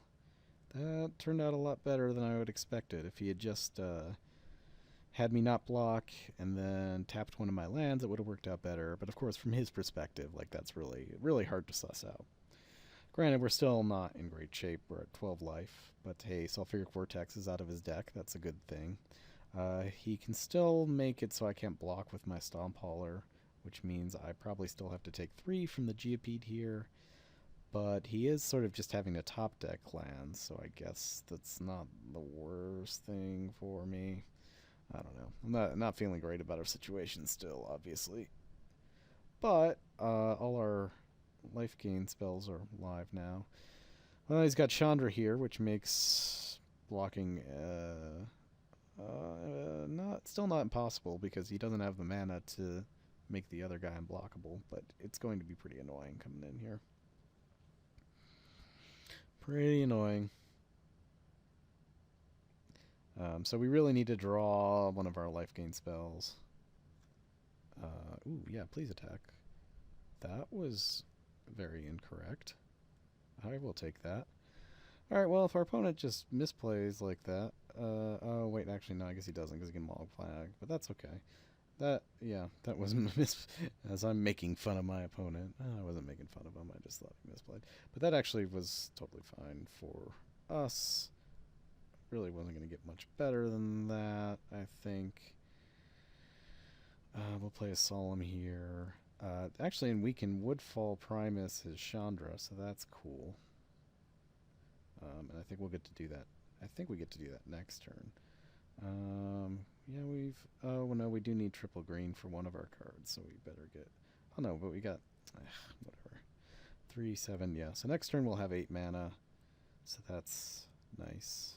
that turned out a lot better than I would expected. If he had just had me not block and then tapped one of my lands, it would have worked out better. But of course, from his perspective, like, that's really hard to suss out. Granted, we're still not in great shape. We're at 12 life. But hey, Sulfuric Vortex is out of his deck. That's a good thing. He can still make it so I can't block with my Stomp Hauler, which means I probably still have to take 3 from the Geopede here. But he is sort of just having a top deck land, so I guess that's not the worst thing for me. I don't know. I'm not feeling great about our situation still, obviously. But all our life gain spells are live now. Well, he's got Chandra here, which makes blocking not still not impossible because he doesn't have the mana to make the other guy unblockable. But it's going to be pretty annoying coming in here. Pretty annoying. So we really need to draw one of our life gain spells. Ooh, yeah, please attack. That was very incorrect. I will take that. Alright, well, if our opponent just misplays like that... oh, wait, actually, no, I guess he doesn't because he can Log Flag, but that's okay. That was as I'm making fun of my opponent. I wasn't making fun of him, I just thought he misplayed. But that actually was totally fine for us. Really wasn't going to get much better than that, I think. We'll play a Solemn here. Actually, and we can Woodfall Primus his Chandra, so that's cool. And I think we'll get to do that. I think we get to do that next turn. Yeah, we've... Oh, no, we do need triple green for one of our cards, so we better get... Oh, no, but we got... whatever. 3, 7, yeah. So next turn we'll have 8 mana, so that's nice.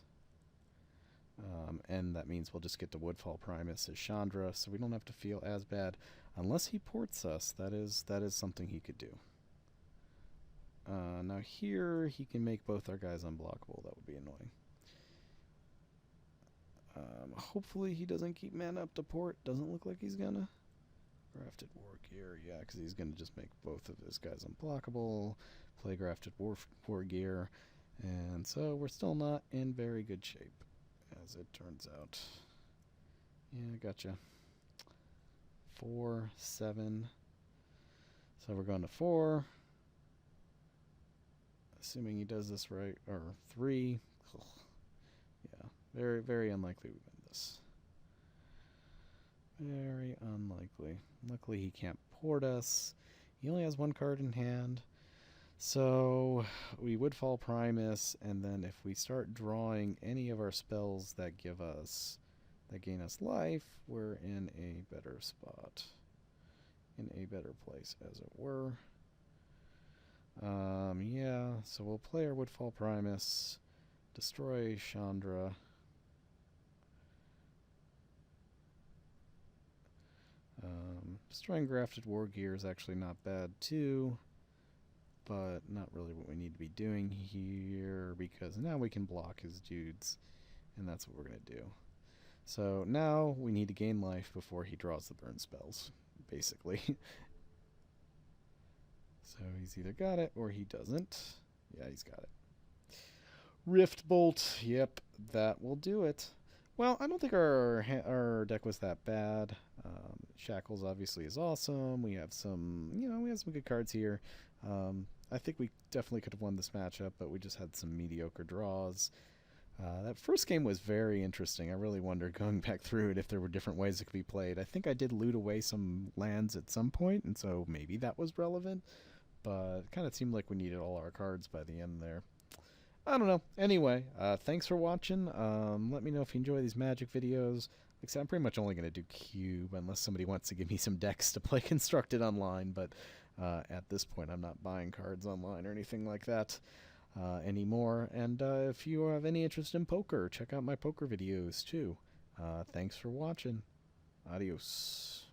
And that means we'll just get to Woodfall Primus as Chandra, so we don't have to feel as bad. Unless he ports us, that is something he could do. Now here, he can make both our guys unblockable. That would be annoying. Hopefully he doesn't keep mana up to port. Doesn't look like he's gonna. Grafted War Gear, yeah, because he's gonna just make both of his guys unblockable. Play Grafted War Gear. And so we're still not in very good shape, as it turns out. Yeah, gotcha. 4, 7. So we're going to 4. Assuming he does this right. Or 3. Ugh. Yeah, very, very unlikely we win this. Very unlikely. Luckily he can't port us. He only has one card in hand. So we Woodfall Primus, and then if we start drawing any of our spells that gain us life, we're in a better spot. In a better place, as it were. Yeah, so we'll play our Woodfall Primus, destroy Chandra. Destroying Grafted War Gear is actually not bad too, but not really what we need to be doing here, because now we can block his dudes, and that's what we're going to do. So now we need to gain life before he draws the burn spells, basically. So he's either got it or he doesn't. Yeah, he's got it. Rift Bolt, yep, that will do it. Well, I don't think our deck was that bad. Shackles obviously is awesome. We have some, we have some good cards here. I think we definitely could have won this matchup, but we just had some mediocre draws. That first game was very interesting. I really wondered going back through it if there were different ways it could be played. I think I did loot away some lands at some point, and so maybe that was relevant. But it kind of seemed like we needed all our cards by the end there. I don't know. Anyway, thanks for watching. Let me know if you enjoy these Magic videos. Like I said, I'm pretty much only going to do Cube unless somebody wants to give me some decks to play Constructed online. But at this point, I'm not buying cards online or anything like that anymore. And if you have any interest in poker, check out my poker videos too. Thanks for watching. Adios.